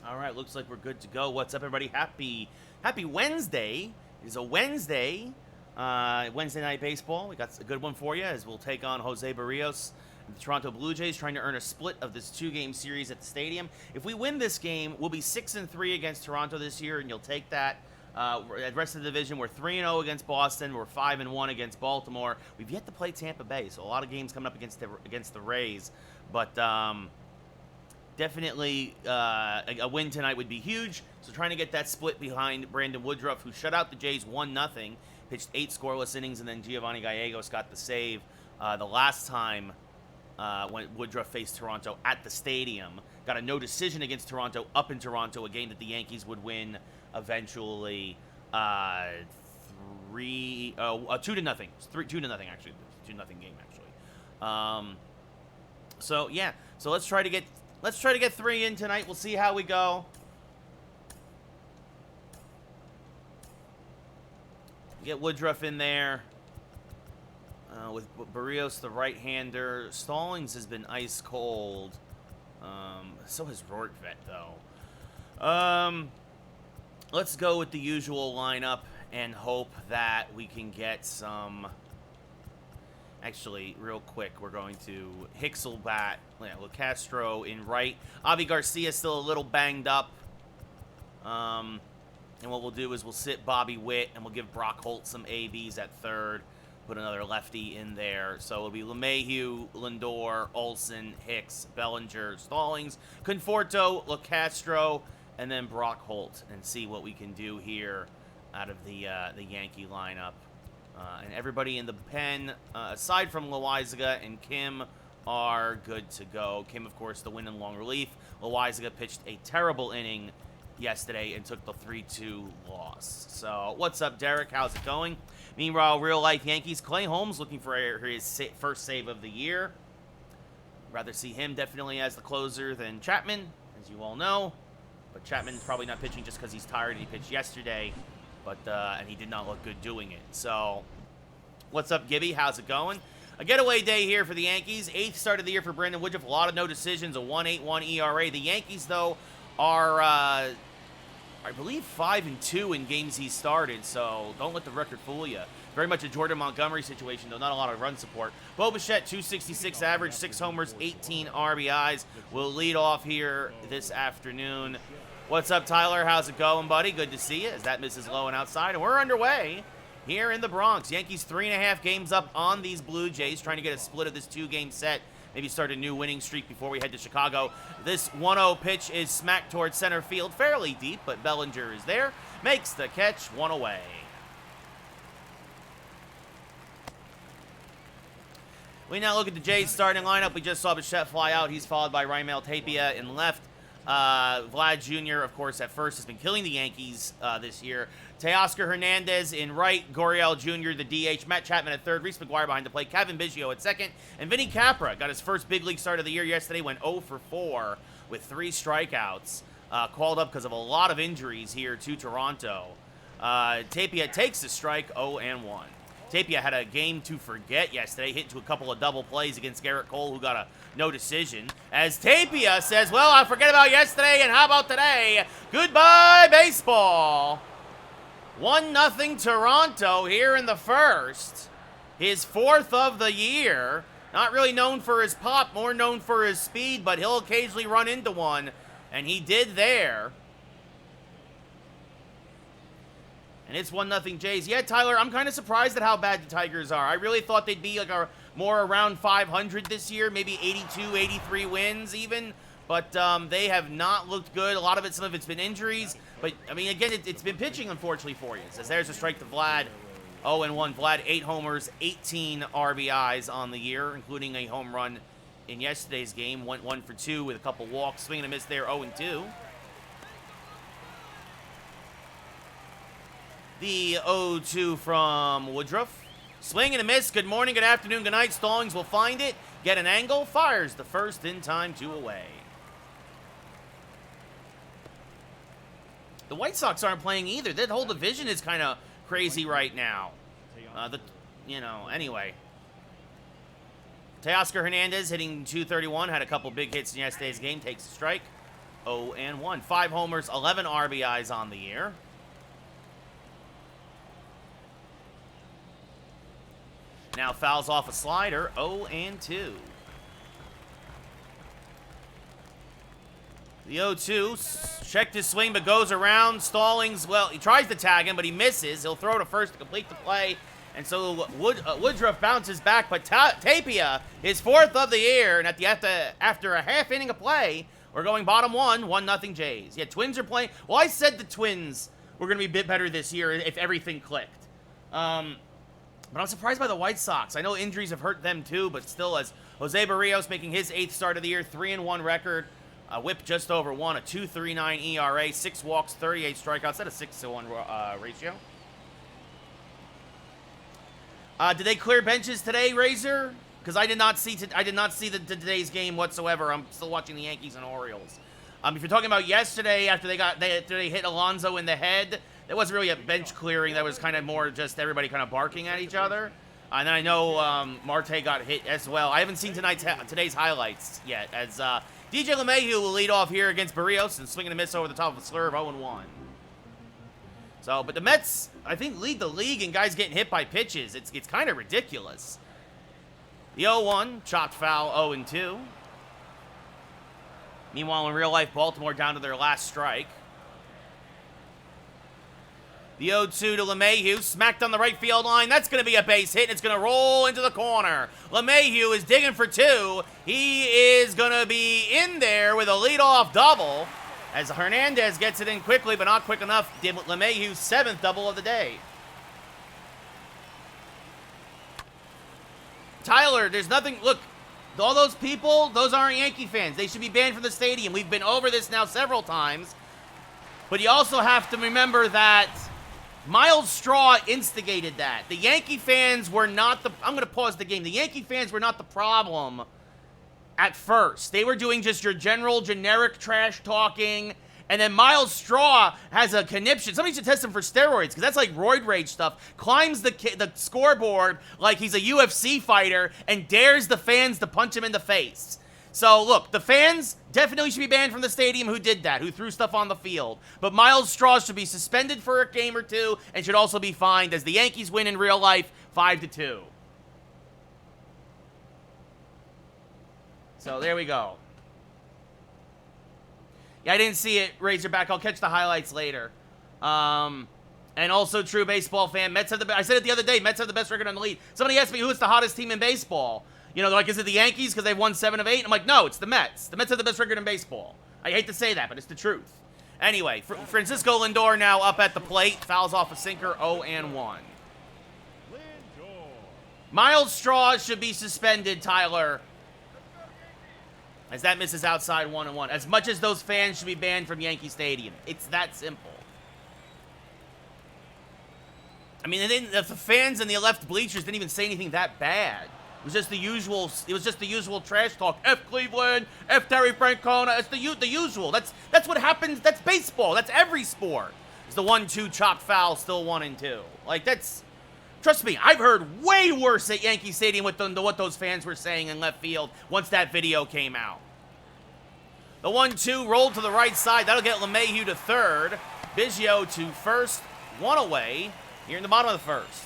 All right, looks like we're good to go. What's up, everybody? Happy Wednesday. It is a Wednesday. Wednesday Night Baseball. We got a good one for you as we'll take on Jose Barrios and the Toronto Blue Jays, trying to earn a split of this two-game series at the stadium. If we win this game, we'll be 6-3 against Toronto this year, and you'll take that. The rest of the division, we're 3-0 against Boston. We're 5-1 against Baltimore. We've yet to play Tampa Bay, so a lot of games coming up against the Rays. But definitely a win tonight would be huge. So trying to get that split behind Brandon Woodruff, who shut out the Jays 1-0, pitched 8 scoreless innings, and then Giovanni Gallegos got the save the last time when Woodruff faced Toronto at the stadium. Got a no decision against Toronto up in Toronto, a game that the Yankees would win eventually 2-0. 2-0 actually. 2-0 game actually. So yeah. So let's try to get 3 in tonight. We'll see how we go. Get Woodruff in there. With Barrios, the right-hander. Stallings has been ice cold. So has Rortvedt, though. Let's go with the usual lineup and hope that we can get some... Actually, real quick, we're going to Hicks will bat. Yeah, Castro in right. Avi Garcia still a little banged up. And what we'll do is we'll sit Bobby Witt, and we'll give Brock Holt some ABs at third. Put another lefty in there. So it'll be LeMahieu, Lindor, Olsen, Hicks, Bellinger, Stallings, Conforto, LeCastro, and then Brock Holt, and see what we can do here out of the Yankee lineup. And everybody in the pen, aside from Loaizaga and Kim, are good to go. Kim, of course, the win in long relief. Loaizaga pitched a terrible inning yesterday and took the 3-2 loss. So, what's up, Derek? How's it going? Meanwhile, real-life Yankees, Clay Holmes looking for his first save of the year. Rather see him definitely as the closer than Chapman, as you all know. But Chapman's probably not pitching just because he's tired and he pitched yesterday. But and he did not look good doing it. So, what's up, Gibby? How's it going? A getaway day here for the Yankees. 8th start of the year for Brandon Woodruff. A lot of no decisions, a 1.81 ERA. The Yankees, though, are, I believe, 5-2 in games he started. So, don't let the record fool you. Very much a Jordan Montgomery situation, though not a lot of run support. Bo Bichette, 266 average, 6 homers, 18 RBIs. Will lead off here this afternoon. What's up, Tyler? How's it going, buddy? Good to see you. As that misses low and outside. And we're underway here in the Bronx. Yankees 3.5 games up on these Blue Jays, trying to get a split of this 2-game set. Maybe start a new winning streak before we head to Chicago. This 1-0 pitch is smacked towards center field. Fairly deep, but Bellinger is there. Makes the catch, 1 away. We now look at the Jays starting lineup. We just saw Bichette fly out. He's followed by Raimel Tapia in left. Vlad Jr., of course, at first has been killing the Yankees this year. Teoscar Hernandez in right. Gurriel Jr., the DH. Matt Chapman at third. Reese Maguire behind the plate. Kevin Biggio at second. And Vinny Capra got his first big league start of the year yesterday. Went 0 for 4 with 3 strikeouts. Called up because of a lot of injuries here to Toronto. Tapia takes the strike, 0-1. Tapia had a game to forget yesterday, hit into a couple of double plays against Garrett Cole, who got a no decision. As Tapia says, well, I forget about yesterday, and how about today? Goodbye, baseball. 1-0 Toronto here in the first. His 4th of the year. Not really known for his pop, more known for his speed, but he'll occasionally run into one, and he did there. And it's 1-0 Jays. Yeah, Tyler, I'm kind of surprised at how bad the Tigers are. I really thought they'd be like more around 500 this year, maybe 82, 83 wins even. But they have not looked good. A lot of it, some of it's been injuries. But, I mean, again, it's been pitching, unfortunately, for you. Says there's a strike to Vlad. 0-1. Vlad, 8 homers, 18 RBIs on the year, including a home run in yesterday's game. Went 1 for 2 with a couple walks. Swing and a miss there, 0-2. The 0-2 from Woodruff. Swing and a miss. Good morning, good afternoon, good night. Stallings will find it, get an angle, fires the first in time, 2 away. The White Sox aren't playing either. That whole division is kind of crazy right now. Anyway. Teoscar Hernandez hitting .231, had a couple big hits in yesterday's game, takes a strike. 0-1. 5 homers, 11 RBIs on the year. Now fouls off a slider, 0-2. The 0-2, checked his swing, but goes around. Stallings, well, he tries to tag him, but he misses. He'll throw to first to complete the play. And so Woodruff bounces back, but Tapia, his 4th of the year, and after a half inning of play, we're going bottom 1-0 Jays. Yeah, Twins are playing. Well, I said the Twins were going to be a bit better this year if everything clicked. But I'm surprised by the White Sox. I know injuries have hurt them too, but still, as Jose Barrios making his 8th start of the year, 3-1 record. A whip just over 1, a 2.39 ERA, 6 walks, 38 strikeouts. That's a 6-to-1 ratio. Did they clear benches today, Razor? Because I did not see today's game whatsoever. I'm still watching the Yankees and Orioles. If you're talking about yesterday after they hit Alonso in the head, there wasn't really a bench clearing. That was kind of more just everybody kind of barking at each other. And then I know Marte got hit as well. I haven't seen today's highlights yet, as DJ LeMahieu will lead off here against Barrios and swing and a miss over the top of a slurve, 0-1. So, but the Mets, I think, lead the league in guys getting hit by pitches. It's kind of ridiculous. The 0-1, chopped foul, 0-2. Meanwhile, in real life, Baltimore down to their last strike. The 0-2 to LeMahieu, smacked on the right field line. That's going to be a base hit, and it's going to roll into the corner. LeMahieu is digging for 2. He is going to be in there with a leadoff double as Hernandez gets it in quickly, but not quick enough. LeMahieu's 7th double of the day. Tyler, there's nothing. Look, all those people, those aren't Yankee fans. They should be banned from the stadium. We've been over this now several times. But you also have to remember that Miles Straw instigated that. The Yankee fans were not the... I'm going to pause the game. The Yankee fans were not the problem at first. They were doing just your general, generic trash talking. And then Miles Straw has a conniption. Somebody should test him for steroids, because that's like roid rage stuff. Climbs the scoreboard like he's a UFC fighter and dares the fans to punch him in the face. So, look, the fans definitely should be banned from the stadium who did that, who threw stuff on the field. But Miles Straw should be suspended for a game or two and should also be fined as the Yankees win in real life 5-2. So, there we go. Yeah, I didn't see it, Razorback. I'll catch the highlights later. And also, true baseball fan, Mets have I said it the other day, Mets have the best record in the league. Somebody asked me who is the hottest team in baseball. You know, they're like, is it the Yankees because they've won 7 of 8? I'm like, no, it's the Mets. The Mets have the best record in baseball. I hate to say that, but it's the truth. Anyway, Francisco Lindor now up at the plate. Fouls off a sinker, 0-1. Miles Straw should be suspended, Tyler, as that misses outside 1-1. As much as those fans should be banned from Yankee Stadium. It's that simple. I mean, the fans in the left bleachers didn't even say anything that bad. It was just the usual trash talk. F Cleveland, F Terry Francona. It's the usual. That's what happens. That's baseball. That's every sport. It's the 1-2 chopped foul, still 1-2. Like, that's... Trust me, I've heard way worse at Yankee Stadium with what those fans were saying in left field once that video came out. The 1-2 rolled to the right side. That'll get LeMahieu to third. Biggio to first. 1 away here in the bottom of the first.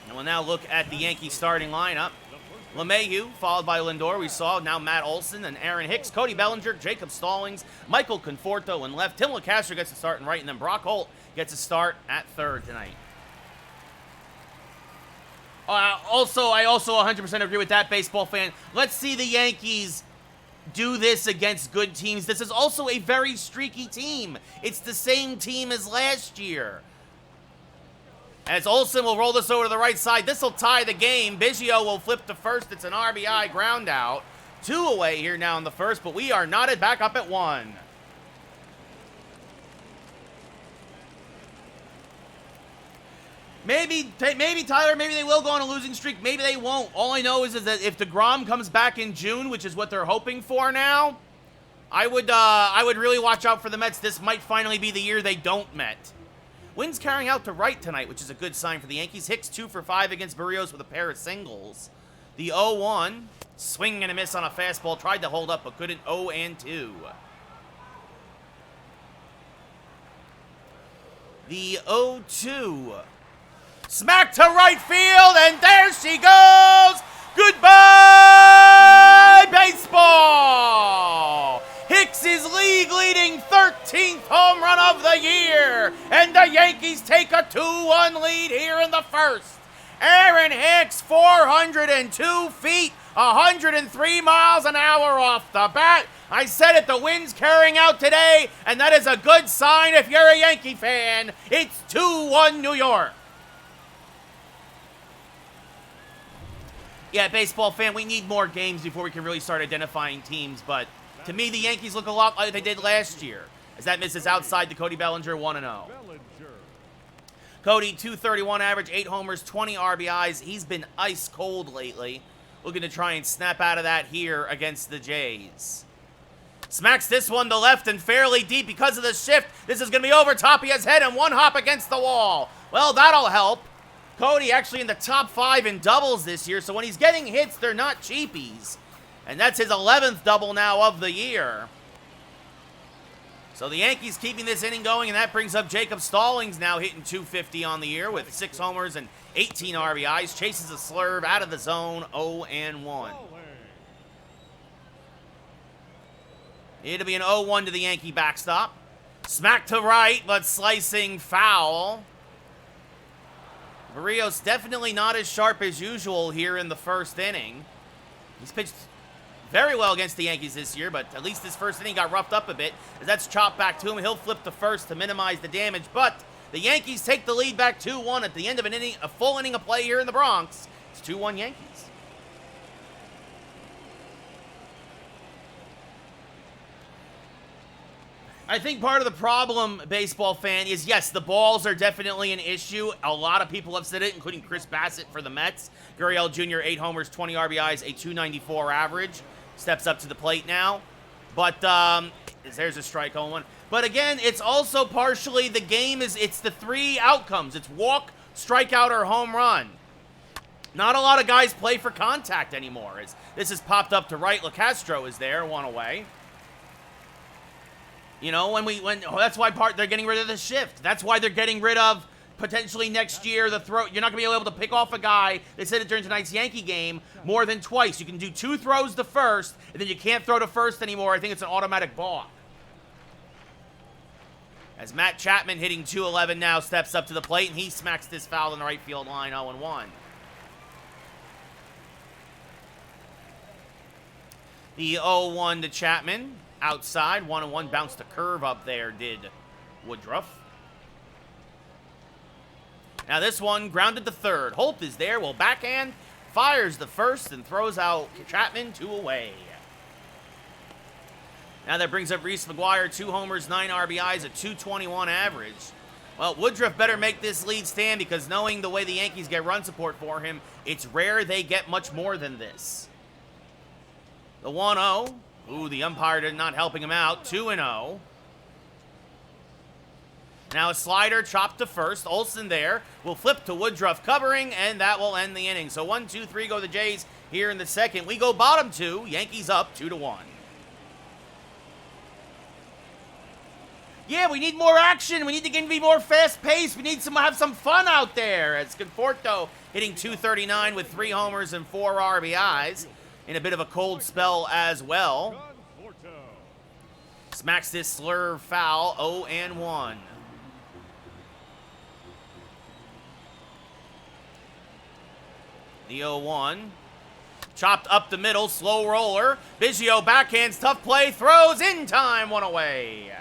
And we'll now look at the Yankee starting lineup. LeMahieu, followed by Lindor. We saw now Matt Olson and Aaron Hicks, Cody Bellinger, Jacob Stallings, Michael Conforto in left. Tim LeCastro gets a start in right, and then Brock Holt gets a start at third tonight. I also 100% agree with that, baseball fan. Let's see the Yankees do this against good teams. This is also a very streaky team. It's the same team as last year. As Olsen will roll this over to the right side. This will tie the game. Biggio will flip to first. It's an RBI ground out. 2 away here now in the first, but we are knotted back up at 1. Maybe, Tyler, maybe they will go on a losing streak. Maybe they won't. All I know is that if DeGrom comes back in June, which is what they're hoping for now, I would really watch out for the Mets. This might finally be the year they don't Met. Wind's carrying out to right tonight, which is a good sign for the Yankees. Hicks 2 for 5 against Barrios with a pair of singles. The 0-1, Swing and a miss on a fastball. Tried to hold up, but couldn't. 0-2. The 0-2. Smack to right field, and there she goes! Goodbye, baseball! Hicks is league-leading 13th home run of the year, and the Yankees take a 2-1 lead here in the first. Aaron Hicks, 402 feet, 103 miles an hour off the bat. I said it, the wind's carrying out today, and that is a good sign if you're a Yankee fan. It's 2-1 New York. Yeah, baseball fan, we need more games before we can really start identifying teams, but to me, the Yankees look a lot like they did last year, as that misses outside to Cody Bellinger, 1-0. Cody, 231 average, 8 homers, 20 RBIs. He's been ice cold lately. Looking to try and snap out of that here against the Jays. Smacks this one to left and fairly deep because of the shift. This is going to be over top of his head and one hop against the wall. Well, that'll help. Cody actually in the top 5 in doubles this year, so when he's getting hits, they're not cheapies. And that's his 11th double now of the year. So the Yankees keeping this inning going, and that brings up Jacob Stallings now hitting 250 on the year with 6 homers and 18 RBIs. Chases a slurve out of the zone, 0-1. It'll be an 0-1 to the Yankee backstop. Smack to right, but slicing foul. Barrios definitely not as sharp as usual here in the first inning. He's pitched very well against the Yankees this year, but at least this first inning got roughed up a bit, as that's chopped back to him. He'll flip to first to minimize the damage, but the Yankees take the lead back 2-1 at the end of an inning, a full inning of play here in the Bronx. It's 2-1 Yankees. I think part of the problem, baseball fan, is yes, the balls are definitely an issue. A lot of people have said it, including Chris Bassett for the Mets. Gurriel Jr., 8 homers, 20 RBIs, a 294 average. Steps up to the plate now. But there's a strike on one. But again, it's also partially the game it's the 3 outcomes. It's walk, strikeout, or home run. Not a lot of guys play for contact anymore. This has popped up to right. LeCastro is there, 1 away. You know, that's why they're getting rid of the shift. That's why they're getting rid of potentially next year the throw. You're not going to be able to pick off a guy. They said it during tonight's Yankee game more than twice. You can do 2 throws to first, and then you can't throw to first anymore. I think it's an automatic balk. As Matt Chapman hitting 211 now steps up to the plate, and he smacks this foul in the right field line, 0-1. The 0-1 to Chapman. Outside, 1-1, bounced a curve up there, did Woodruff. Now this one, grounded to third. Holt is there, will backhand, fires the first, and throws out Chapman 2 away. Now that brings up Reese Maguire, 2 homers, 9 RBIs, a 221 average. Well, Woodruff better make this lead stand, because knowing the way the Yankees get run support for him, it's rare they get much more than this. The 1-0. Ooh, the umpire did not helping him out. 2-0. Now a slider chopped to first. Olsen there. Will flip to Woodruff covering, and that will end the inning. So 1, 2, 3 go the Jays here in the second. We go bottom 2. Yankees up 2-1. Yeah, we need more action. We need the game to be more fast-paced. We need to have some fun out there. As Conforto hitting 239 with 3 homers and 4 RBIs. In a bit of a cold spell as well. Smacks this slurve foul, 0-1. The 0-1. Chopped up the middle, slow roller. Biggio backhands, tough play, throws in time, 1 away.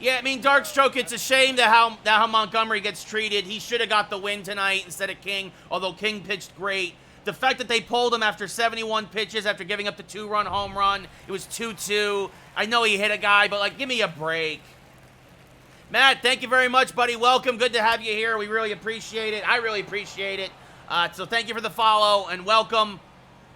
Yeah, I mean, Darkstroke, it's a shame that how Montgomery gets treated. He should have got the win tonight instead of King, although King pitched great. The fact that they pulled him after 71 pitches after giving up the 2-run home run, it was 2-2. I know he hit a guy, but, like, give me a break. Matt, thank you very much, buddy. Welcome. Good to have you here. We really appreciate it. I really appreciate it. So thank you for the follow and welcome.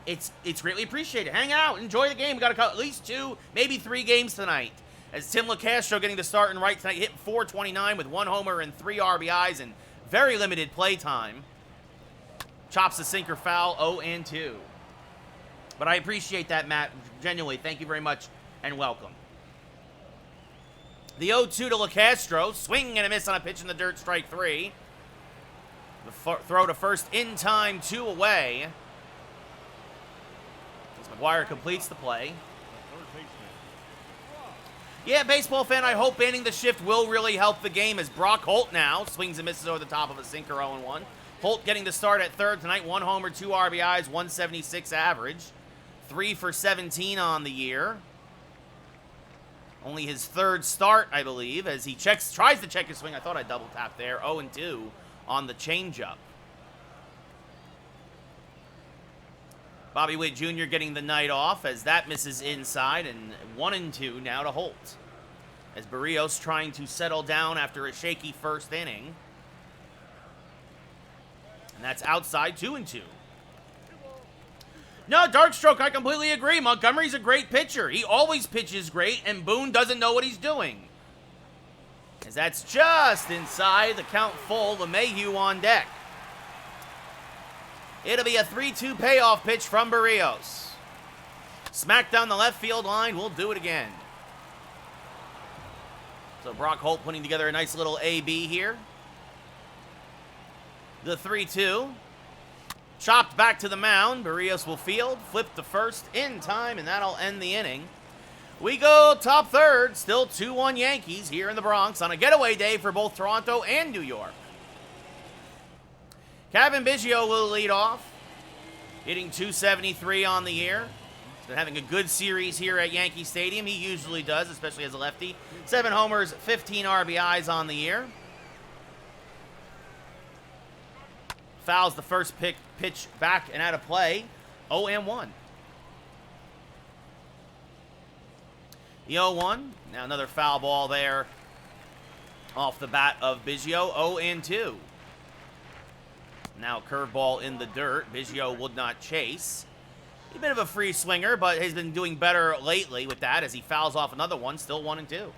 It's greatly appreciated. Hang out. Enjoy the game. We got at least 2, maybe 3 games tonight. As Tim LeCastro getting the start in right tonight, hit 429 with 1 homer and 3 RBIs, and very limited play time. Chops the sinker foul, 0-2. But I appreciate that, Matt. Genuinely, thank you very much, and welcome. The 0-2 to LeCastro. Swing and a miss on a pitch in the dirt, strike 3. The throw to first in time, 2 away. Reese Maguire completes the play. Yeah, baseball fan, I hope banning the shift will really help the game as Brock Holt now swings and misses over the top of a sinker, 0-1. Holt getting the start at third tonight. 1 homer, 2 RBIs, 176 average. 3 for 17 on the year. Only his third start, I believe, as he tries to check his swing. I thought I double tapped there. 0-2 on the changeup. Bobby Witt Jr. getting the night off as that misses inside, and 1-2 now to Holt. As Barrios trying to settle down after a shaky first inning. And that's outside, 2-2. No, Darkstroke, I completely agree. Montgomery's a great pitcher. He always pitches great, and Boone doesn't know what he's doing. As that's just inside, the count full, LeMahieu on deck. It'll be a 3-2 payoff pitch from Barrios. Smack down the left field line. We'll do it again. So Brock Holt putting together a nice little AB here. The 3-2. Chopped back to the mound. Barrios will field. Flip to first in time, and that'll end the inning. We go top third. Still 2-1 Yankees here in the Bronx on a getaway day for both Toronto and New York. Kevin Biggio will lead off, hitting .273 on the year. He's been having a good series here at Yankee Stadium. He usually does, especially as a lefty. 7 homers, 15 RBIs on the year. Fouls the first pitch back and out of play. 0-1. The 0-1. Now another foul ball there off the bat of Biggio. 0-2. Now curveball in the dirt. Biggio would not chase. He's a bit of a free swinger, but has been doing better lately with that as he fouls off another one. Still 1-2.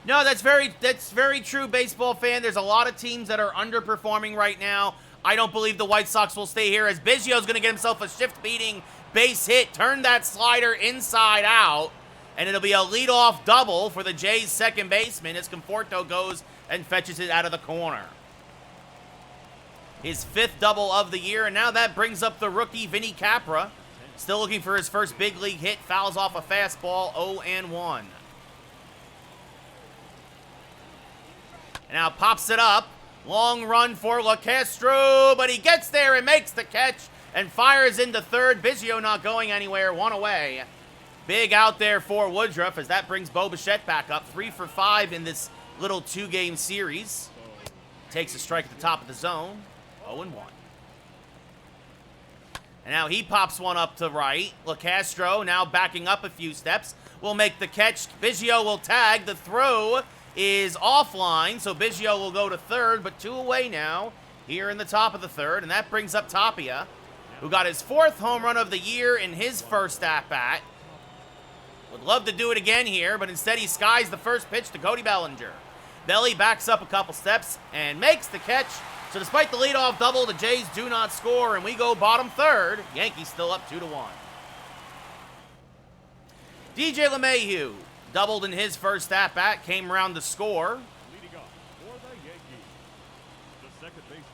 No, that's very true, baseball fan. There's a lot of teams that are underperforming right now. I don't believe the White Sox will stay here as Biggio's going to get himself a shift-beating base hit. Turn that slider inside out, and it'll be a leadoff double for the Jays' second baseman as Conforto goes and fetches it out of the corner. His 5th double of the year, and now that brings up the rookie Vinny Capra. Still looking for his first big league hit. Fouls off a fastball, 0-1. And now pops it up. Long run for LeCastro, but he gets there and makes the catch and fires into third. Biggio not going anywhere, 1 away. Big out there for Woodruff as that brings Bo Bichette back up. 3 for 5 in this little 2-game series. Takes a strike at the top of the zone. 0-1. And now he pops one up to right. LeCastro now backing up a few steps. Will make the catch. Biggio will tag. The throw is offline, so Biggio will go to third, but 2 away now here in the top of the third, and that brings up Tapia, who got his 4th home run of the year in his first at-bat. Would love to do it again here, but instead he skies the first pitch to Cody Bellinger. Belly backs up a couple steps and makes the catch. So despite the leadoff double, the Jays do not score, and we go bottom third. Yankees still up 2-1. DJ LeMahieu doubled in his first at-bat, came around to score. Leading off for the Yankees, the second baseman,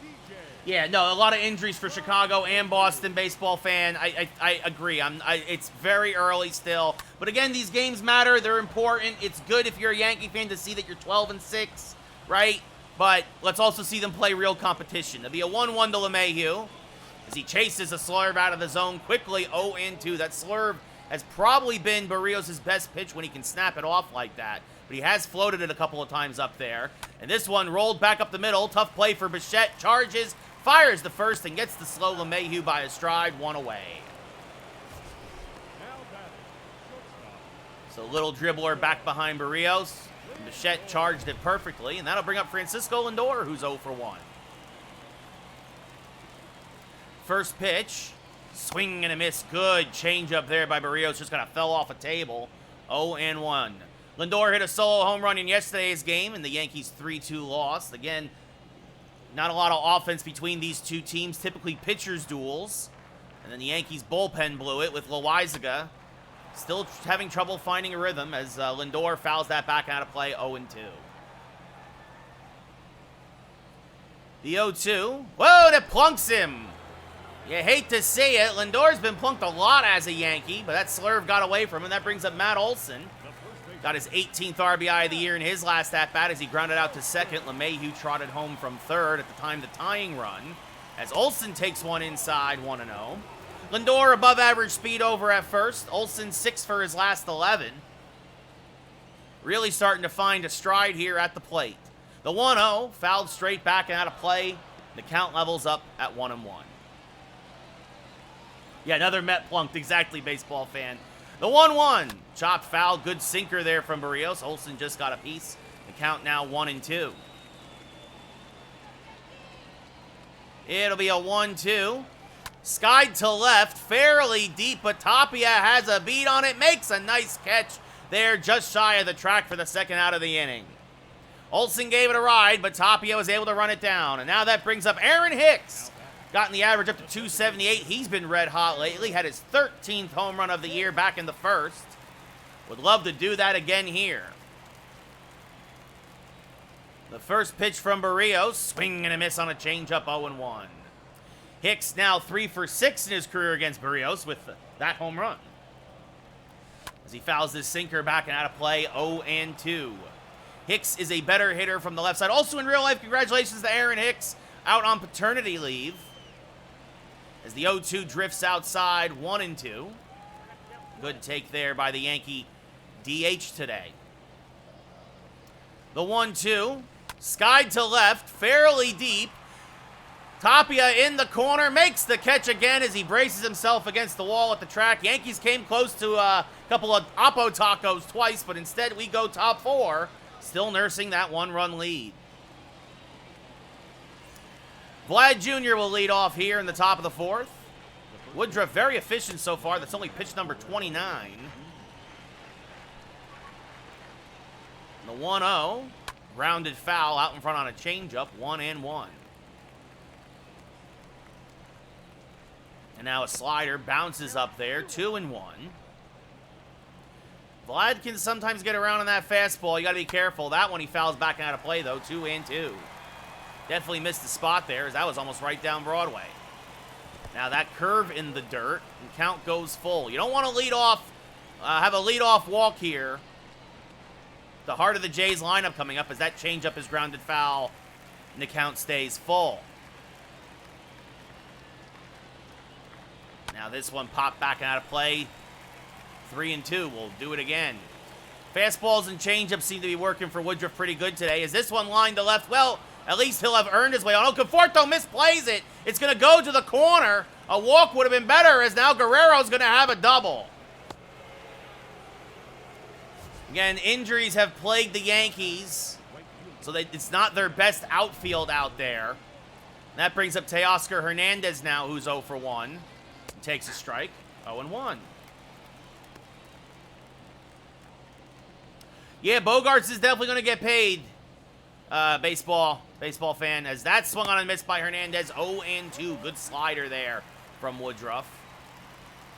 DJ. Yeah, no, a lot of injuries for Chicago and Boston, baseball fan. I agree. It's very early still. But again, these games matter. They're important. It's good if you're a Yankee fan to see that you're 12-6, right? But let's also see them play real competition. It'll be a 1-1 to LeMahieu as he chases a slurve out of the zone quickly, 0-2. That slurve has probably been Barrios' best pitch when he can snap it off like that. But he has floated it a couple of times up there. And this one rolled back up the middle. Tough play for Bichette. Charges, fires the first, and gets the slow LeMahieu by a stride, 1 away. So little dribbler back behind Barrios. Bichette charged it perfectly, and that'll bring up Francisco Lindor, who's 0 for 1. First pitch. Swing and a miss. Good change up there by Barrios. Just kind of fell off a table. 0-1. Lindor hit a solo home run in yesterday's game in the Yankees' 3-2 loss. Again, not a lot of offense between these two teams, typically pitchers' duels. And then the Yankees' bullpen blew it with Loizaga still having trouble finding a rhythm as Lindor fouls that back out of play, 0-2. The 0-2. Whoa, that plunks him. You hate to see it. Lindor's been plunked a lot as a Yankee, but that slurve got away from him. That brings up Matt Olson. Got his 18th RBI of the year in his last at-bat as he grounded out to second. LeMahieu trotted home from third at the time the tying run. As Olson takes one inside, 1-0. Lindor above average speed over at first. Olson 6 for his last 11. Really starting to find a stride here at the plate. The 1-0 fouled straight back and out of play. The count levels up at 1-1. Yeah, another Met plunked. Exactly, baseball fan. The 1-1. Chopped foul. Good sinker there from Barrios. Olson just got a piece. The count now 1-2. It'll be a 1-2. Skied to left. Fairly deep, but Tapia has a beat on it. Makes a nice catch there just shy of the track for the second out of the inning. Olson gave it a ride, but Tapia was able to run it down. And now that brings up Aaron Hicks. Gotten the average up to 278. He's been red hot lately. Had his 13th home run of the year back in the first. Would love to do that again here. The first pitch from Barrios. Swing and a miss on a changeup, 0-1. Hicks now 3 for 6 in his career against Barrios with that home run. As he fouls this sinker back and out of play, 0-2. Hicks is a better hitter from the left side. Also in real life, congratulations to Aaron Hicks out on paternity leave. As the 0-2 drifts outside, 1-2. Good take there by the Yankee DH today. The 1-2, skied to left, fairly deep. Tapia in the corner, makes the catch again as he braces himself against the wall at the track. Yankees came close to a couple of Oppo tacos twice, but instead we go top 4, still nursing that 1-run lead. Vlad Jr. will lead off here in the top of the 4th. Woodruff very efficient so far. That's only pitch number 29. The 1-0, rounded foul out in front on a changeup, 1-1. And now a slider bounces up there, 2-1. Vlad can sometimes get around on that fastball. You got to be careful. That one he fouls back out of play, though, 2-2. Definitely missed the spot there, as that was almost right down Broadway. Now that curve in the dirt, and count goes full. You don't want to lead off, have a leadoff walk here. The heart of the Jays lineup coming up as that changeup is grounded foul, and the count stays full. Now this one popped back out of play. 3-2. We'll do it again. Fastballs and changeups seem to be working for Woodruff pretty good today. Is this one lined to left? Well, at least he'll have earned his way on. Oh, Conforto misplays it. It's going to go to the corner. A walk would have been better as now Guerrero's going to have a double. Again, injuries have plagued the Yankees, so it's not their best outfield out there. And that brings up Teoscar Hernandez now, who's 0 for 1. Takes a strike, 0-1. Yeah, Bogarts is definitely going to get paid, baseball fan, as that swung on and missed by Hernandez, 0-2. Good slider there from Woodruff.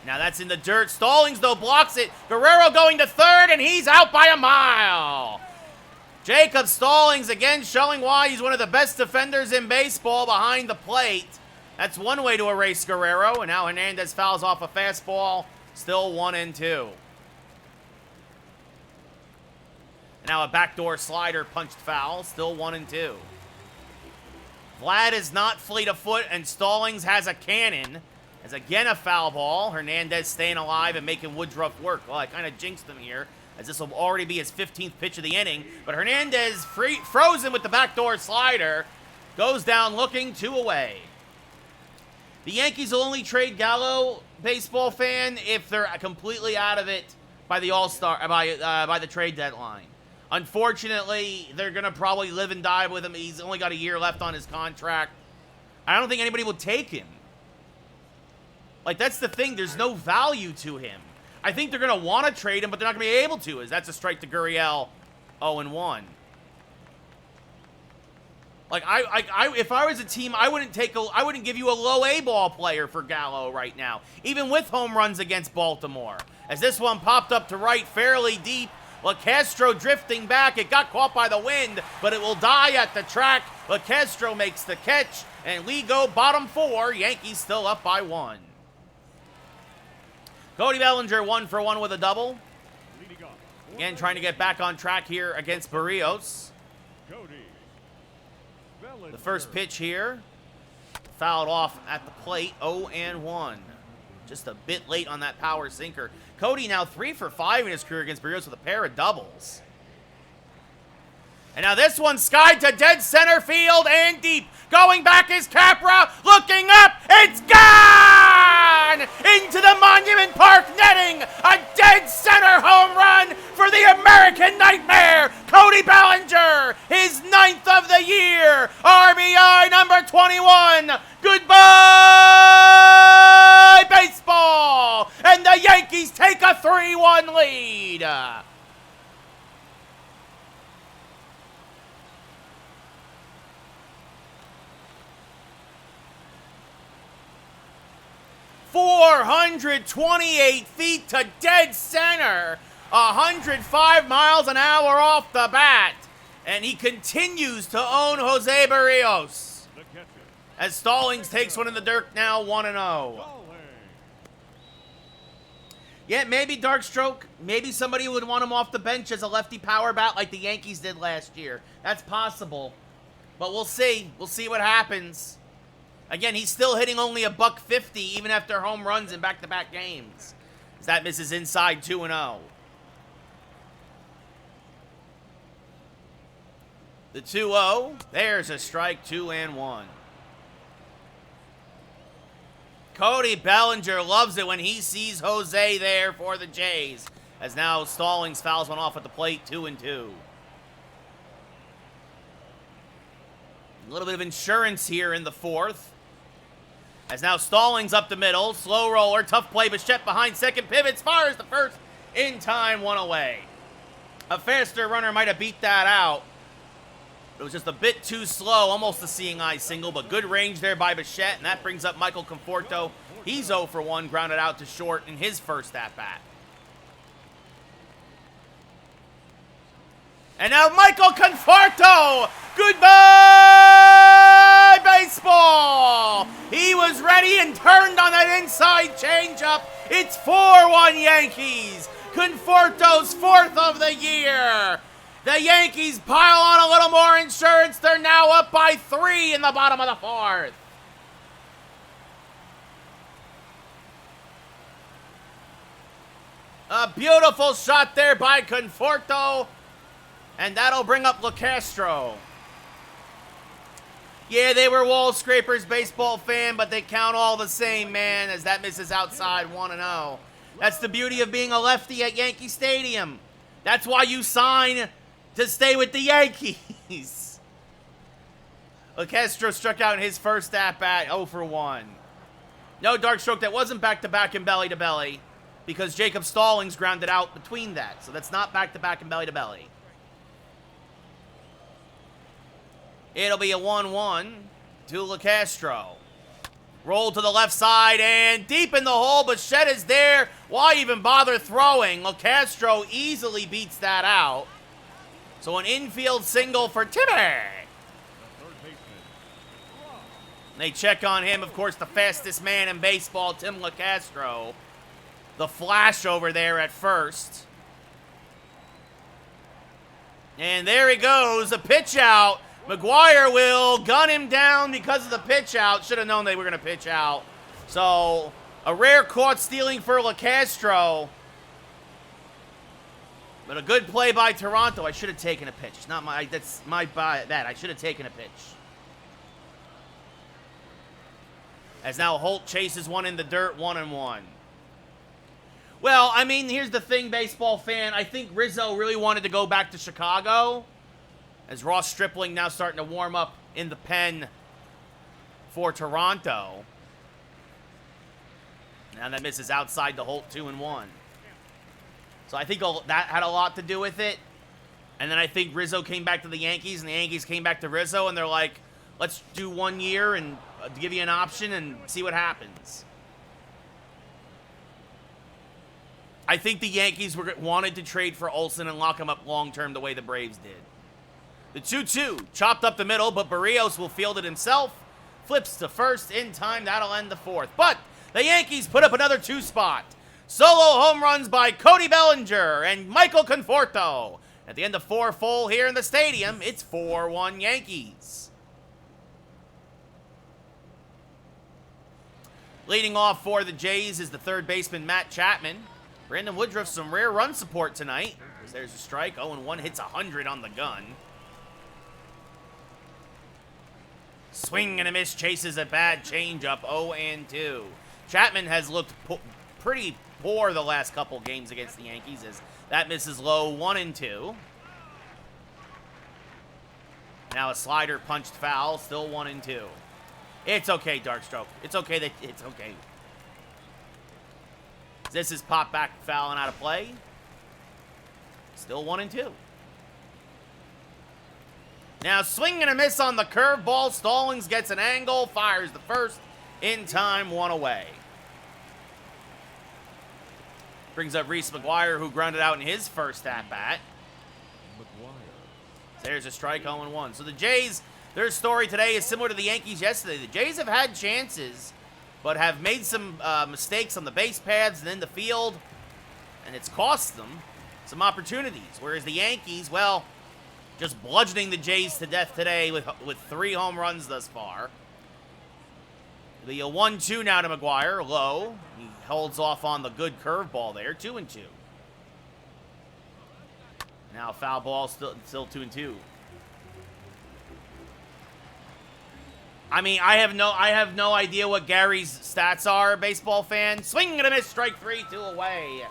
Now that's in the dirt. Stallings, though, blocks it. Guerrero going to third, and he's out by a mile. Jacob Stallings again showing why he's one of the best defenders in baseball behind the plate. That's one way to erase Guerrero, and now Hernandez fouls off a fastball. Still 1-2. And now a backdoor slider punched foul. Still 1-2. Vlad is not fleet of foot, and Stallings has a cannon. As again a foul ball. Hernandez staying alive and making Woodruff work. Well, I kind of jinxed him here, as this will already be his 15th pitch of the inning. But Hernandez, frozen with the backdoor slider, goes down looking 2 away. The Yankees will only trade Gallo, baseball fan, if they're completely out of it by the by the trade deadline. Unfortunately, they're going to probably live and die with him. He's only got a year left on his contract. I don't think anybody will take him. Like, that's the thing. There's no value to him. I think they're going to want to trade him, but they're not going to be able to, as that's a strike to Gurriel, 0-1. Like, if I was a team, I wouldn't give you a low A ball player for Gallo right now, even with home runs against Baltimore. As this one popped up to right fairly deep, LaCastro drifting back. It got caught by the wind, but it will die at the track. LaCastro makes the catch, and we go bottom 4. Yankees still up by 1. Cody Bellinger 1 for 1 with a double. Again, trying to get back on track here against Barrios. The first pitch here, fouled off at the plate, 0-1. Just a bit late on that power sinker. Cody now 3 for 5 in his career against Barrios with a pair of doubles. And now this one skied to dead center field and deep. Going back is Capra, looking up, it's gone! Into the Monument Park netting, a dead center home run for the American Nightmare, Cody Ballinger, his 9th of the year, RBI number 21. Goodbye, baseball! And the Yankees take a 3-1 lead. 428 feet to dead center, 105 miles an hour off the bat, and he continues to own Jose Barrios. As Stallings takes one in the dirt now, 1-0. Yeah, maybe dark stroke. Maybe somebody would want him off the bench as a lefty power bat like the Yankees did last year. That's possible. But we'll see. We'll see what happens. Again, he's still hitting only a $150 even after home runs in back-to-back games. As that misses inside 2-0. The 2-0. There's a strike, 2-1. Cody Bellinger loves it when he sees Jose there for the Jays. As now Stallings fouls one off at the plate, 2-2. A little bit of insurance here in the 4th. As now Stallings up the middle. Slow roller, tough play. Bichette behind second, pivots, fires the first. In time, 1 away. A faster runner might have beat that out. It was just a bit too slow, almost a seeing eye single, but good range there by Bichette, and that brings up Michael Conforto. He's 0 for 1, grounded out to short in his first at-bat. And now Michael Conforto! Goodbye, baseball! He was ready and turned on that inside changeup. It's 4-1 Yankees. Conforto's 4th of the year. The Yankees pile on a little more insurance. They're now up by 3 in the bottom of the 4th. A beautiful shot there by Conforto. And that'll bring up LaCastro. Yeah, they were wall scrapers, baseball fan, but they count all the same, man, as that misses outside 1-0. That's the beauty of being a lefty at Yankee Stadium. That's why you sign to stay with the Yankees. LaCastro struck out in his first at-bat, 0 for 1. No dark stroke. That wasn't back-to-back and belly-to-belly because Jacob Stallings grounded out between that. So that's not back-to-back and belly-to-belly. It'll be a 1-1 to LaCastro. Roll to the left side and deep in the hole. Bichette is there. Why even bother throwing? LaCastro easily beats that out. So an infield single for Timmy. They check on him, of course, the fastest man in baseball, Tim LaCastro. The flash over there at first. And there he goes, a pitch out. Maguire will gun him down because of the pitch out. Should have known they were going to pitch out. So, a rare caught stealing for LaCastro. But a good play by Toronto. I should have taken a pitch. That's my bad. I should have taken a pitch. As now Holt chases one in the dirt, 1-1. Well, I mean, here's the thing, baseball fan. I think Rizzo really wanted to go back to Chicago. As Ross Stripling now starting to warm up in the pen for Toronto. Now that misses outside the Holt, 2-1. So I think that had a lot to do with it. And then I think Rizzo came back to the Yankees, and the Yankees came back to Rizzo, and they're like, let's do 1 year and give you an option and see what happens. I think the Yankees wanted to trade for Olsen and lock him up long-term the way the Braves did. The 2-2, chopped up the middle, but Barrios will field it himself. Flips to first in time. That'll end the fourth. But the Yankees put up another 2-spot. Solo home runs by Cody Bellinger and Michael Conforto. At the end of 4 full here in the stadium, it's 4-1 Yankees. Leading off for the Jays is the third baseman, Matt Chapman. Brandon Woodruff, some rare run support tonight. There's a strike. 0-1 hits 100 on the gun. Swing and a miss, chases a bad changeup. 0-2. Chapman has looked pretty poor the last couple games against the Yankees as that misses low. 1-2. Now a slider punched foul. Still 1-2. It's okay, Darkstroke. It's okay. It's okay. This is pop back foul and out of play. Still 1-2. Now swing and a miss on the curveball. Stallings gets an angle, fires the first in time, 1 away. Brings up Reese Maguire, who grounded out in his first at-bat. There's a strike, 0-1. So the Jays, their story today is similar to the Yankees yesterday. The Jays have had chances, but have made some mistakes on the base paths and in the field, and it's cost them some opportunities. Whereas the Yankees, well, just bludgeoning the Jays to death today with 3 home runs thus far. The 1-2 now to Maguire, low. He holds off on the good curveball there, 2-2. Now foul ball, still 2-2. I mean, I have no idea what Gary's stats are, baseball fan. Swing and a miss, strike 3, 2 away.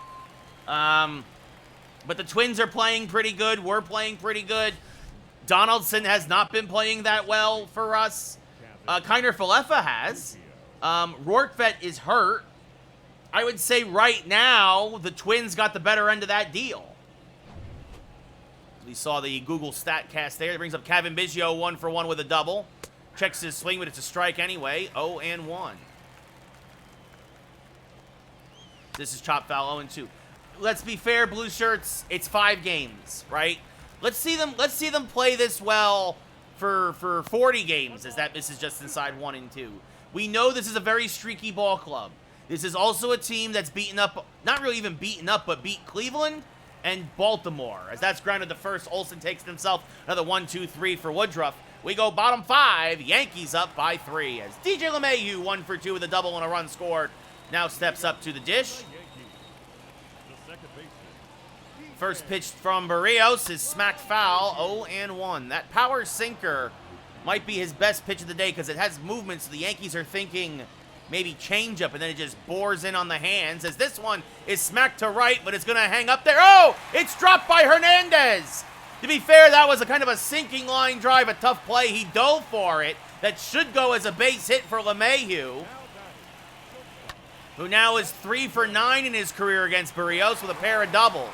But the Twins are playing pretty good. We're playing pretty good. Donaldson has not been playing that well for us. Kiner Falefa has. Rortvedt is hurt. I would say right now, the Twins got the better end of that deal. We saw the Google StatCast there. It brings up Kevin Biggio 1-for-1 with a double. Checks his swing, but it's a strike anyway. 0-1. This is chop foul, 0-2. Let's be fair, blue shirts. It's 5 games, right? Let's see them play this well for 40 games, as that misses just inside 1-2. We know this is a very streaky ball club. This is also a team that's beaten up, not really even beaten up, but beat Cleveland and Baltimore. As that's grounded to first, Olsen takes himself another 1-2-3 for Woodruff. We go bottom 5, Yankees up by 3. As DJ LeMahieu, 1-for-2 with a double and a run scored, now steps up to the dish. First pitch from Barrios is smacked foul, 0-1. That power sinker might be his best pitch of the day because it has movement, so the Yankees are thinking maybe changeup, and then it just bores in on the hands as this one is smacked to right, but it's going to hang up there. Oh, it's dropped by Hernandez. To be fair, that was a kind of a sinking line drive, a tough play. He dove for it. That should go as a base hit for LeMahieu, who now is 3 for 9 in his career against Barrios with a pair of doubles.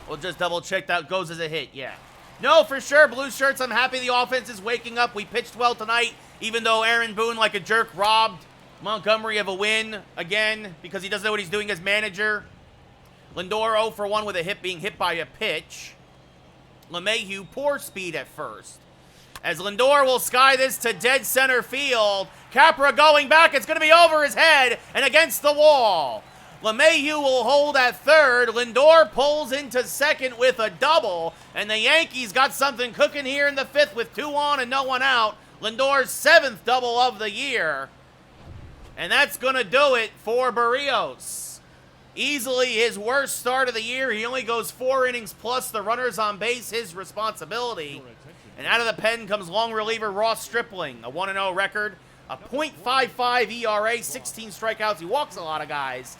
We'll just double check that goes as a hit, yeah. No, for sure, blue shirts, I'm happy the offense is waking up. We pitched well tonight, even though Aaron Boone, like a jerk, robbed Montgomery of a win again because he doesn't know what he's doing as manager. Lindor 0-for-1 with a hit being hit by a pitch. LeMahieu, poor speed at first. As Lindor will sky this to dead center field. Capra going back, it's going to be over his head and against the wall. LeMahieu will hold at third. Lindor pulls into second with a double. And the Yankees got something cooking here in the 5th with 2 on and no one out. Lindor's 7th double of the year. And that's going to do it for Barrios. Easily his worst start of the year. He only goes 4 innings plus the runners on base, his responsibility. And out of the pen comes long reliever Ross Stripling, a 1-0 record, a .55 ERA, 16 strikeouts. He walks a lot of guys,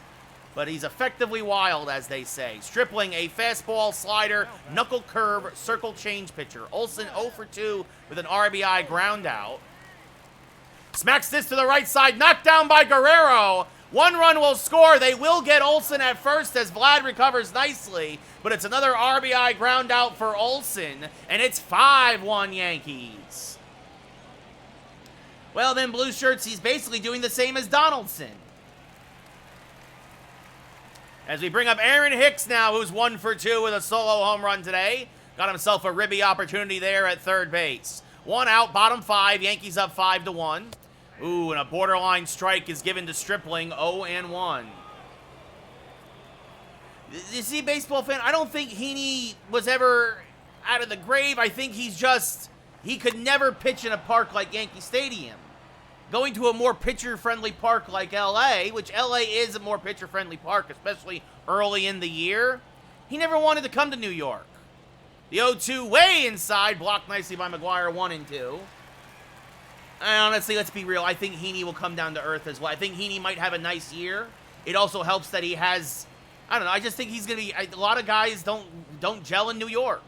but he's effectively wild, as they say. Stripling, a fastball, slider, knuckle curve, circle change pitcher. Olsen 0-for-2 with an RBI ground out. Smacks this to the right side, knocked down by Guerrero. 1 run will score. They will get Olsen at first as Vlad recovers nicely, but it's another RBI ground out for Olsen, and it's 5-1 Yankees. Well, then, Blue Shirts, he's basically doing the same as Donaldson. As we bring up Aaron Hicks now, who's 1 for 2 with a solo home run today. Got himself a ribby opportunity there at third base. 1 out, bottom 5. Yankees up 5-1. Ooh, and a borderline strike is given to Stripling, 0-1. You see, baseball fan, I don't think Heaney was ever out of the grave. I think he's just, he could never pitch in a park like Yankee Stadium. Going to a more pitcher-friendly park like LA, which LA is a more pitcher-friendly park, especially early in the year, he never wanted to come to New York. The 0-2 way inside, blocked nicely by Maguire, 1-2. And honestly, let's be real, I think Heaney will come down to earth as well. I think Heaney might have a nice year. It also helps that he has, I don't know, I just think he's going to be, a lot of guys don't gel in New York.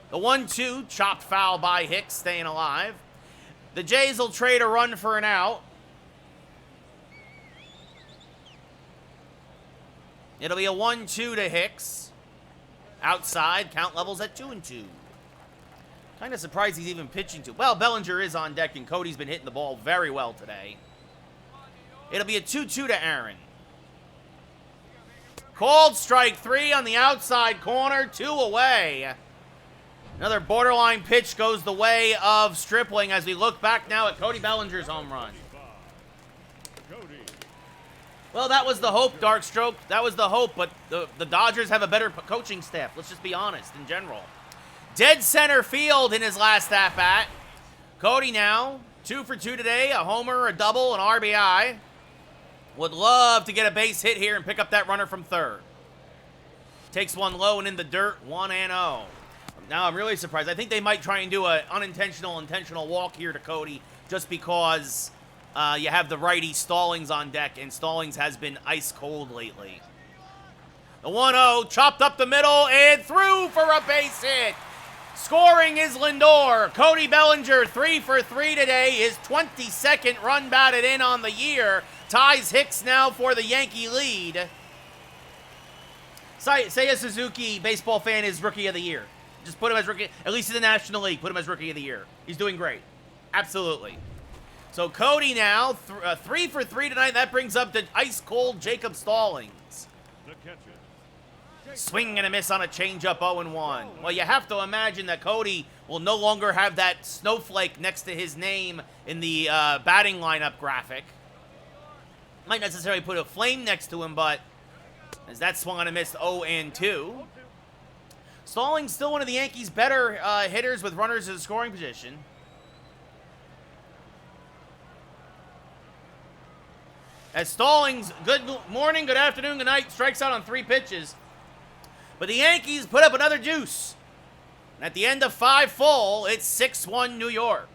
The 1-2, chopped foul by Hicks, staying alive. The Jays will trade a run for an out. It'll be a 1-2 to Hicks. Outside, count levels at 2-2. Kind of surprised he's even pitching to. Well, Bellinger is on deck, and Cody's been hitting the ball very well today. It'll be a 2-2 to Aaron. Called strike 3 on the outside corner, 2 away. Another borderline pitch goes the way of Stripling as we look back now at Cody Bellinger's home run. Well, that was the hope, Darkstroke. That was the hope, but the Dodgers have a better coaching staff. Let's just be honest in general. Dead center field in his last at-bat. Cody now, 2 for 2 today, a homer, a double, an RBI. Would love to get a base hit here and pick up that runner from third. Takes one low and in the dirt, 1-0. Now I'm really surprised. I think they might try and do an intentional walk here to Cody just because you have the righty Stallings on deck, and Stallings has been ice cold lately. The 1-0, chopped up the middle and through for a base hit. Scoring is Lindor. Cody Bellinger, 3 for 3 today. His 22nd run batted in on the year. Ties Hicks now for the Yankee lead. Seiya Suzuki, baseball fan, is Rookie of the Year. Just put him as Rookie, at least in the National League, put him as Rookie of the Year. He's doing great. Absolutely. So Cody now, 3 for 3 tonight. That brings up to ice-cold Jacob Stallings. The catcher. Swing and a miss on a changeup, 0-1. Well, you have to imagine that Cody will no longer have that snowflake next to his name in the batting lineup graphic. Might necessarily put a flame next to him, but as that swung on a miss, 0-2. Stallings still one of the Yankees' better hitters with runners in scoring position. As Stallings, good morning, good afternoon, good night, strikes out on 3 pitches. But the Yankees put up another deuce. And at the end of 5 full, it's 6-1 New York.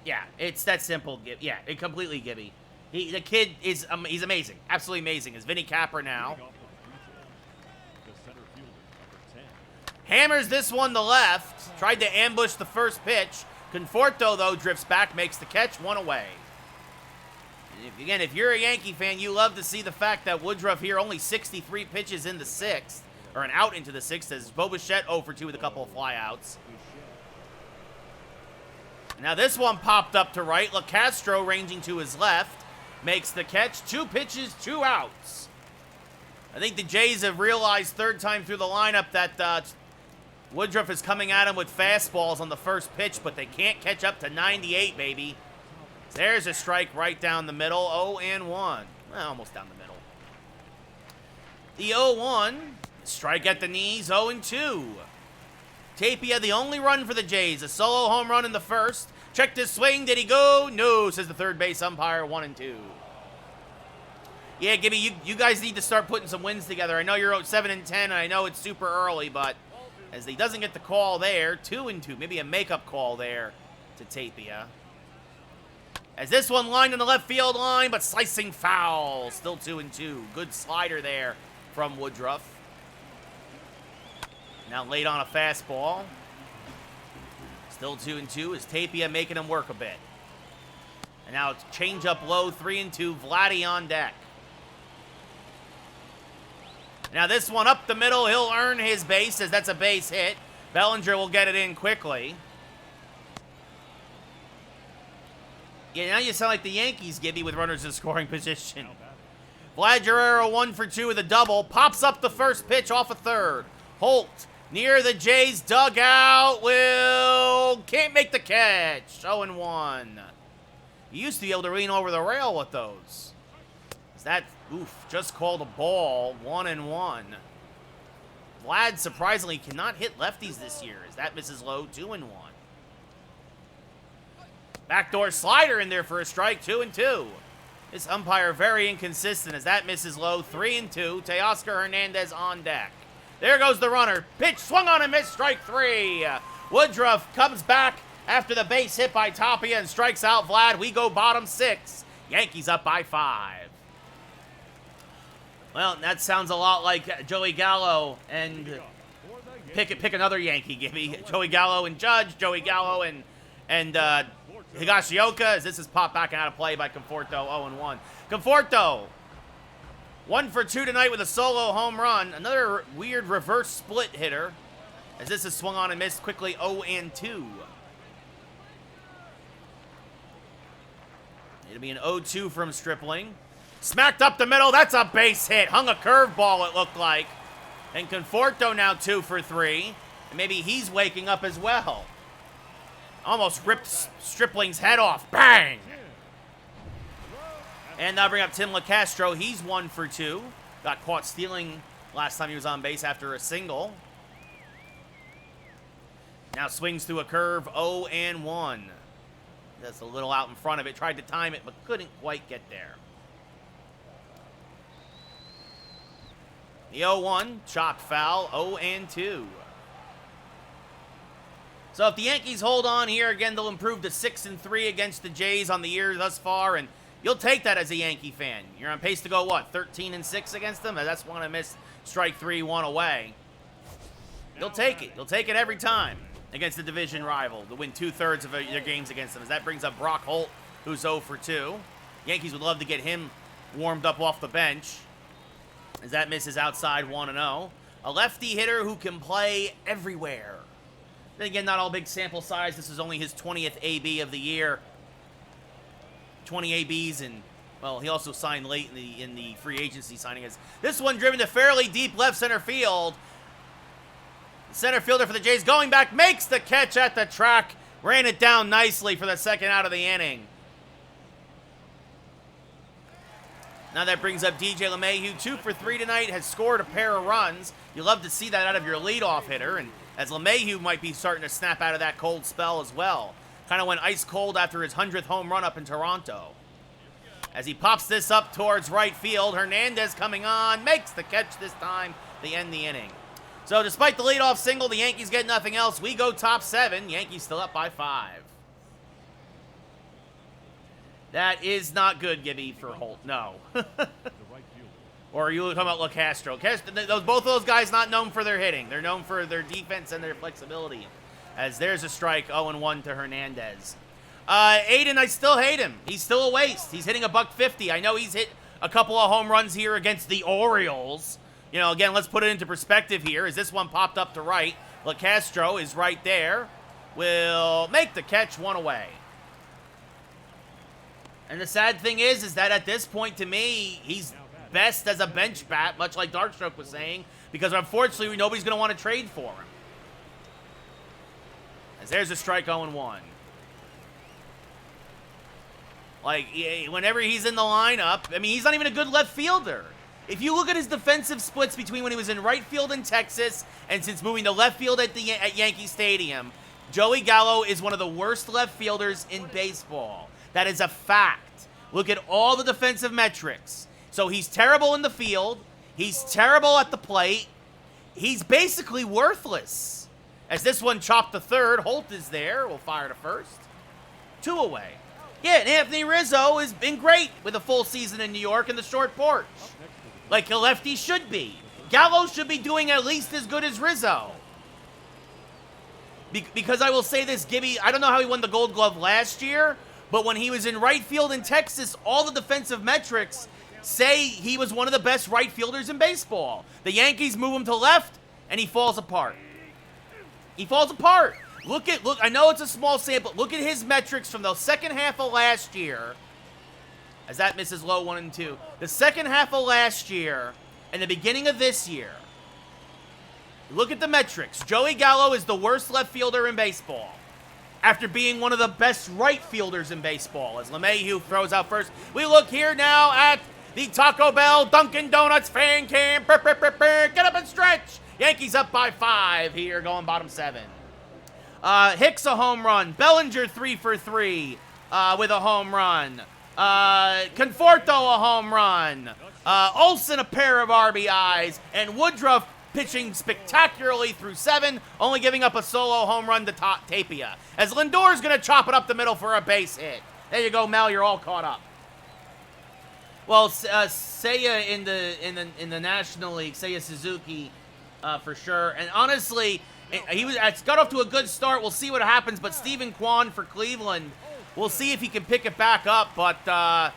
Yeah, it's that simple. Yeah, it completely Gibby. The kid is, he's amazing. Absolutely amazing. Is Vinny Capra now. Hammers this one to left. Tried to ambush the first pitch. Conforto, though, drifts back, makes the catch, 1 away. Again, if you're a Yankee fan, you love to see the fact that Woodruff here only 63 pitches in the 6th, or an out into the 6th, as Bo Bichette 0 for 2 with a couple of flyouts. Now this one popped up to right. LaCastro ranging to his left makes the catch. 2 pitches, 2 outs. I think the Jays have realized third time through the lineup that Woodruff is coming at him with fastballs on the first pitch, but they can't catch up to 98, baby. There's a strike right down the middle, 0-1. Well, almost down the middle. The 0-1, strike at the knees, 0-2. Tapia, the only run for the Jays, a solo home run in the first. Checked his swing, did he go? No, says the third base umpire, 1-2. Yeah, Gibby, you guys need to start putting some wins together. I know you're 7-10, and I know it's super early, but as he doesn't get the call there, 2-2, maybe a makeup call there to Tapia. As this one lined on the left field line, but slicing foul. Still 2-2. Good slider there from Woodruff. Now late on a fastball. Still 2-2 is Tapia making him work a bit. And now it's change up low, 3-2, Vladdy on deck. Now this one up the middle, he'll earn his base as that's a base hit. Bellinger will get it in quickly. Yeah, now you sound like the Yankees, Gibby, with runners in scoring position. Vlad Guerrero 1 for 2 with a double. Pops up the first pitch off a third. Holt near the Jays dugout can't make the catch. 0-1. You used to be able to lean over the rail with those. Is that, just called a ball. 1-1. Vlad surprisingly cannot hit lefties this year. As that misses low. 2-1. Backdoor slider in there for a strike. 2-2. This umpire very inconsistent as that misses low. 3-2. Teoscar Hernandez on deck. There goes the runner. Pitch swung on and missed. Strike 3. Woodruff comes back after the base hit by Tapia and strikes out Vlad. We go bottom 6. Yankees up by 5. Well, that sounds a lot like Joey Gallo and pick another Yankee, Gibby. Joey Gallo and Judge. Joey Gallo and Higashioka, as this is popped back out of play by Conforto, 0-1. Conforto, 1 for 2 tonight with a solo home run. Another weird reverse split hitter, as this is swung on and missed quickly, 0-2. It'll be an 0-2 from Stripling. Smacked up the middle, that's a base hit. Hung a curveball, it looked like. And Conforto now 2 for 3. And maybe he's waking up as well. Almost ripped Stripling's head off. Bang! And now bring up Tim LaCastro. He's 1 for 2. Got caught stealing last time he was on base after a single. Now swings through a curve. 0-1. That's a little out in front of it. Tried to time it, but couldn't quite get there. The 0-1. Chopped foul. 0-2. So if the Yankees hold on here, again, they'll improve to 6-3 against the Jays on the year thus far, and you'll take that as a Yankee fan. You're on pace to go, what, 13-6 against them? That's one I missed. Strike 3, 1 away. You'll take it. You'll take it every time against the division rival to win 2/3 of their games against them. As that brings up Brock Holt, who's 0 for 2. Yankees would love to get him warmed up off the bench. As that misses outside 1-0. A lefty hitter who can play everywhere. Then again, not all big sample size. This is only his 20th AB of the year. 20 ABs, and, well, he also signed late in the free agency signing. This one driven to fairly deep left center field. The center fielder for the Jays going back, makes the catch at the track. Ran it down nicely for the second out of the inning. Now that brings up DJ LeMahieu, 2 for 3 tonight, has scored a pair of runs. You love to see that out of your leadoff hitter, and as LeMahieu might be starting to snap out of that cold spell as well. Kind of went ice cold after his 100th home run up in Toronto. As he pops this up towards right field, Hernandez coming on, makes the catch this time. They end the inning. So despite the leadoff single, the Yankees get nothing else. We go top 7. Yankees still up by 5. That is not good, Gibby, for Holt. No. Or are you talking about LaCastro? Both of those guys not known for their hitting. They're known for their defense and their flexibility. As there's a strike, 0-1 to Hernandez. Aiden, I still hate him. He's still a waste. He's hitting a $150. I know he's hit a couple of home runs here against the Orioles. You know, again, let's put it into perspective here. As this one popped up to right, LaCastro is right there. Will make the catch, 1 away. And the sad thing is that at this point, to me, he's best as a bench bat, much like Darkstroke was saying, because unfortunately, nobody's going to want to trade for him. As there's a strike, 0-1. Like, whenever he's in the lineup, I mean, he's not even a good left fielder. If you look at his defensive splits between when he was in right field in Texas and since moving to left field at Yankee Stadium, Joey Gallo is one of the worst left fielders in baseball. That is a fact. Look at all the defensive metrics. So he's terrible in the field. He's terrible at the plate. He's basically worthless. As this one chopped the third, Holt is there. We'll fire to first. 2 away. Yeah, and Anthony Rizzo has been great with a full season in New York in the short porch. Like a lefty should be. Gallo should be doing at least as good as Rizzo. Because I will say this, Gibby, I don't know how he won the Gold Glove last year, But when he was in right field in Texas, all the defensive metrics say he was one of the best right fielders in baseball. The Yankees move him to left, and he falls apart. He falls apart. Look, I know it's a small sample. Look at his metrics from the second half of last year. As that misses low 1-2. The second half of last year and the beginning of this year. Look at the metrics. Joey Gallo is the worst left fielder in baseball, after being one of the best right fielders in baseball. As LeMahieu throws out first. We look here now at the Taco Bell Dunkin' Donuts fan cam. Get up and stretch. Yankees up by 5 here, going bottom 7. Hicks a home run. Bellinger 3 for 3 with a home run. Conforto a home run. Olsen a pair of RBIs. And Woodruff pitching spectacularly through 7, only giving up a solo home run to Tapia. As Lindor's going to chop it up the middle for a base hit. There you go, Mel. You're all caught up. Well, Seiya in the National League, Seiya Suzuki, for sure. And honestly, it's got off to a good start. We'll see what happens. But Stephen Kwan for Cleveland, we'll see if he can pick it back up. But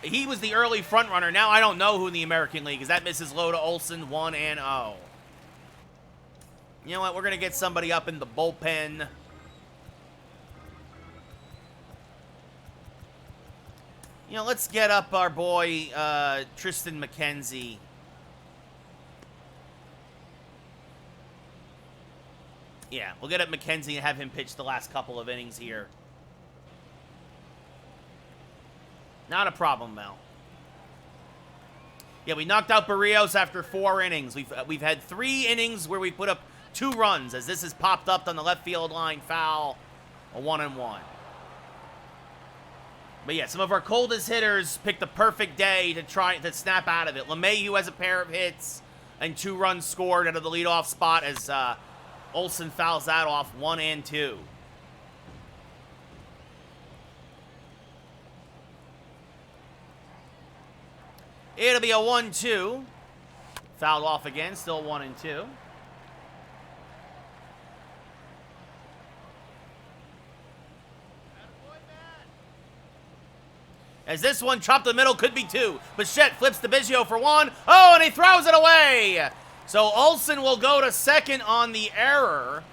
he was the early front runner. Now I don't know who in the American League is. That misses low to Olsen, 1-0. You know what? We're going to get somebody up in the bullpen. You know, let's get up our boy, Tristan McKenzie. Yeah, we'll get up McKenzie and have him pitch the last couple of innings here. Not a problem, Mel. Yeah, we knocked out Barrios after 4 innings. We've had 3 innings where we put up 2 runs, as this has popped up on the left field line foul, a 1-1. But yeah, some of our coldest hitters picked the perfect day to try to snap out of it. LeMahieu has a pair of hits and 2 runs scored out of the leadoff spot as Olsen fouls that off, 1-2. It'll be a 1-2. Fouled off again, still 1-2. As this one chopped the middle, could be 2. Bichette flips to Biggio for 1. Oh, and he throws it away. So Olsen will go to second on the error.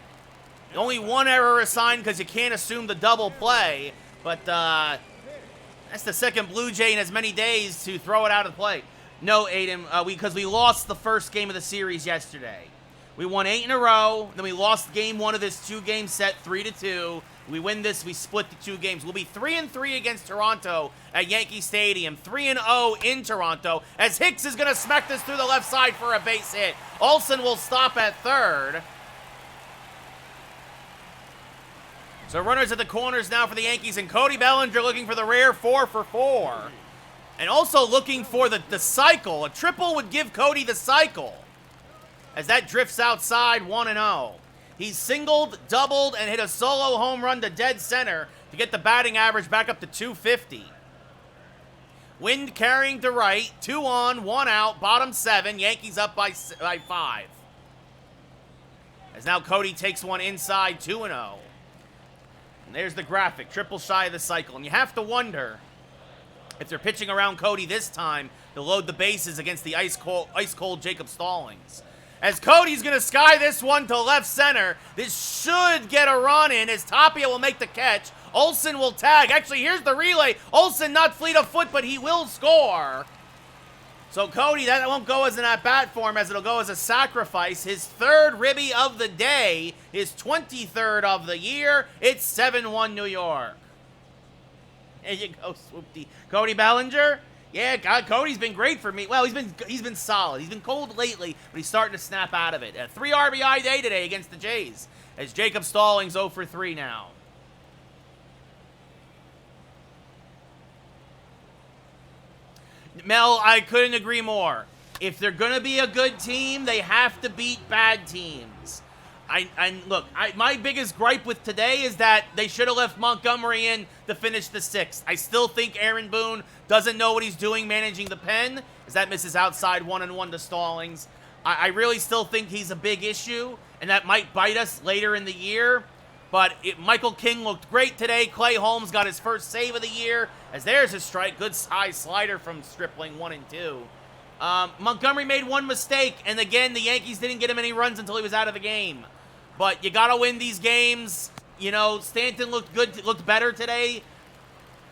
Only 1 error assigned because you can't assume the double play. But that's the second Blue Jay in as many days to throw it out of play. No, Aiden, because we lost the first game of the series yesterday. We won 8 in a row. Then we lost game 1 of this 2-game set, 3-2. We win this, we split the 2 games. We'll be 3-3 against Toronto at Yankee Stadium. 3-0 in Toronto. As Hicks is going to smack this through the left side for a base hit. Olsen will stop at third. So runners at the corners now for the Yankees. And Cody Bellinger looking for the rare 4 for 4. And also looking for the cycle. A triple would give Cody the cycle. As that drifts outside, 1-0. He singled, doubled, and hit a solo home run to dead center to get the batting average back up to 250. Wind carrying to right, 2 on, 1 out, bottom 7. Yankees up by 5. As now Cody takes one inside, 2-0. And there's the graphic, triple shy of the cycle. And you have to wonder if they're pitching around Cody this time to load the bases against the ice-cold Jacob Stallings. As Cody's going to sky this one to left center. This should get a run in as Tapia will make the catch. Olsen will tag. Actually, here's the relay. Olsen not fleet of foot, but he will score. So Cody, that won't go as an at-bat for him, as it'll go as a sacrifice. His 3rd ribby of the day. His 23rd of the year. It's 7-1 New York. There you go, Swoopty. Cody Ballinger. Yeah, God, Cody's been great for me. Well, he's been solid. He's been cold lately, but he's starting to snap out of it. A 3 RBI day today against the Jays. As Jacob Stallings 0 for 3 now. Mel, I couldn't agree more. If they're going to be a good team, they have to beat bad teams. Look, my biggest gripe with today is that they should have left Montgomery in to finish the 6th. I still think Aaron Boone doesn't know what he's doing managing the pen, as that misses outside 1-1 to Stallings. I really still think he's a big issue, and that might bite us later in the year. But Michael King looked great today. Clay Holmes got his first save of the year. As there's a strike. Good high slider from Stripling, 1 and 2. Montgomery made one mistake, and again, the Yankees didn't get him any runs until he was out of the game. But you got to win these games. You know, Stanton looked good, looked better today.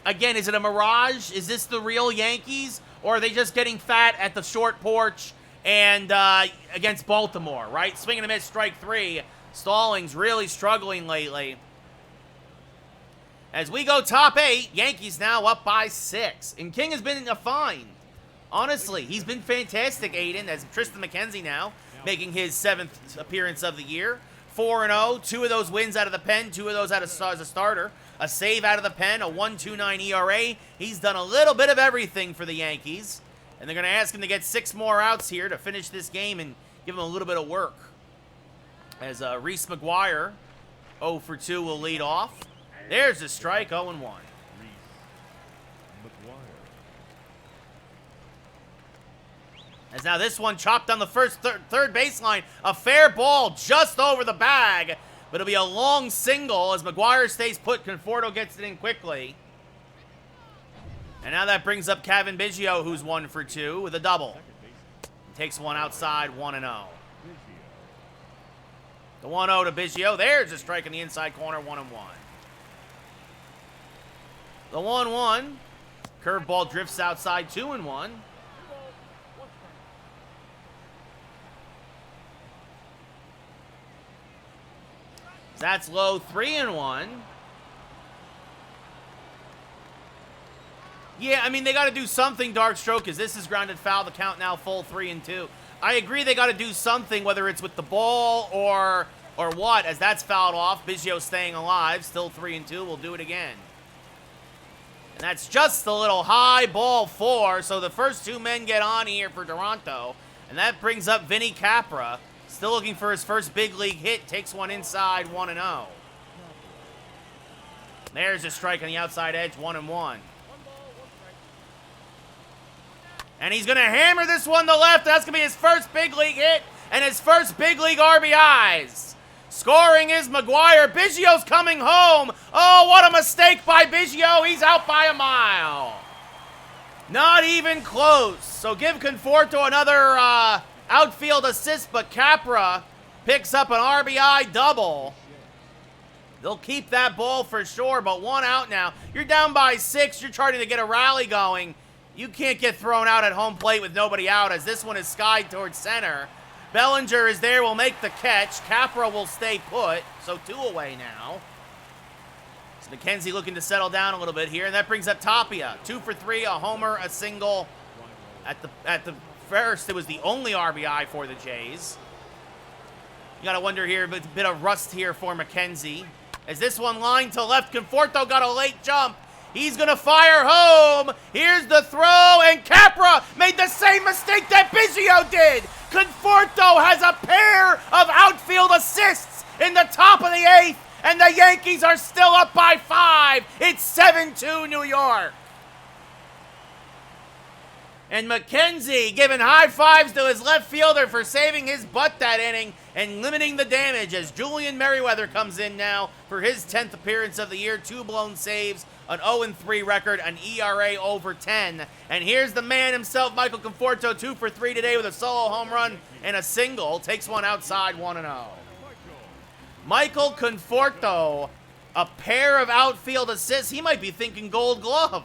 Again, is it a mirage? Is this the real Yankees? Or are they just getting fat at the short porch and against Baltimore, right? Swing and a miss, strike 3. Stallings really struggling lately. As we go top 8, Yankees now up by 6. And King has been a find. Honestly, he's been fantastic, Aiden, as Tristan McKenzie now making his 7th appearance of the year. 4-0, 2 of those wins out of the pen, 2 of those as a starter. A save out of the pen, a 1.29 ERA. He's done a little bit of everything for the Yankees. And they're going to ask him to get 6 more outs here to finish this game and give him a little bit of work. As Reese Maguire, 0 for 2, will lead off. There's a strike, 0 and 1. As now this one chopped on the third baseline. A fair ball just over the bag. But it'll be a long single as Maguire stays put. Conforto gets it in quickly. And now that brings up Kevin Biggio, who's 1 for 2 with a double. Takes one outside, 1-0. The 1-0 to Biggio. There's a strike in the inside corner, 1-1. The 1-1. Curveball drifts outside, 2-1. That's low, 3-1. Yeah, I mean, they got to do something, Darkstroke, because this is grounded foul. The count now full, 3-2. I agree they got to do something, whether it's with the ball or what, as that's fouled off. Biggio staying alive, still 3-2. We'll do it again. And that's just a little high ball 4, so the first 2 men get on here for Toronto. And that brings up Vinny Capra. Still looking for his first big league hit. Takes one inside, 1-0. There's a strike on the outside edge, 1-1. And he's going to hammer this one to left. That's going to be his first big league hit and his first big league RBIs. Scoring is Maguire. Biggio's coming home. Oh, what a mistake by Biggio. He's out by a mile. Not even close. So give Conforto another outfield assist, but Capra picks up an RBI double. They'll keep that ball for sure, but 1 out now. You're down by 6. You're trying to get a rally going. You can't get thrown out at home plate with nobody out, as this one is skied towards center. Bellinger is there, will make the catch. Capra will stay put, so 2 away now. So McKenzie looking to settle down a little bit here, and that brings up Tapia. 2 for 3, a homer, a single. At the first, it was the only RBI for the Jays. You gotta wonder here, a bit of rust here for McKenzie. As this one lined to left, Conforto got a late jump. He's gonna fire home. Here's the throw, and Capra made the same mistake that Biggio did. Conforto has a pair of outfield assists in the top of the 8th, and the Yankees are still up by 5. It's 7-2 New York. And McKenzie giving high fives to his left fielder for saving his butt that inning and limiting the damage as Julian Merriweather comes in now for his 10th appearance of the year. 2 blown saves, an 0-3 record, an ERA over 10. And here's the man himself, Michael Conforto, 2 for 3 today with a solo home run and a single. Takes one outside, 1-0. Michael Conforto, a pair of outfield assists. He might be thinking Gold Glove.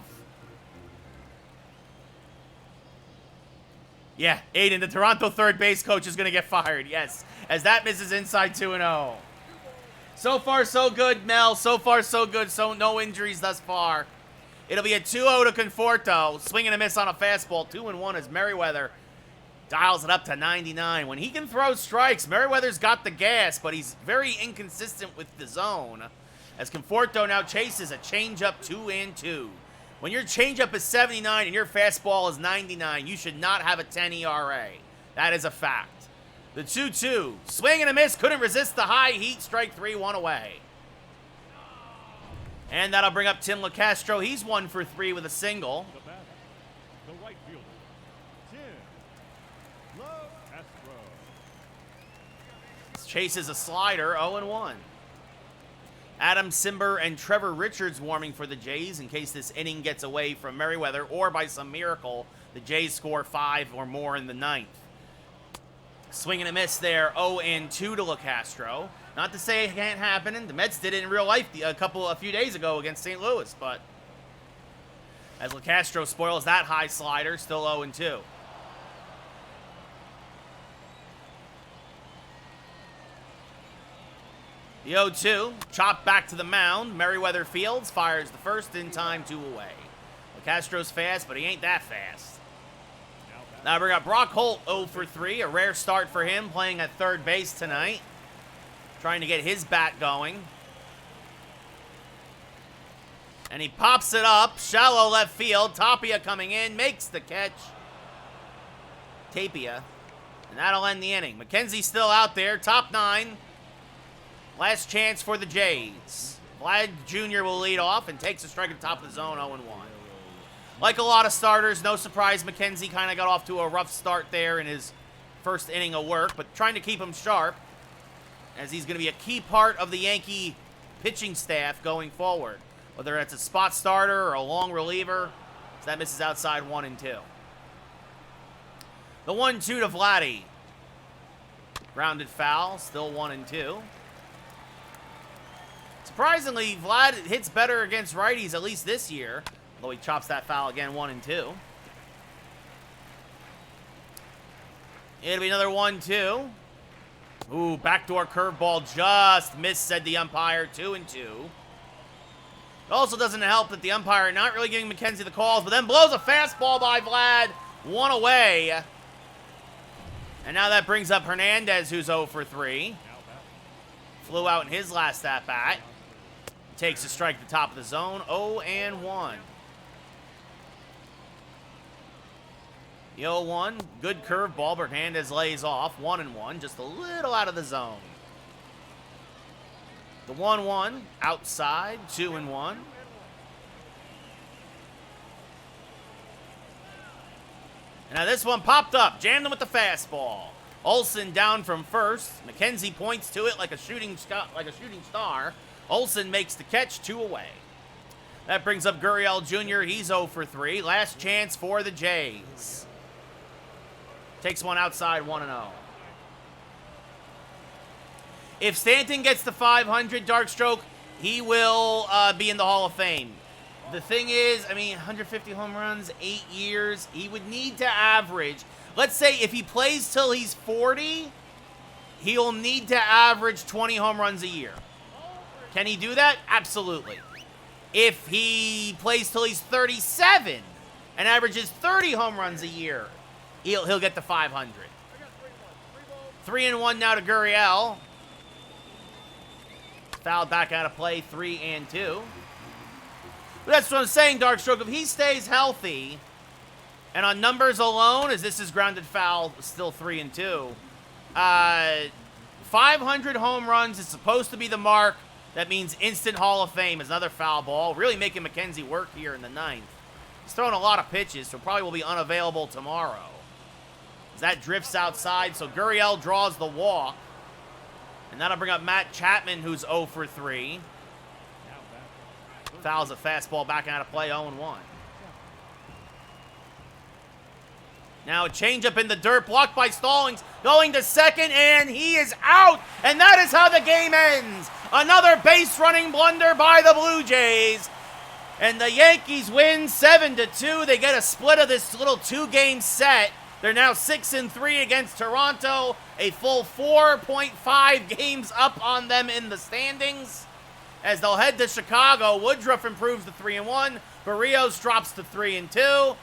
Yeah, Aiden, the Toronto third base coach is going to get fired, yes, as that misses inside 2-0. So far, so good, Mel. So far, so good. So no injuries thus far. It'll be a 2-0 to Conforto. Swing and a miss on a fastball. 2-1 as Merriweather dials it up to 99. When he can throw strikes, Merriweather's got the gas, but he's very inconsistent with the zone. As Conforto now chases a changeup 2-2. When your changeup is 79 and your fastball is 99, you should not have a 10 ERA. That is a fact. The 2-2. Swing and a miss. Couldn't resist the high heat. Strike 3, 1 away. And that'll bring up Tim LaCastro. He's 1 for 3 with a single. The right fielder, Tim LaCastro. Chases a slider, 0-1. Adam Simber and Trevor Richards warming for the Jays in case this inning gets away from Merriweather, or by some miracle, the Jays score 5 or more in the 9th. Swing and a miss there, 0-2 to LeCastro. Not to say it can't happen, and the Mets did it in real life a few days ago against St. Louis, but as LeCastro spoils that high slider, still 0-2. The 0-2, chopped back to the mound. Merriweather Fields fires the first in time, 2 away. LeCastro's fast, but he ain't that fast. Now we got Brock Holt 0 for 3, a rare start for him, playing at third base tonight. Trying to get his bat going. And he pops it up, shallow left field. Tapia coming in, makes the catch. Tapia. And that'll end the inning. McKenzie's still out there, top 9. Last chance for the Jays. Vlad Jr. will lead off and takes a strike at the top of the zone, 0-1. Like a lot of starters, no surprise McKenzie kind of got off to a rough start there in his first inning of work, but trying to keep him sharp, as he's going to be a key part of the Yankee pitching staff going forward, whether it's a spot starter or a long reliever. So that misses outside 1-2. The 1-2 to Vladdy. Grounded foul, still 1-2. Surprisingly, Vlad hits better against righties, at least this year. Although he chops that foul again, 1-2. It'll be another 1-2. Ooh, backdoor curveball just missed, said the umpire, 2-2. It also doesn't help that the umpire not really giving McKenzie the calls, but then blows a fastball by Vlad, 1 away. And now that brings up Hernandez, who's 0 for 3. Flew out in his last at-bat. Takes a strike at the top of the zone, 0-1. The 0-1, good curveball, but Hernandez lays off, 1-1, just a little out of the zone. The 1-1, outside, 2-1. And now this one popped up, jammed him with the fastball. Olsen down from first. McKenzie points to it like a shooting star. Olsen makes the catch, 2 away. That brings up Gurriel Jr. He's 0 for 3. Last chance for the Jays. Takes one outside, 1-0. If Stanton gets the 500 Darkstroke, he will be in the Hall of Fame. The thing is, I mean, 150 home runs, 8 years. He would need to average. Let's say if he plays till he's 40, he'll need to average 20 home runs a year. Can he do that? Absolutely. If he plays till he's 37 and averages 30 home runs a year, he'll get the 500. 3-1 now to Gurriel. Fouled back out of play, 3-2. But that's what I'm saying, Darkstroke. If he stays healthy, and on numbers alone, as this is grounded foul, still 3-2, 500 home runs is supposed to be the mark. That means instant Hall of Fame is another foul ball. Really making McKenzie work here in the 9th. He's throwing a lot of pitches, so probably will be unavailable tomorrow. As that drifts outside, so Gurriel draws the walk. And that'll bring up Matt Chapman, who's 0 for 3. Fouls a fastball back out of play, 0-1. Now a changeup in the dirt, blocked by Stallings, going to second, and he is out. And that is how the game ends. Another base running blunder by the Blue Jays. And the Yankees win 7-2. They get a split of this little 2-game set. They're now 6-3 against Toronto. A full 4.5 games up on them in the standings. As they'll head to Chicago, Woodruff improves to 3-1. Barrios drops to 3-2.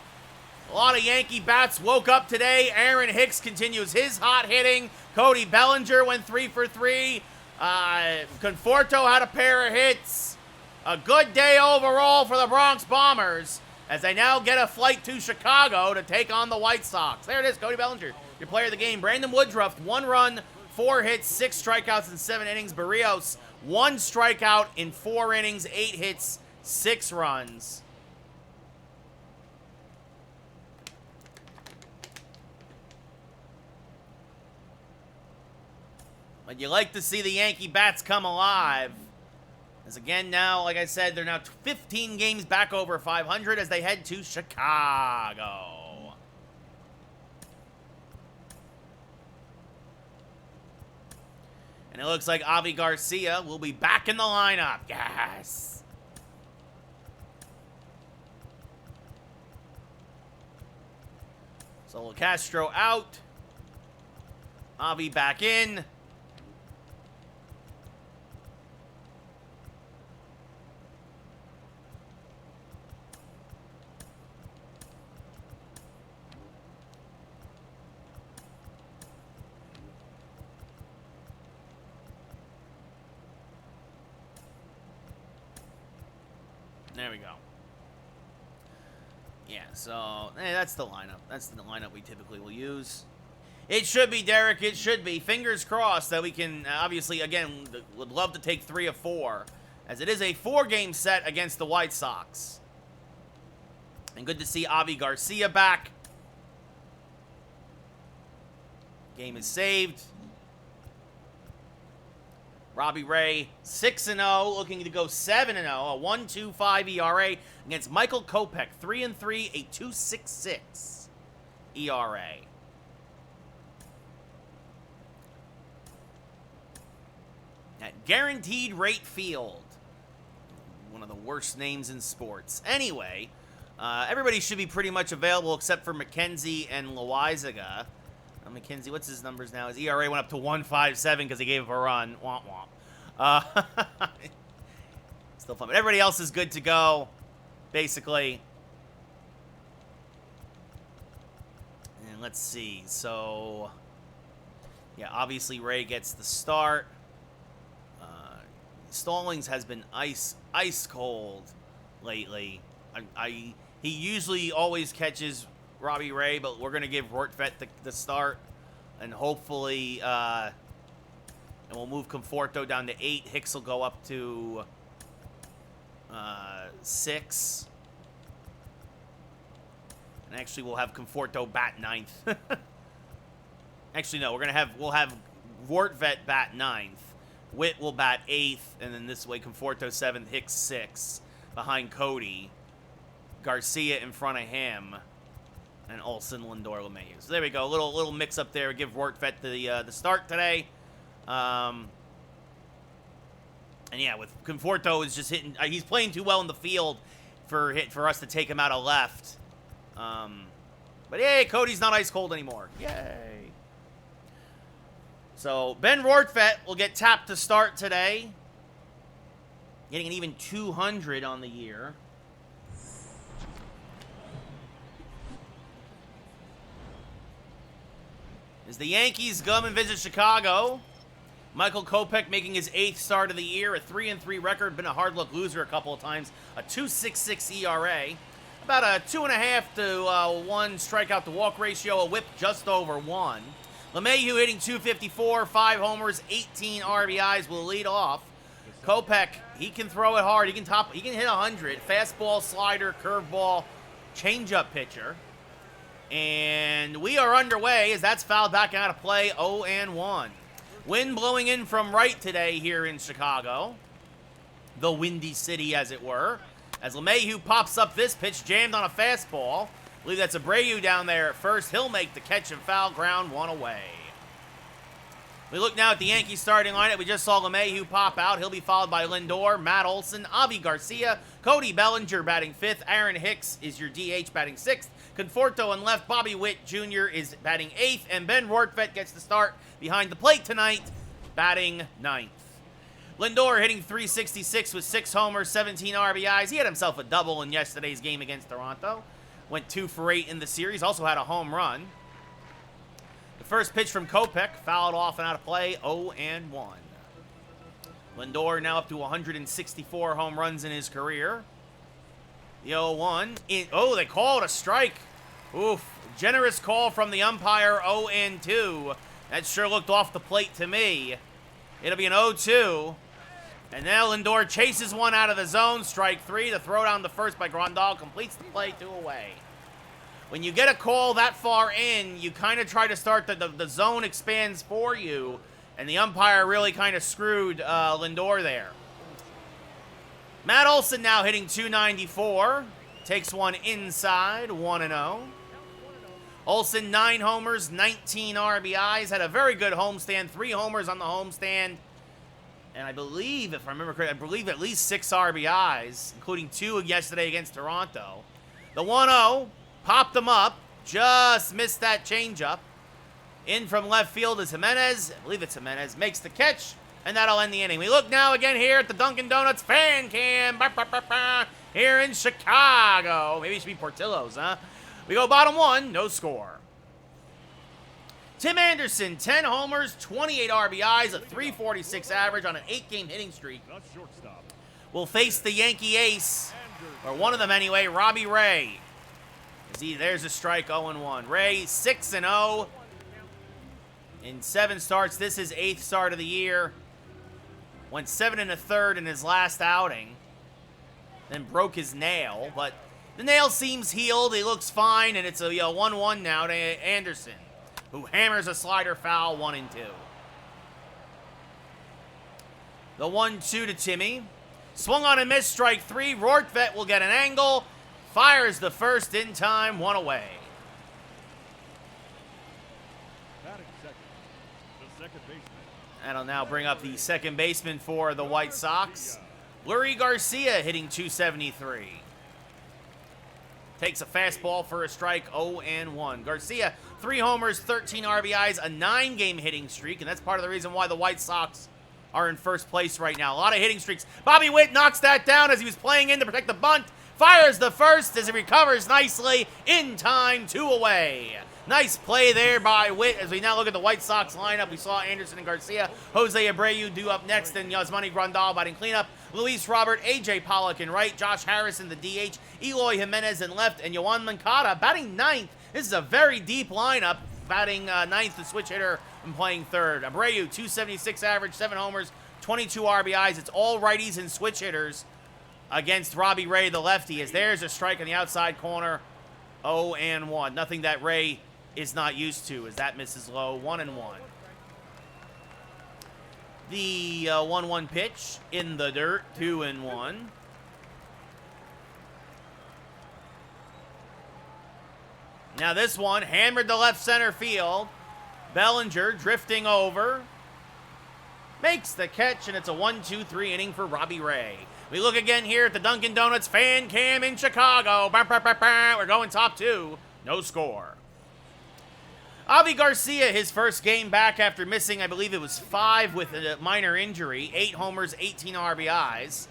A lot of Yankee bats woke up today. Aaron Hicks continues his hot hitting. Cody Bellinger went 3 for 3. Conforto had a pair of hits. A good day overall for the Bronx Bombers as they now get a flight to Chicago to take on the White Sox. There it is, Cody Bellinger, your player of the game. Brandon Woodruff, 1 run, 4 hits, 6 strikeouts in 7 innings. Barrios, 1 strikeout in 4 innings, 8 hits, 6 runs. But you like to see the Yankee bats come alive. As again now, like I said, they're now 15 games back over 500 as they head to Chicago. And it looks like Avi Garcia will be back in the lineup. Yes! So Castro out. Avi back in. There we go. Yeah, so that's the lineup. That's the lineup we typically will use. It should be, Derek. It should be. Fingers crossed that we can, obviously, again, would love to take 3 of 4, as it is a 4-game set against the White Sox. And good to see Avi Garcia back. Game is saved. Robbie Ray, 6-0, looking to go 7-0, a 1.25 ERA against Michael Kopech, 3-3, a 2.66 ERA. At Guaranteed Rate Field, one of the worst names in sports. Anyway, everybody should be pretty much available except for McKenzie and Loizaga. McKenzie, what's his numbers now? His ERA went up to 1.57 because he gave up a run. Womp womp. Still fun. But everybody else is good to go, basically. And let's see. So, yeah, obviously Ray gets the start. Stallings has been ice cold lately. He usually always catches Robbie Ray, but we're going to give Rortvedt the start, and hopefully, and we'll move Conforto down to 8. Hicks will go up to 6. And actually, we'll have Conforto bat 9th. Actually, no, we'll have Rortvedt bat 9th. Witt will bat 8th, and then this way, Conforto 7th, Hicks 6th, behind Cody. Garcia in front of him. And Olsen, Lindor, LeMahieu. So there we go. A little mix up there. Give Rortvedt the start today. And yeah, with Conforto is just hitting. He's playing too well in the field for us to take him out of left. But yay, Cody's not ice cold anymore. Yay. So Ben Rortvedt will get tapped to start today. Getting an even 200 on the year. As the Yankees come and visit Chicago, Michael Kopech making his 8th start of the year, a 3-3 record, been a hard luck loser a couple of times, a 2.66 ERA, about a 2.5 to 1 strikeout to walk ratio, a whip just over 1. LeMahieu hitting 254, 5 homers, 18 RBIs will lead off. Kopech, he can throw it hard, he can hit 100, fastball, slider, curveball, changeup pitcher. And we are underway as that's fouled back out of play, 0-1. Wind blowing in from right today here in Chicago. The Windy City, as it were. As LeMahieu pops up this pitch, jammed on a fastball. I believe that's Abreu down there at first. He'll make the catch and foul, ground 1 away. We look now at the Yankees starting lineup. We just saw LeMahieu pop out. He'll be followed by Lindor, Matt Olson, Avi Garcia, Cody Bellinger batting 5th. Aaron Hicks is your DH batting 6th. Conforto on left. Bobby Witt Jr. is batting 8th. And Ben Rortvedt gets the start behind the plate tonight, batting 9th. Lindor hitting 366 with 6 homers, 17 RBIs. He had himself a double in yesterday's game against Toronto. Went 2 for 8 in the series. Also had a home run. The first pitch from Kopech, fouled off and out of play, 0-1. Lindor now up to 164 home runs in his career. The 0-1. They called a strike. Oof. Generous call from the umpire, 0-2. That sure looked off the plate to me. It'll be an 0-2. And now Lindor chases one out of the zone. Strike 3. The throw down to first by Grandal completes the play, 2 away. When you get a call that far in, you kind of try to start, the zone expands for you, and the umpire really kind of screwed Lindor there. Matt Olson now hitting .294. Takes one inside, 1-0. Olson, 9 homers, 19 RBIs. Had a very good homestand. 3 homers on the homestand. And I believe, if I remember correctly, I believe at least 6 RBIs, including 2 yesterday against Toronto. The 1-0, popped them up. Just missed that changeup. In from left field is Jimenez. I believe it's Jimenez. Makes the catch, and that'll end the inning. We look now again here at the Dunkin' Donuts fan cam. Here in Chicago. Maybe it should be Portillo's, huh? We go bottom 1, no score. Tim Anderson, 10 homers, 28 RBIs, a .346 average on an 8-game hitting streak. The shortstop. Will face the Yankee ace, or one of them anyway, Robbie Ray. There's a strike, 0-1. Ray, 6-0 in 7 starts. This is 8th start of the year. Went 7 1/3 in his last outing. Then broke his nail, but the nail seems healed. He looks fine, and it's a 1-1 now to Anderson, who hammers a slider foul, 1-2. The 1-2 to Timmy. Swung on and missed, strike 3. Rortvedt will get an angle. Fires the first in time, 1 away. Batting second. The second baseman. That'll now bring up the second baseman for the White Sox. Lurie Garcia hitting .273. Takes a fastball for a strike, 0-1. Garcia, 3 homers, 13 RBIs, a 9-game hitting streak, and that's part of the reason why the White Sox are in first place right now. A lot of hitting streaks. Bobby Witt knocks that down as he was playing in to protect the bunt. Fires the first as he recovers nicely. In time, 2 away. Nice play there by Witt as we now look at the White Sox lineup. We saw Anderson and Garcia. Jose Abreu due up next, and Yasmani Grandal batting cleanup. Luis Robert, A.J. Pollock in right. Josh Harrison, the DH. Eloy Jimenez in left. And Yoan Moncada batting 9th. This is a very deep lineup. Batting 9th, the switch hitter, and playing 3rd. Abreu, .276 average, 7 homers, 22 RBIs. It's all righties and switch hitters against Robbie Ray, the lefty, as there's a strike on the outside corner, 0-1. Nothing that Ray is not used to, as that misses low, 1-1. The 1-1 pitch in the dirt, 2-1. Now this one hammered to left center field. Bellinger drifting over. Makes the catch, and it's a 1-2-3 inning for Robbie Ray. We look again here at the Dunkin' Donuts fan cam in Chicago. We're going top 2. No score. Avi Garcia, his first game back after missing, I believe it was 5 with a minor injury. 8 homers, 18 RBIs.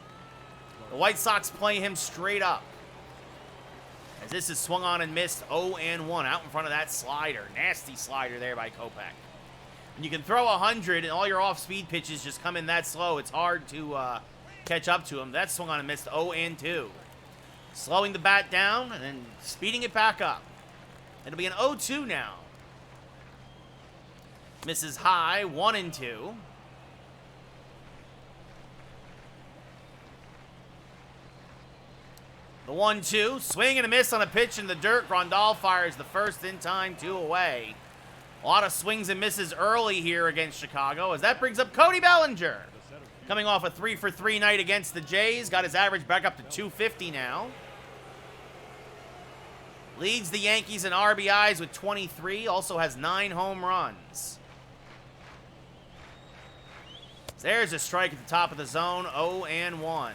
The White Sox play him straight up, as this is swung on and missed, 0-1, out in front of that slider. Nasty slider there by Kopech. When you can throw 100 and all your off-speed pitches just come in that slow, it's hard to catch up to him. That swung on and missed, 0-2. Slowing the bat down and then speeding it back up. It'll be an 0-2 now. Misses high, 1-2. The 1-2, swing and a miss on a pitch in the dirt. Grandal fires the first in time, 2 away. A lot of swings and misses early here against Chicago, as that brings up Cody Bellinger. Coming off a 3-for-3 night against the Jays. Got his average back up to 250 now. Leads the Yankees in RBIs with 23. Also has 9 home runs. There's a strike at the top of the zone, 0-1.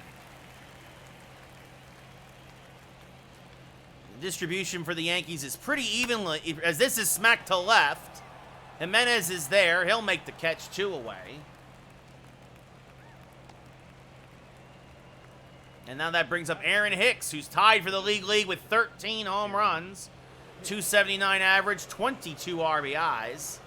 The distribution for the Yankees is pretty evenly, as this is smacked to left. Jimenez is there. He'll make the catch, 2 away. And now that brings up Aaron Hicks, who's tied for the league with 13 home runs, 279 average, 22 RBIs.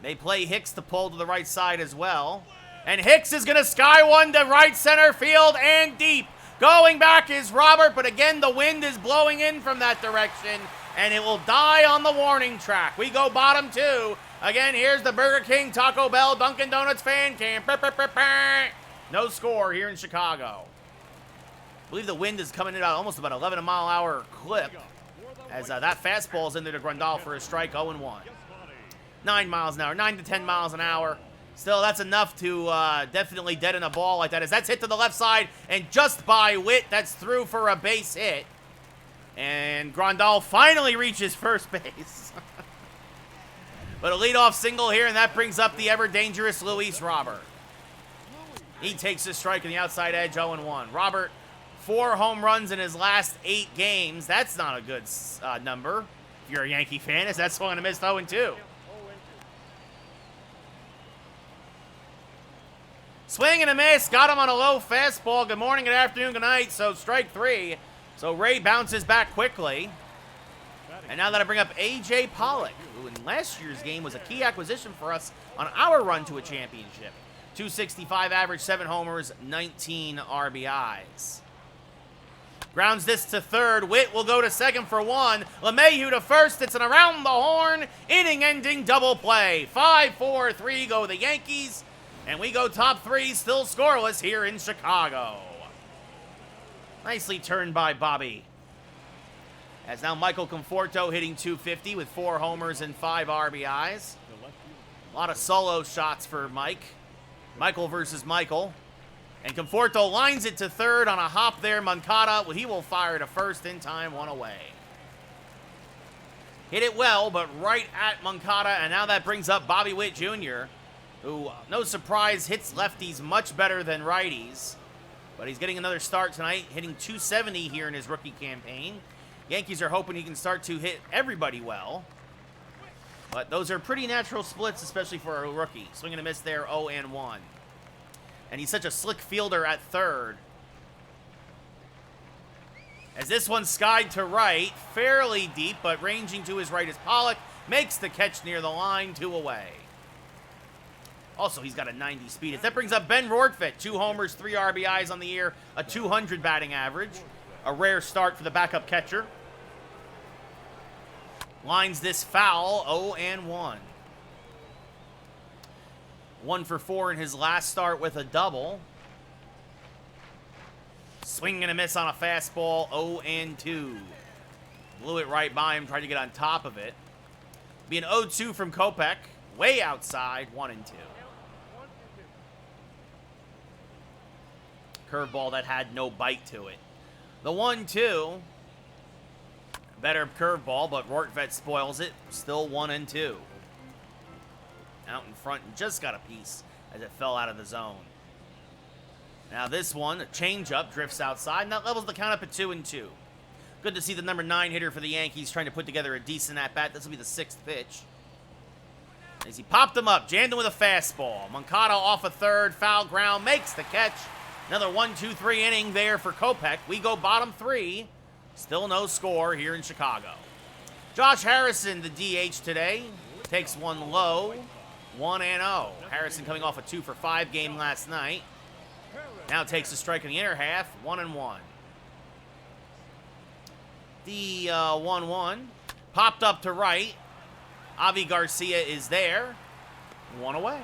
They play Hicks to pull to the right side as well. And Hicks is going to sky one to right center field and deep. Going back is Robert, but again, the wind is blowing in from that direction, and it will die on the warning track. We go bottom 2. Again, here's the Burger King, Taco Bell, Dunkin' Donuts fan cam. No score here in Chicago. I believe the wind is coming in at almost about 11-mile-an-hour clip, as that fastball is in there to Grandal for a strike, 0-1. 9 miles an hour, 9 to 10 miles an hour. Still, that's enough to definitely deaden a ball like that, as that's hit to the left side, and just by Witt, that's through for a base hit. And Grandal finally reaches first base. But a leadoff single here, and that brings up the ever-dangerous Luis Robert. He takes a strike on the outside edge, 0-1. Robert, 4 home runs in his last 8 games. That's not a good number if you're a Yankee fan, as that's swung and a missed 0-2. Swing and a miss. Got him on a low fastball. Good morning, good afternoon, good night. So strike 3. So Ray bounces back quickly. And now that I bring up A.J. Pollock, who in last year's game was a key acquisition for us on our run to a championship. 265 average, 7 homers, 19 RBIs. Grounds this to third. Witt will go to second for 1. LeMahieu to first. It's an around the horn, inning-ending double play. 5-4-3 go the Yankees. And we go top 3, still scoreless here in Chicago. Nicely turned by Bobby. As now Michael Conforto hitting .250 with 4 homers and 5 RBIs. A lot of solo shots for Mike. Michael versus Michael. And Conforto lines it to third on a hop there. Moncada, well, he will fire to first in time, 1 away. Hit it well, but right at Moncada, and now that brings up Bobby Witt Jr., who, no surprise, hits lefties much better than righties. But he's getting another start tonight, hitting .270 here in his rookie campaign. Yankees are hoping he can start to hit everybody well. But those are pretty natural splits, especially for a rookie. Swing and a miss there, 0-1. And he's such a slick fielder at third. As this one skied to right, fairly deep, but ranging to his right is Pollock. Makes the catch near the line, 2 away. Also, he's got a 90 speed. That brings up Ben Rortvedt, 2 homers, 3 RBIs on the year, a .200 batting average. A rare start for the backup catcher. Lines this foul, 0-1. 1 for 4 in his last start with a double. Swing and a miss on a fastball, 0-2. Blew it right by him, tried to get on top of it. Be an 0-2 from Kopech, way outside, 1-2. Curveball that had no bite to it. The 1-2. Better curveball, but Rortvedt spoils it. Still 1-2. Out in front and just got a piece as it fell out of the zone. Now this one, a changeup, drifts outside, and that levels the count up at 2-2. Good to see the number 9 hitter for the Yankees trying to put together a decent at-bat. This will be the 6th pitch. As he popped him up, jammed him with a fastball. Moncada off a third, foul ground, makes the catch. Another 1-2-3 inning there for Kopech. We go bottom 3. Still no score here in Chicago. Josh Harrison, the DH today, takes one low, 1-0. Harrison coming off a 2-for-5 game last night. Now takes a strike in the inner half, 1-1. The 1-1 popped up to right. Avi Garcia is there, 1 away.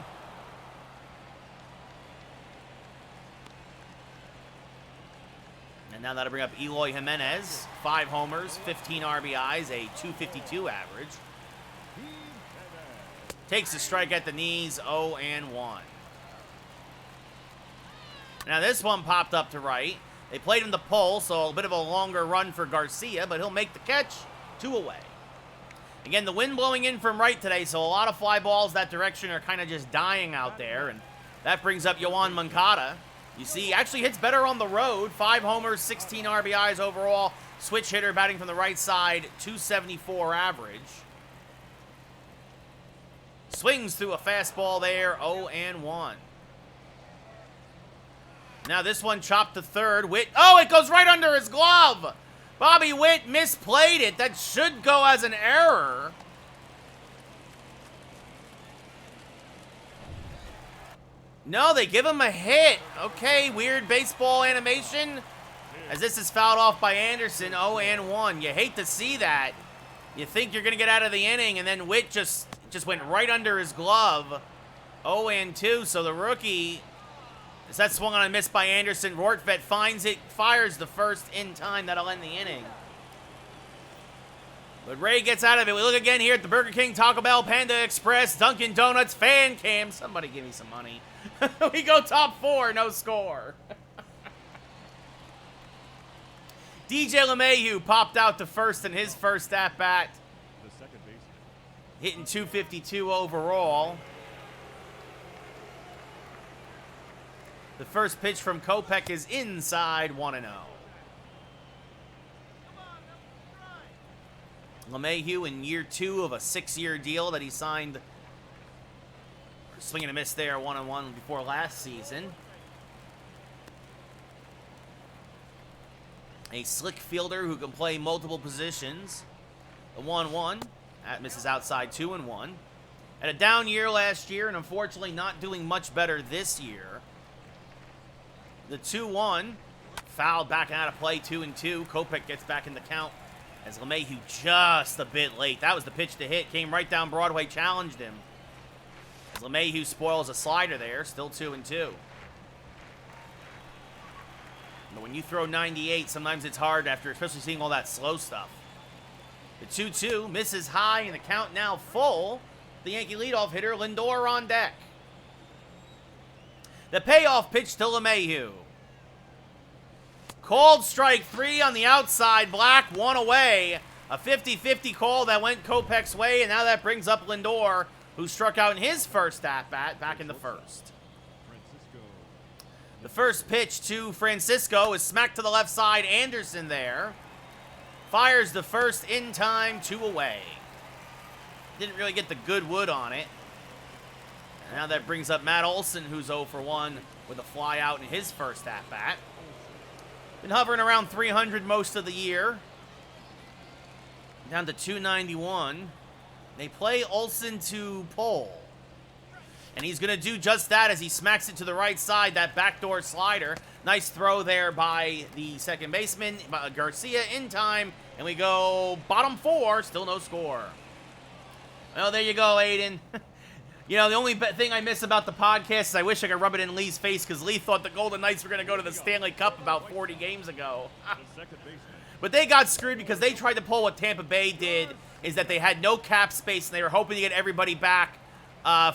And now that'll bring up Eloy Jimenez. 5 homers, 15 RBIs, a .252 average. Takes a strike at the knees, 0-1. Now this one popped up to right. They played him the pull, so a bit of a longer run for Garcia, but he'll make the catch, 2 away. Again, the wind blowing in from right today, so a lot of fly balls that direction are kind of just dying out there, and that brings up Yoan Moncada. You see, he actually hits better on the road. 5 homers, 16 RBIs overall. Switch hitter batting from the right side, .274 average. Swings through a fastball there, 0-1. Now this one chopped to third. Witt, oh, it goes right under his glove. Bobby Witt misplayed it. That should go as an error. No, they give him a hit. Okay, weird baseball animation. As this is fouled off by Anderson, 0-1. You hate to see that. You think you're going to get out of the inning, and then Witt just went right under his glove. 0-2, so the rookie, as that swung on a miss by Anderson, Rortvedt finds it, fires the first in time. That'll end the inning. But Ray gets out of it. We look again here at the Burger King, Taco Bell, Panda Express, Dunkin' Donuts, Fan Cam. Somebody give me some money. We go top 4, no score. DJ LeMahieu popped out to first in his first at-bat. The second baseman. Hitting 252 overall. The first pitch from Kopech is inside 1-0. LeMahieu in year 2 of a 6-year deal that he signed. Swing and a miss there, 1-1 before last season. A slick fielder who can play multiple positions. The 1-1. That misses outside 2-1. Had a down year last year and unfortunately not doing much better this year. The 2-1. Fouled back out of play, 2-2. Kopech gets back in the count as LeMahieu just a bit late. That was the pitch to hit. Came right down Broadway, challenged him. As LeMahieu spoils a slider there, still 2-2. But when you throw 98, sometimes it's hard after, especially seeing all that slow stuff. The 2-2 misses high, and the count now full. The Yankee leadoff hitter, Lindor, on deck. The payoff pitch to LeMahieu. Called strike 3 on the outside, Black, 1 away. A 50-50 call that went Kopech's way, and now that brings up Lindor, who struck out in his first at-bat back in the first. The first pitch to Francisco is smacked to the left side. Anderson there. Fires the first in time, 2 away. Didn't really get the good wood on it. And now that brings up Matt Olson, who's 0 for 1 with a fly out in his first at-bat. Been hovering around 300 most of the year. Down to 291. They play Olson to pull. And he's going to do just that as he smacks it to the right side, that backdoor slider. Nice throw there by the second baseman, Garcia, in time. And we go bottom 4, still no score. Well, there you go, Aiden. You know, the only thing I miss about the podcast is I wish I could rub it in Lee's face because Lee thought the Golden Knights were going to go to the Stanley Cup about 40 games ago. But they got screwed because they tried to pull what Tampa Bay did, is that they had no cap space and they were hoping to get everybody back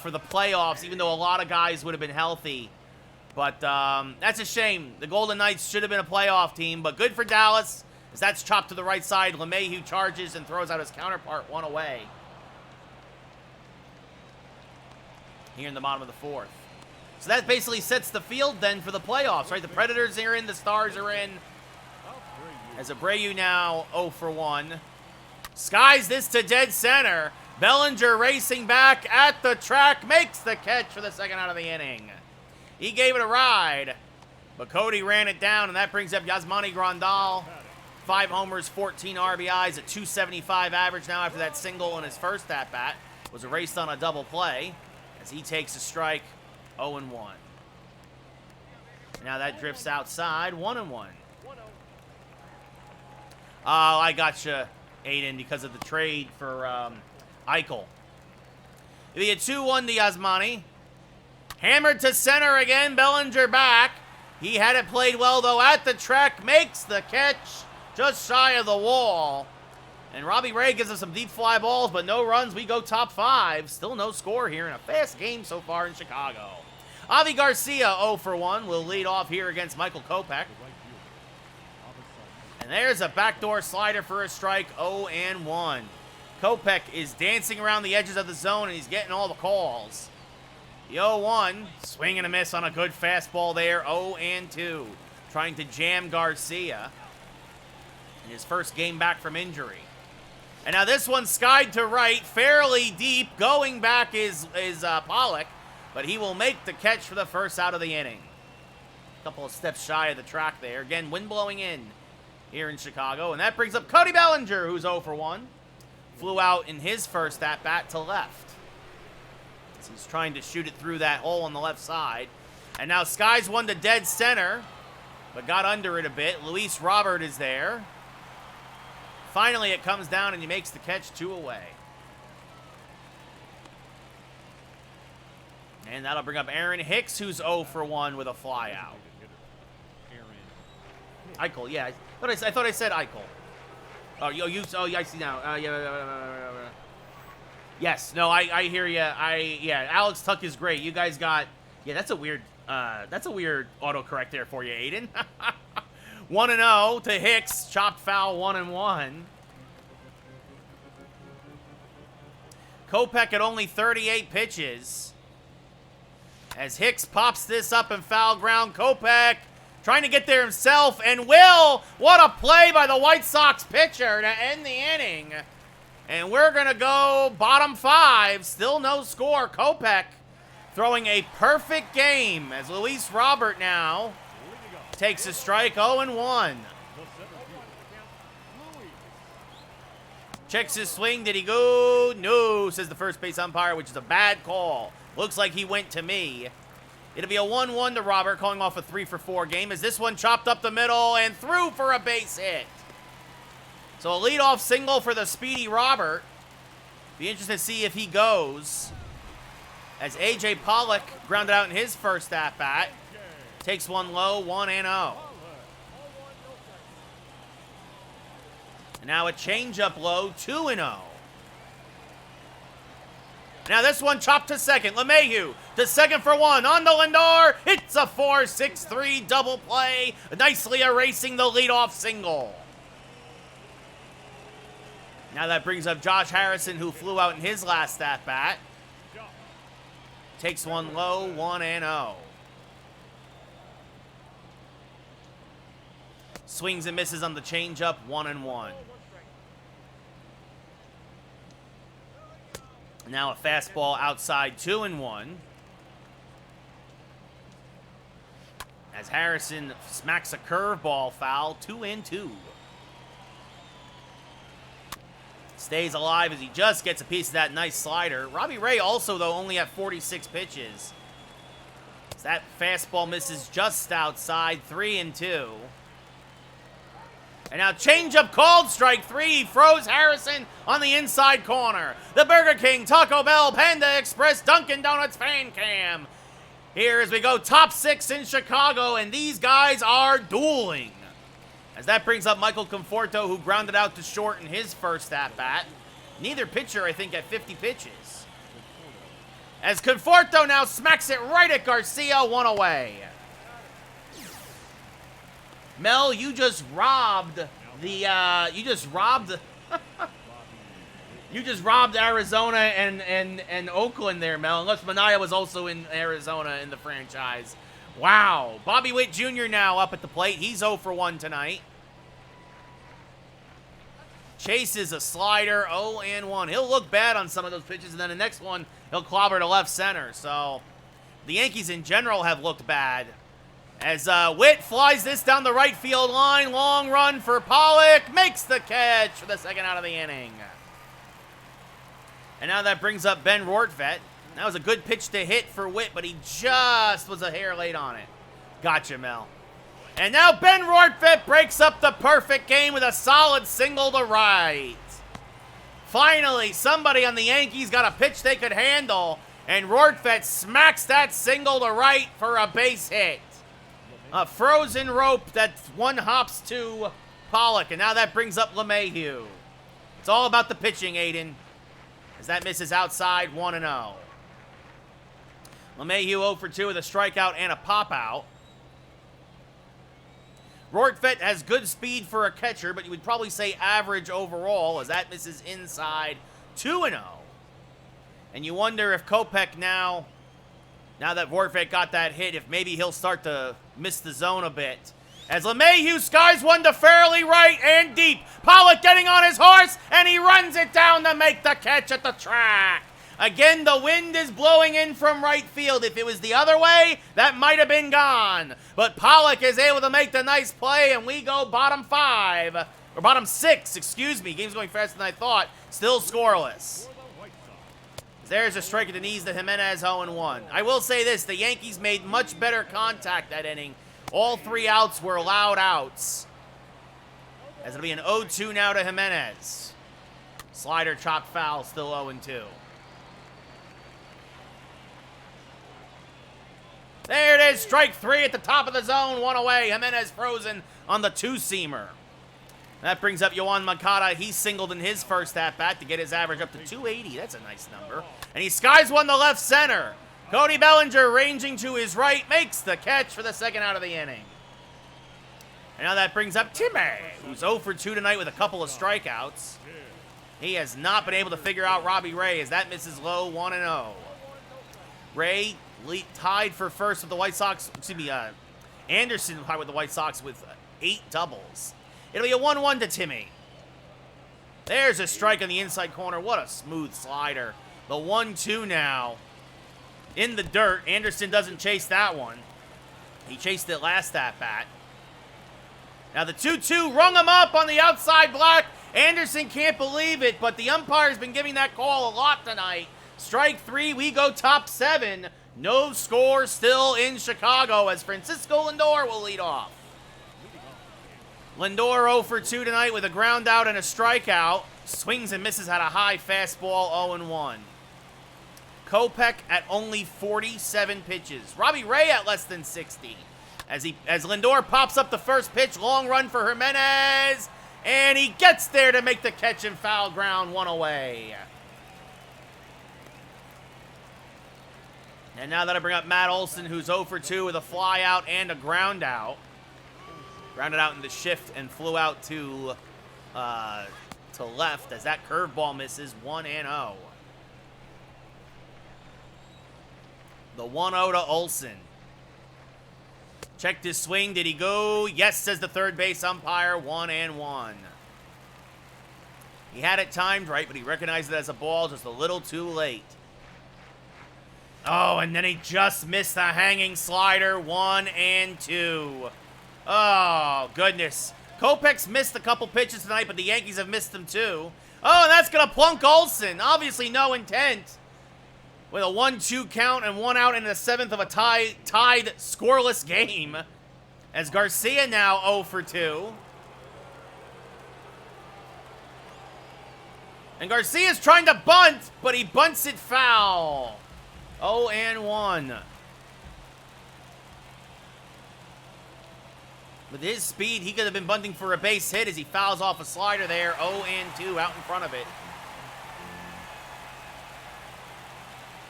for the playoffs, even though a lot of guys would have been healthy. But that's a shame. The Golden Knights should have been a playoff team, but good for Dallas, as that's chopped to the right side. LeMahieu charges and throws out his counterpart, 1 away. Here in the bottom of the 4th. So that basically sets the field then for the playoffs, right? The Predators are in, the Stars are in. As Abreu now 0 for 1. Skies this to dead center. Bellinger racing back at the track, makes the catch for the second out of the inning. He gave it a ride, but Cody ran it down, and that brings up Yasmani Grandal. 5 homers, 14 RBIs, a .275 average now after that single in his first at-bat. Was erased on a double play as he takes a strike, 0-1. Now that drifts outside, 1-1. Oh, I gotcha, Aiden, because of the trade for Eichel. It'll be a 2-1 to Yasmani. Hammered to center again, Bellinger back. He had it played well, though, at the track, makes the catch just shy of the wall. And Robbie Ray gives us some deep fly balls, but no runs. We go top 5. Still no score here in a fast game so far in Chicago. Avi Garcia, 0 for 1, will lead off here against Michael Kopech. And there's a backdoor slider for a strike, 0-1. Kopech is dancing around the edges of the zone, and he's getting all the calls. The 0-1, swing and a miss on a good fastball there, 0-2. Trying to jam Garcia in his first game back from injury. And now this one skied to right, fairly deep. Going back is Pollock, but he will make the catch for the first out of the inning. A couple of steps shy of the track there. Again, wind blowing in here in Chicago. And that brings up Cody Bellinger, who's 0 for 1. Flew out in his first at-bat to left. As he's trying to shoot it through that hole on the left side. And now skies one to dead center, but got under it a bit. Luis Robert is there. Finally, it comes down and he makes the catch, 2 away. And that'll bring up Aaron Hicks, who's 0 for 1 with a fly out. Eichel, yeah. I thought I said Eichel. Oh, I see now. Yes, no, I hear you. Yeah, Alex Tuck is great. You guys got, yeah, that's a weird autocorrect there for you, Aiden. 1-0 to Hicks, chopped foul 1-1. Kopech at only 38 pitches. As Hicks pops this up in foul ground, Kopech trying to get there himself, and Will, what a play by the White Sox pitcher to end the inning. And we're going to go bottom 5, still no score. Kopech throwing a perfect game as Luis Robert now takes a strike, 0-1. Checks his swing. Did he go? No, says the first base umpire, which is a bad call. Looks like he went to me. It'll be a 1-1 to Robert, calling off a 3-for-4 game as this one chopped up the middle and through for a base hit. So a leadoff single for the speedy Robert. Be interested to see if he goes. As A.J. Pollock grounded out in his first at-bat. Takes one low, 1-0. And now a changeup low, 2-0. Now this one chopped to second. LeMahieu to second for one. On to Lindor. It's a 4-6-3 double play. Nicely erasing the leadoff single. Now that brings up Josh Harrison, who flew out in his last at-bat. Takes one low, 1-0. Swings and misses on the changeup, 1-1. Now a fastball outside, 2-1. As Harrison smacks a curveball foul, 2-2. Stays alive as he just gets a piece of that nice slider. Robbie Ray also, though, only at 46 pitches. As that fastball misses just outside, 3-2. And now changeup called, strike 3. He throws Harrison on the inside corner. The Burger King, Taco Bell, Panda Express, Dunkin' Donuts fan cam. Here as we go top 6 in Chicago, and these guys are dueling. As that brings up Michael Conforto, who grounded out to short in his first at-bat. Neither pitcher, I think, at 50 pitches. As Conforto now smacks it right at Garcia, one away. Mel, you just robbed you just robbed Arizona and Oakland there, Mel. Unless Manaea was also in Arizona in the franchise. Wow. Bobby Witt Jr. now up at the plate. He's 0 for 1 tonight. Chases a slider, 0-1. He'll look bad on some of those pitches, and then the next one, he'll clobber to left center. So the Yankees in general have looked bad. As Witt flies this down the right field line. Long run for Pollock. Makes the catch for the second out of the inning. And now that brings up Ben Rortvedt. That was a good pitch to hit for Witt, but he just was a hair late on it. Gotcha, Mel. And now Ben Rortvedt breaks up the perfect game with a solid single to right. Finally, somebody on the Yankees got a pitch they could handle, and Rortvedt smacks that single to right for a base hit. A frozen rope that one hops to Pollock, and now that brings up LeMahieu. It's all about the pitching, Aiden, as that misses outside, 1-0. LeMahieu 0 for 2 with a strikeout and a pop-out. Rortvedt has good speed for a catcher, but you would probably say average overall, as that misses inside, 2-0. And you wonder if Kopech now that Rortvedt got that hit, if maybe he'll start to miss the zone a bit. As LeMahieu skies one to fairly right and deep. Pollock getting on his horse, and he runs it down to make the catch at the track. Again, the wind is blowing in from right field. If it was the other way, that might have been gone. But Pollock is able to make the nice play, and we go bottom 5. Or bottom 6, excuse me. Game's going faster than I thought. Still scoreless. There's a strike at the knees to Jimenez, 0-1. I will say this, the Yankees made much better contact that inning. All 3 outs were allowed outs. As it'll be an 0-2 now to Jimenez. Slider chopped foul, still 0-2. There it is, strike 3 at the top of the zone, 1 away. Jimenez frozen on the 2-seamer. That brings up Yoan Moncada. He singled in his first at-bat to get his average up to 280. That's a nice number. And he skies one to left center. Cody Bellinger, ranging to his right, makes the catch for the second out of the inning. And now that brings up Timmy, who's 0 for 2 tonight with a couple of strikeouts. He has not been able to figure out Robbie Ray as that misses low, 1-0. Ray tied for first with the White Sox. Anderson tied with the White Sox with 8 doubles. It'll be a 1-1 to Timmy. There's a strike on the inside corner. What a smooth slider. The 1-2 now. In the dirt. Anderson doesn't chase that one. He chased it last at-bat. Now the 2-2 rung him up on the outside block. Anderson can't believe it, but the umpire's been giving that call a lot tonight. Strike 3, we go top 7. No score still in Chicago as Francisco Lindor will lead off. Lindor 0 for 2 tonight with a ground out and a strikeout. Swings and misses at a high fastball, 0-1. Kopech at only 47 pitches. Robbie Ray at less than 60. As Lindor pops up the first pitch, long run for Jimenez. And he gets there to make the catch and foul ground, 1 away. And now that'll bring up Matt Olson, who's 0 for 2 with a fly out and a ground out. Grounded out in the shift and flew out to left as that curveball misses, 1-0. The 1-0 to Olson. Checked his swing. Did he go? Yes, says the third base umpire. 1-1. He had it timed right, but he recognized it as a ball just a little too late. Oh, and then he just missed the hanging slider. 1-2. Oh, goodness. Kopech's missed a couple pitches tonight, but the Yankees have missed them too. Oh, and that's going to plunk Olson. Obviously no intent. With a 1-2 count and 1 out in the 7th of a tied scoreless game. As Garcia now 0 for 2. And Garcia's trying to bunt, but he bunts it foul. 0-1. With his speed, he could have been bunting for a base hit as he fouls off a slider there. 0-2 out in front of it.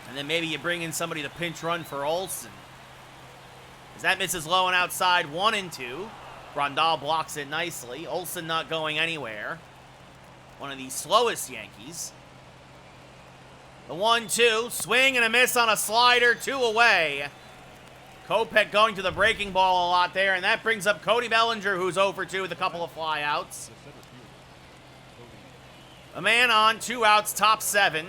And then maybe you bring in somebody to pinch run for Olson. As that misses low and outside, 1-2. Grandal blocks it nicely. Olson not going anywhere. One of the slowest Yankees. The 1-2, swing and a miss on a slider, 2 away. Kopech going to the breaking ball a lot there, and that brings up Cody Bellinger, who's 0 for 2 with a couple of flyouts. A man on, 2 outs, top 7.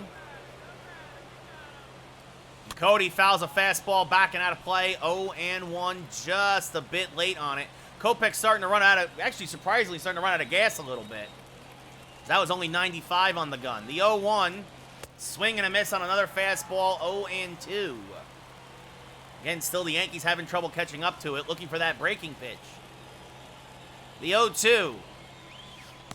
Cody fouls a fastball back and out of play. 0-1, just a bit late on it. Kopech starting to run out of, actually surprisingly starting to run out of gas a little bit. That was only 95 on the gun. The 0-1, swing and a miss on another fastball. 0-2. Again, still the Yankees having trouble catching up to it, looking for that breaking pitch. The 0-2.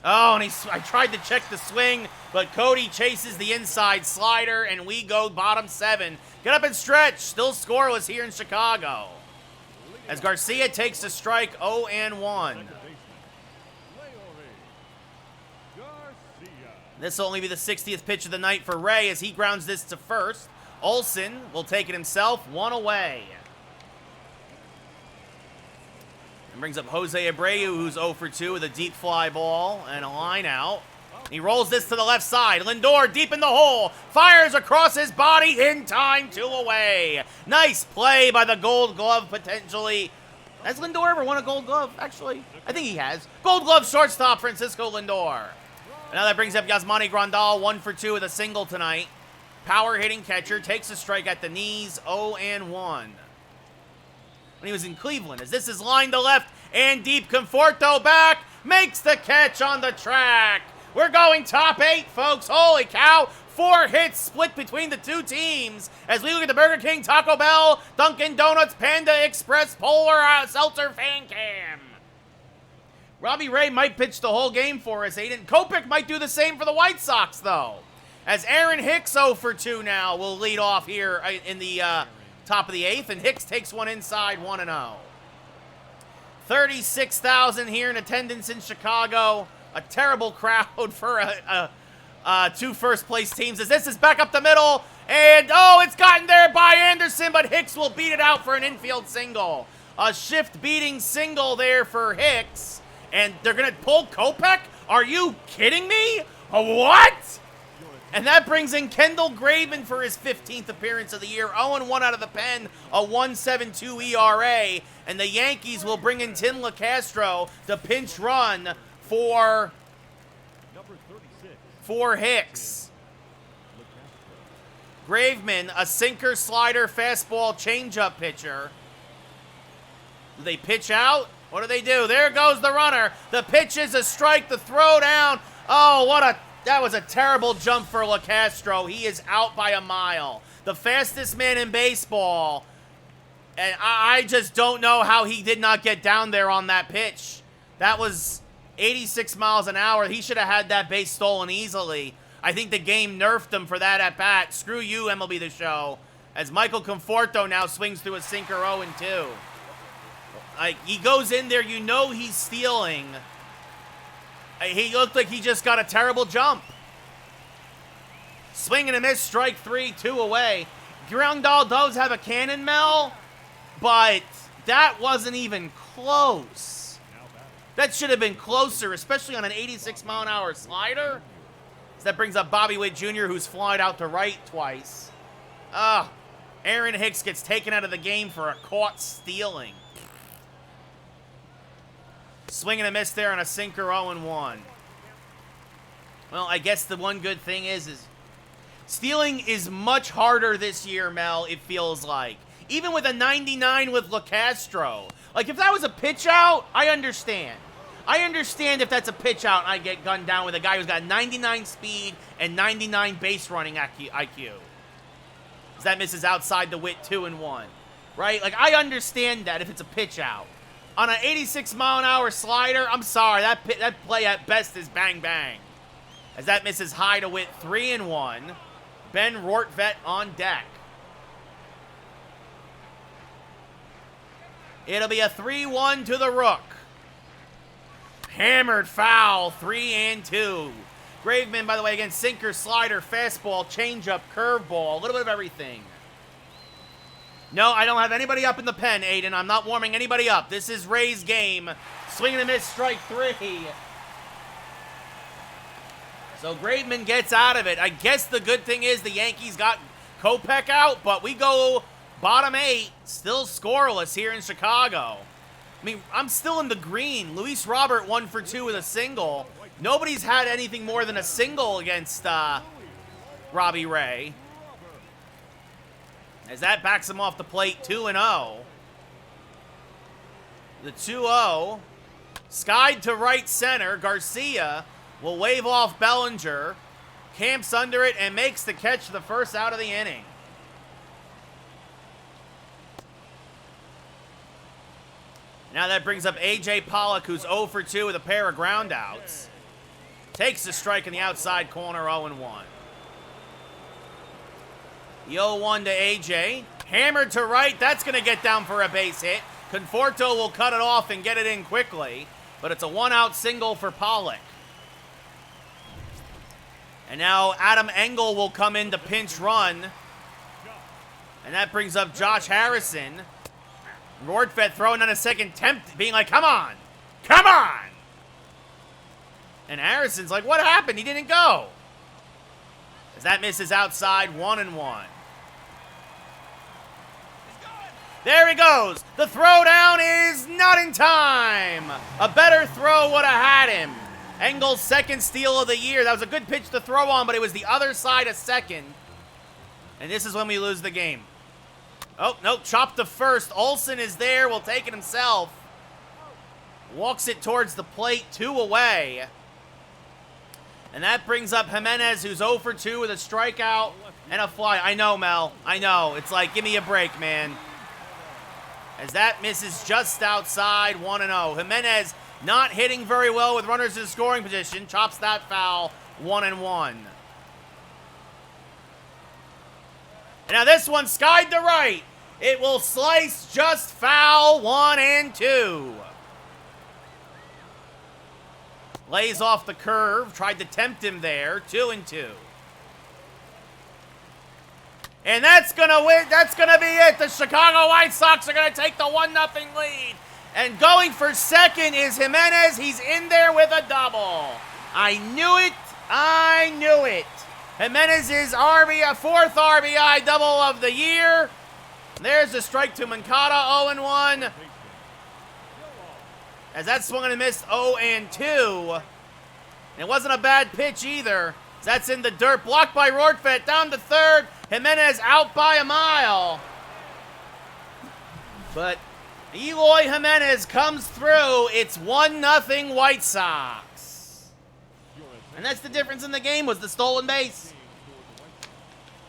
Oh, and I tried to check the swing, but Cody chases the inside slider, and we go bottom 7. Get up and stretch. Still scoreless here in Chicago. As Garcia takes the strike, 0-1. This will only be the 60th pitch of the night for Ray as he grounds this to first. Olson will take it himself, 1 away. And brings up Jose Abreu, who's 0 for 2 with a deep fly ball and a line out. He rolls this to the left side. Lindor deep in the hole. Fires across his body in time, 2 away. Nice play by the Gold Glove potentially. Has Lindor ever won a Gold Glove? Actually, I think he has. Gold Glove shortstop Francisco Lindor. And now that brings up Yasmani Grandal, 1 for 2 with a single tonight. Power hitting catcher, takes a strike at the knees, 0-1. When he was in Cleveland, as this is lined to left and deep, Conforto back, makes the catch on the track. We're going top 8, folks. Holy cow. 4 hits split between the two teams as we look at the Burger King, Taco Bell, Dunkin' Donuts, Panda Express, Polar Seltzer fan cam. Robbie Ray might pitch the whole game for us, Aiden. Kopech might do the same for the White Sox, though. As Aaron Hicks 0 for 2 now will lead off here in the top of the 8th, and Hicks takes one inside, 1-0. 36,000 here in attendance in Chicago. A terrible crowd for two first-place teams as this is back up the middle. And, oh, it's gotten there by Anderson, but Hicks will beat it out for an infield single. A shift-beating single there for Hicks. And they're going to pull Kopech? Are you kidding me? What? And that brings in Kendall Graveman for his 15th appearance of the year. 0-1 out of the pen, a 1.72 ERA. And the Yankees will bring in Tim LeCastro to pinch run for Hicks. Graveman, a sinker, slider, fastball, changeup pitcher. Do they pitch out? What do they do? There goes the runner. The pitch is a strike. The throw down. Oh, that was a terrible jump for LeCastro. He is out by a mile. The fastest man in baseball. And I just don't know how he did not get down there on that pitch. That was 86 miles an hour. He should have had that base stolen easily. I think the game nerfed him for that at-bat. Screw you, MLB The Show. As Michael Conforto now swings through a sinker 0-2. He goes in there, you know he's stealing. He looked like he just got a terrible jump. Swing and a miss, strike 3, 2 away. Grandal does have a cannon, Mel, but that wasn't even close. That should have been closer, especially on an 86-mile-an-hour slider. So that brings up Bobby Witt Jr., who's flied out to right twice. Aaron Hicks gets taken out of the game for a caught stealing. Swing and a miss there on a sinker 0-1. Well, I guess the one good thing is stealing is much harder this year, Mel, it feels like. Even with a 99 with LeCastro. Like, if that was a pitch out, I understand. I understand if that's a pitch out and I get gunned down with a guy who's got 99 speed and 99 base running IQ. As that misses outside the Witt 2-1. Right? Like, I understand that if it's a pitch out. On an 86-mile-an-hour slider, I'm sorry, that play at best is bang bang. As that misses high to Witt 3-1. Ben Rortvedt on deck. It'll be a 3-1 to the Rook. Hammered foul, 3-2. Graveman, by the way, again, sinker, slider, fastball, changeup, curveball, a little bit of everything. No, I don't have anybody up in the pen, Aiden. I'm not warming anybody up. This is Ray's game. Swing and a miss, strike 3. So Graveman gets out of it. I guess the good thing is the Yankees got Kopech out, but we go bottom 8, still scoreless here in Chicago. I mean, I'm still in the green. Luis Robert 1 for 2 with a single. Nobody's had anything more than a single against Robbie Ray. As that backs him off the plate, 2-0. The 2-0. Skied to right center. Garcia will wave off Bellinger. Camps under it and makes the catch, the first out of the inning. Now that brings up A.J. Pollock, who's 0 for 2 with a pair of groundouts. Takes the strike in the outside corner, 0-1. The 0-1 to A.J. Hammered to right. That's going to get down for a base hit. Conforto will cut it off and get it in quickly. But it's a one-out single for Pollock. And now Adam Engel will come in to pinch run. And that brings up Josh Harrison. Rortvedt throwing on a second attempt, being like, come on! Come on! And Harrison's like, what happened? He didn't go. As that misses outside, 1-1. There he goes. The throwdown is not in time. A better throw would have had him. Engel's second steal of the year. That was a good pitch to throw on, but it was the other side of second. And this is when we lose the game. Oh, no, chopped to first. Olsen is there, will take it himself. Walks it towards the plate, 2 away. And that brings up Jimenez, who's 0 for 2 with a strikeout and a fly. I know, Mel. I know. It's like, give me a break, man. As that misses just outside, 1-0. Jimenez not hitting very well with runners in scoring position. Chops that foul, 1-1. And now this one skied to right. It will slice just foul, 1-2. Lays off the curve. Tried to tempt him there. 2-2. And that's gonna win. That's gonna be it. The Chicago White Sox are gonna take the 1-0 lead. And going for second is Jimenez. He's in there with a double. I knew it. I knew it. Jimenez's RBI, 4th RBI double of the year. There's a strike to Moncada, 0-1. As that swung and missed, 0-2. It wasn't a bad pitch either. That's in the dirt, blocked by Rortvedt, down to third. Jimenez out by a mile. But Eloy Jimenez comes through. It's 1-0 White Sox. And that's the difference in the game, was the stolen base.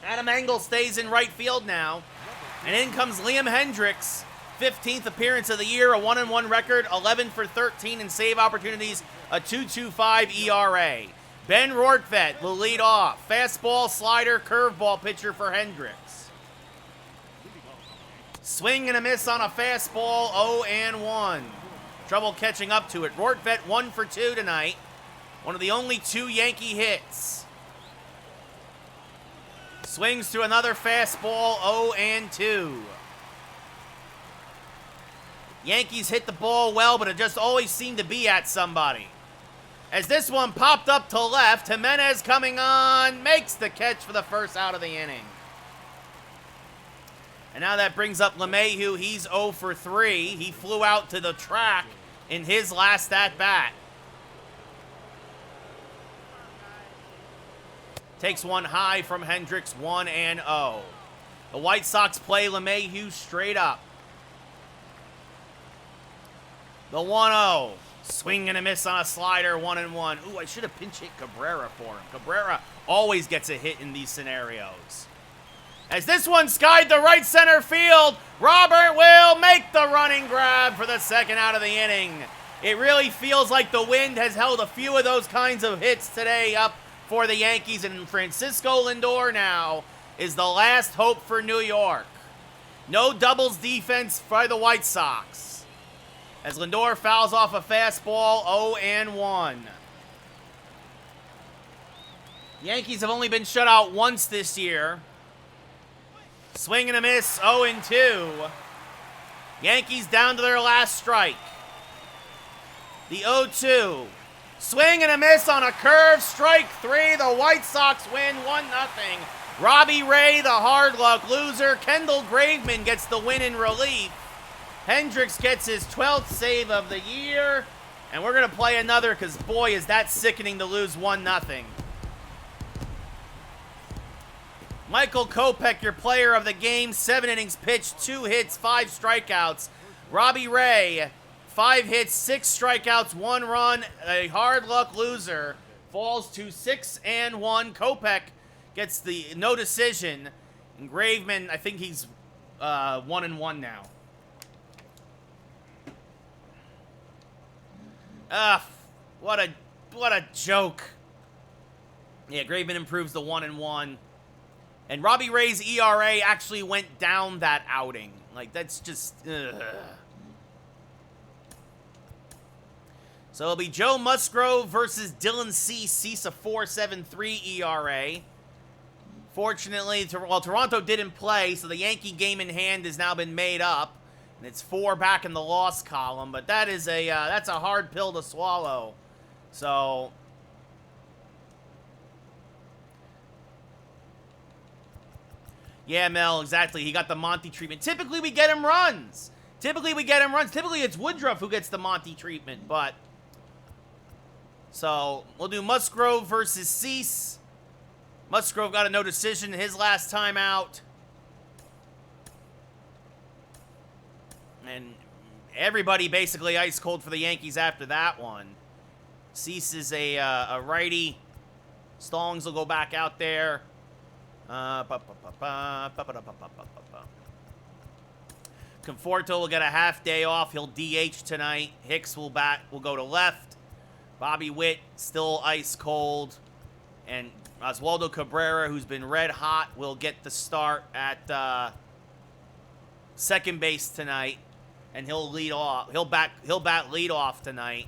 Adam Engel stays in right field now. And in comes Liam Hendricks. 15th appearance of the year, a 1-1 record, 11 for 13 in save opportunities, a 2.25 ERA. Ben Rortvedt will lead off. Fastball, slider, curveball pitcher for Hendricks. Swing and a miss on a fastball, 0-1. Trouble catching up to it. Rortvedt 1 for 2 tonight. One of the only 2 Yankee hits. Swings to another fastball, 0-2. Yankees hit the ball well, but it just always seemed to be at somebody. As this one popped up to left, Jimenez coming on, makes the catch for the first out of the inning. And now that brings up LeMahieu. He's 0 for 3. He flew out to the track in his last at-bat. Takes one high from Hendricks, 1-0. The White Sox play LeMahieu straight up. The 1-0. Swing and a miss on a slider, 1-1. Ooh, I should have pinch hit Cabrera for him. Cabrera always gets a hit in these scenarios. As this one skied to right center field, Robert will make the running grab for the second out of the inning. It really feels like the wind has held a few of those kinds of hits today up for the Yankees, and Francisco Lindor now is the last hope for New York. No doubles defense by the White Sox. As Lindor fouls off a fastball, 0-1. Yankees have only been shut out once this year. Swing and a miss, 0-2. Yankees down to their last strike. The 0-2. Swing and a miss on a curve, strike 3. The White Sox win 1-0. Robbie Ray, the hard luck loser. Kendall Graveman gets the win in relief. Hendricks gets his 12th save of the year. And we're going to play another because, boy, is that sickening to lose 1-0. Michael Kopech, your player of the game. 7 innings pitched, 2 hits, 5 strikeouts. Robbie Ray, 5 hits, 6 strikeouts, 1 run. A hard luck loser. Falls to 6-1. Kopech gets the no decision. And Graveman, I think he's 1-1 now. What a joke. Yeah, Graveman improves to 1-1. And Robbie Ray's ERA actually went down that outing. Like, that's just, ugh. So it'll be Joe Musgrove versus Dylan Cease. Cease a 4.73 ERA. Fortunately, Toronto didn't play, so the Yankee game in hand has now been made up. And it's 4 back in the loss column, but that is that's a hard pill to swallow. So, yeah, Mel, exactly. He got the Monty treatment. Typically, we get him runs. Typically, it's Woodruff who gets the Monty treatment, but so we'll do Musgrove versus Cease. Musgrove got a no decision his last time out. And everybody basically ice cold for the Yankees after that one. Cease is a righty. Stallings will go back out there. Conforto will get a half day off. He'll DH tonight. Hicks will go to left. Bobby Witt still ice cold. And Oswaldo Cabrera, who's been red hot, will get the start at second base tonight. And he'll lead off. He'll bat lead off tonight.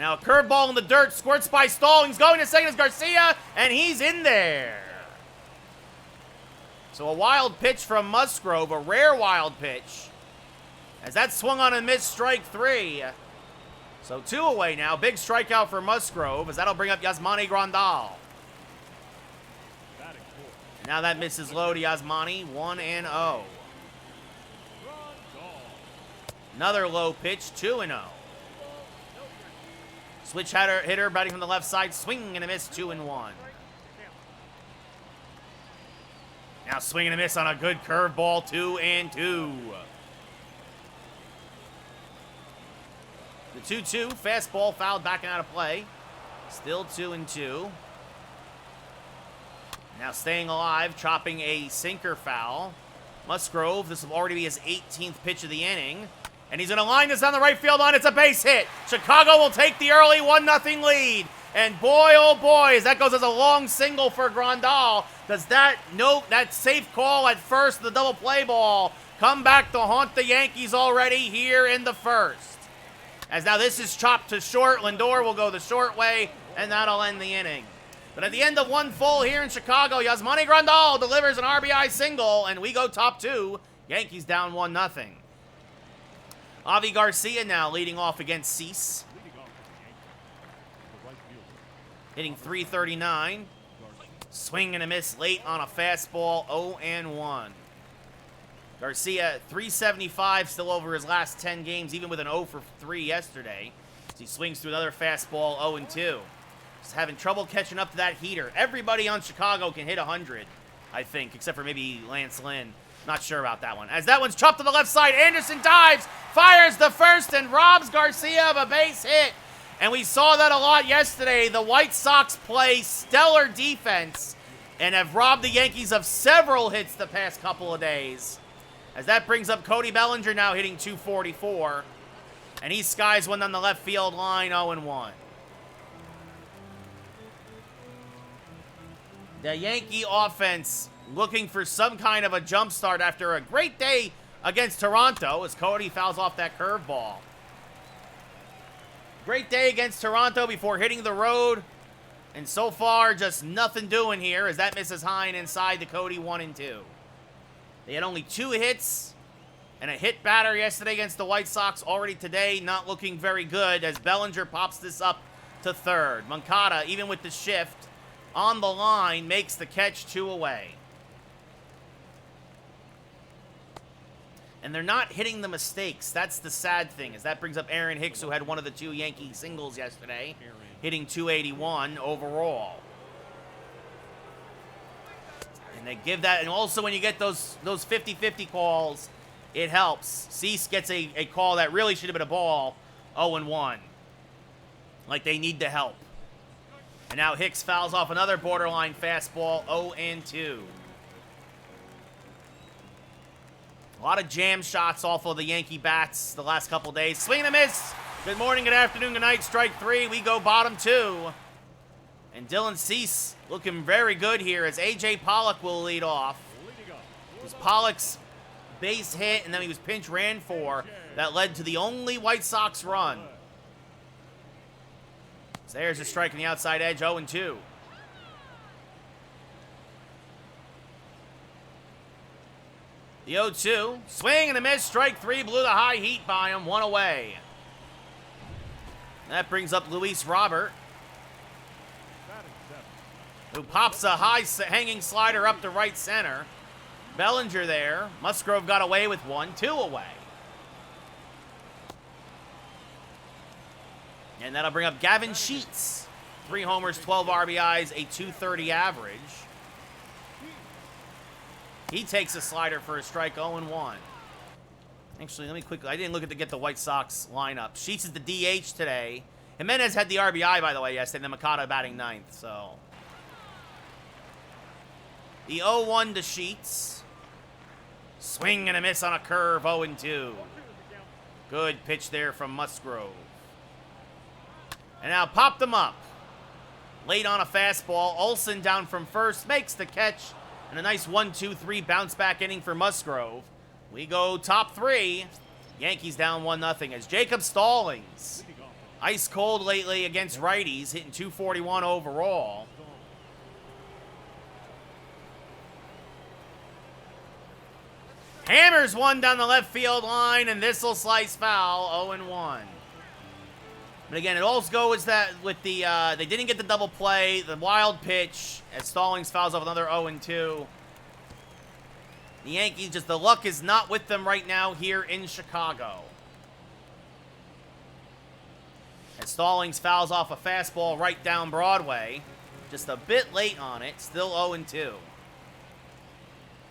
Now a curveball in the dirt, squirts by Stallings, going to second is Garcia, and he's in there. So a wild pitch from Musgrove, a rare wild pitch. As that swung on and missed, strike 3. So 2 away now. Big strikeout for Musgrove, as that'll bring up Yasmani Grandal. And now that misses low to Yasmani, 1-0. Another low pitch, 2-0. Switch hitter batting from the left side, swing and a miss, 2-1. Now swing and a miss on a good curveball, 2-2. The 2-2, fastball fouled back out of play. Still 2-2. Now staying alive, chopping a sinker foul. Musgrove, this will already be his 18th pitch of the inning. And he's going to line this on the right field line. It's a base hit. Chicago will take the early 1-0 lead. And boy, oh boy, as that goes as a long single for Grandal, does that safe call at first, the double play ball, come back to haunt the Yankees already here in the first. As now this is chopped to short. Lindor will go the short way, and that'll end the inning. But at the end of 1 full here in Chicago, Yasmani Grandal delivers an RBI single, and we go top 2. Yankees down 1-0. Avi Garcia now leading off against Cease. Hitting .339. Swing and a miss late on a fastball, 0-1. Garcia, .375, still over his last 10 games, even with an 0 for 3 yesterday. As he swings through another fastball, 0-2. Just having trouble catching up to that heater. Everybody on Chicago can hit 100, I think, except for maybe Lance Lynn. Not sure about that one. As that one's chopped to the left side, Anderson dives, fires the first, and robs Garcia of a base hit. And we saw that a lot yesterday. The White Sox play stellar defense and have robbed the Yankees of several hits the past couple of days. As that brings up Cody Bellinger now hitting .244. And he skies one on the left field line, 0-1. The Yankee offense looking for some kind of a jump start after a great day against Toronto as Cody fouls off that curveball. Great day against Toronto before hitting the road. And so far, just nothing doing here as that misses high and inside to Cody, 1-2. They had only 2 hits and a hit batter yesterday against the White Sox. Already today, not looking very good as Bellinger pops this up to third. Moncada, even with the shift on the line, makes the catch, 2 away. And they're not hitting the mistakes. That's the sad thing, as that brings up Aaron Hicks, who had one of the 2 Yankee singles yesterday, hitting .281 overall. And they give that, and also when you get those 50-50 calls, it helps. Cease gets a call that really should have been a ball, 0-1. Like they need the help. And now Hicks fouls off another borderline fastball, 0-2. A lot of jam shots off of the Yankee bats the last couple days. Swing and a miss. Good morning, good afternoon, good night. Strike 3. We go bottom 2. And Dylan Cease looking very good here as A.J. Pollock will lead off. It was Pollock's base hit, and then he was pinch ran for. That led to the only White Sox run. So there's a strike on the outside edge, 0-2. The 0-2, swing and a miss, strike 3, blew the high heat by him, 1 away. That brings up Luis Robert, who pops a high hanging slider up to right center. Bellinger there. Musgrove got away with 1, 2 away. And that'll bring up Gavin Sheets. 3 homers, 12 RBIs, a .230 average. He takes a slider for a strike, 0-1. Actually, let me quickly, I didn't look at to get the White Sox lineup. Sheets is the DH today. Jimenez had the RBI, by the way, yesterday, and then Moncada batting 9th, so. The 0-1 to Sheets. Swing and a miss on a curve, 0-2. Good pitch there from Musgrove. And now popped them up. Late on a fastball. Olsen down from first, makes the catch. And a nice 1-2-3 bounce back inning for Musgrove. We go top 3. Yankees down 1-0 as Jacob Stallings Ice cold lately against righties, hitting 241 overall. Hammers one down the left field line, and this will slice foul, 0-1. But again, it also goes that with the, they didn't get the double play, the wild pitch, as Stallings fouls off another 0-2. The Yankees, just the luck is not with them right now here in Chicago. As Stallings fouls off a fastball right down Broadway. Just a bit late on it, still 0-2.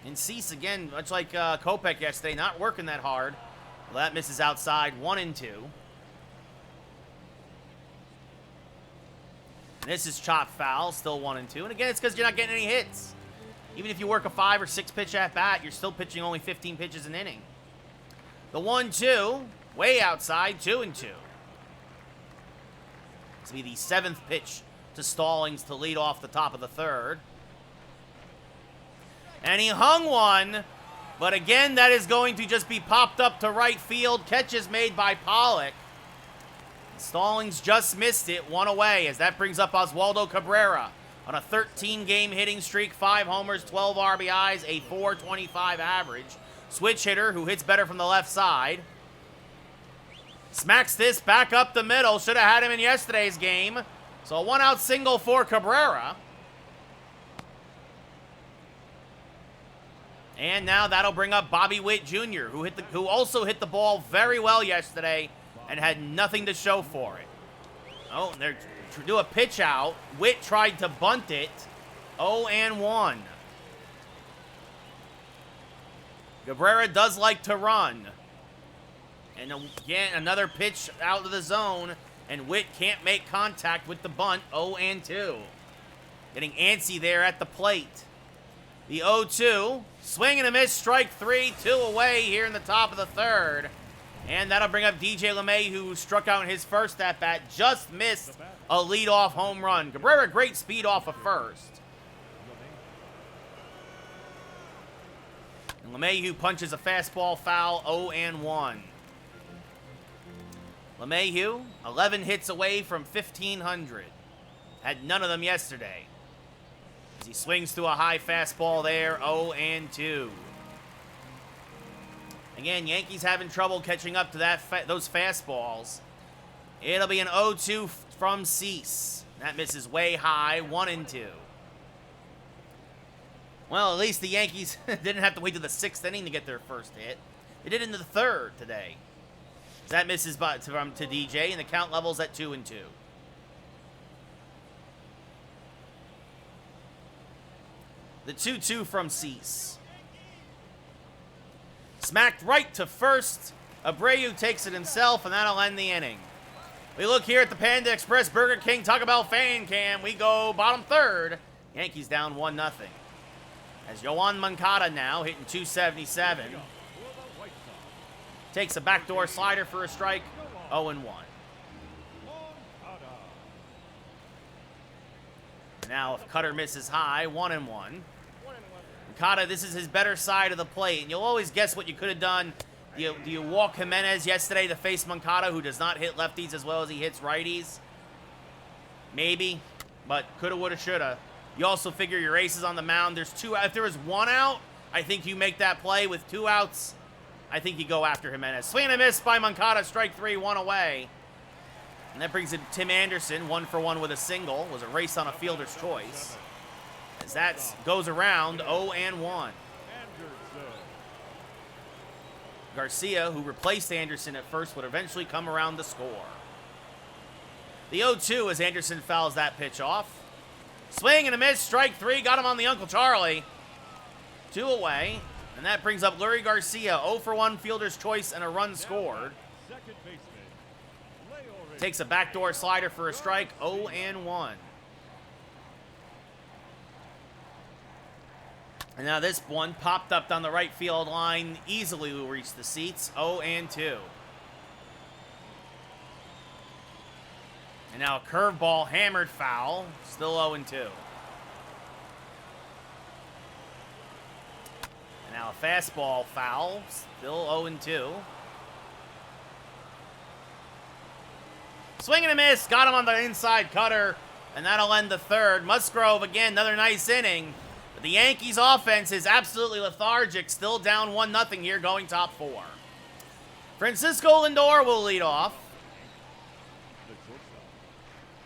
And Cease, again, much like Kopech yesterday, not working that hard. Well, that misses outside, 1-2. And this is chopped foul, still 1-2. And again, it's because you're not getting any hits. Even if you work a 5 or 6 pitch at bat, you're still pitching only 15 pitches an inning. The 1-2, way outside, 2-2. This will be the 7th pitch to Stallings to lead off the top of the 3rd. And he hung one, but again, that is going to just be popped up to right field. Catch is made by Pollock. Stallings just missed it, 1 away, as that brings up Oswaldo Cabrera on a 13-game hitting streak, 5 homers, 12 RBIs, a .425 average. Switch hitter who hits better from the left side. Smacks this back up the middle. Should have had him in yesterday's game. So a 1-out single for Cabrera. And now that'll bring up Bobby Witt Jr., who also hit the ball very well yesterday and had nothing to show for it. Oh, and they're to do a pitch out. Witt tried to bunt it. 0-1. Cabrera does like to run. And again, another pitch out of the zone, and Witt can't make contact with the bunt. 0-2. Getting antsy there at the plate. The 0-2, swing and a miss, strike 3, 2 away here in the top of the 3rd. And that'll bring up DJ LeMay, who struck out in his first at-bat, just missed a leadoff home run. Cabrera, great speed off of first. And LeMay, who punches a fastball foul, 0-1. LeMahieu, 11 hits away from 1,500. Had none of them yesterday. As he swings through a high fastball there, 0-2. Again, Yankees having trouble catching up to those fastballs. It'll be an 0-2 from Cease. That misses way high, 1-2. Well, at least the Yankees didn't have to wait to the 6th inning to get their first hit. They did it in the 3rd today. That misses to DJ, and the count levels at 2-2. The 2-2 from Cease. Smacked right to first. Abreu takes it himself, and that'll end the inning. We look here at the Panda Express Burger King Taco Bell fan cam. We go bottom 3rd. Yankees down 1-0. As Yoan Moncada now hitting .277. Takes a backdoor slider for a strike. 0-1. Now if Cutter misses high, 1-1. Moncada, this is his better side of the plate. And you'll always guess what you could have done. Do you walk Jimenez yesterday to face Moncada, who does not hit lefties as well as he hits righties? Maybe, but coulda, woulda, shoulda. You also figure your ace is on the mound. There's 2 out. If there was 1 out, I think you make that play. With 2 outs, I think you go after Jimenez. Swing and a miss by Moncada. Strike 3, 1 away. And that brings in Tim Anderson, 1-for-1 with a single. Was a race on a fielder's choice. As that goes around, 0-1. Garcia, who replaced Anderson at first, would eventually come around to score. The 0-2 as Anderson fouls that pitch off. Swing and a miss, strike 3, got him on the Uncle Charlie. 2 away, and that brings up Lurie Garcia, 0-for-1 fielder's choice and a run scored. Takes a backdoor slider for a strike, 0-1. And now this one popped up down the right field line, easily will reach the seats, 0-2. And now a curveball hammered foul, still 0-2. And now a fastball foul, still 0-2. Swing and a miss. Got him on the inside cutter. And that'll end the third. Musgrove, again, another nice inning. But the Yankees offense is absolutely lethargic. Still down 1-0 here, going top 4. Francisco Lindor will lead off. The shortstop,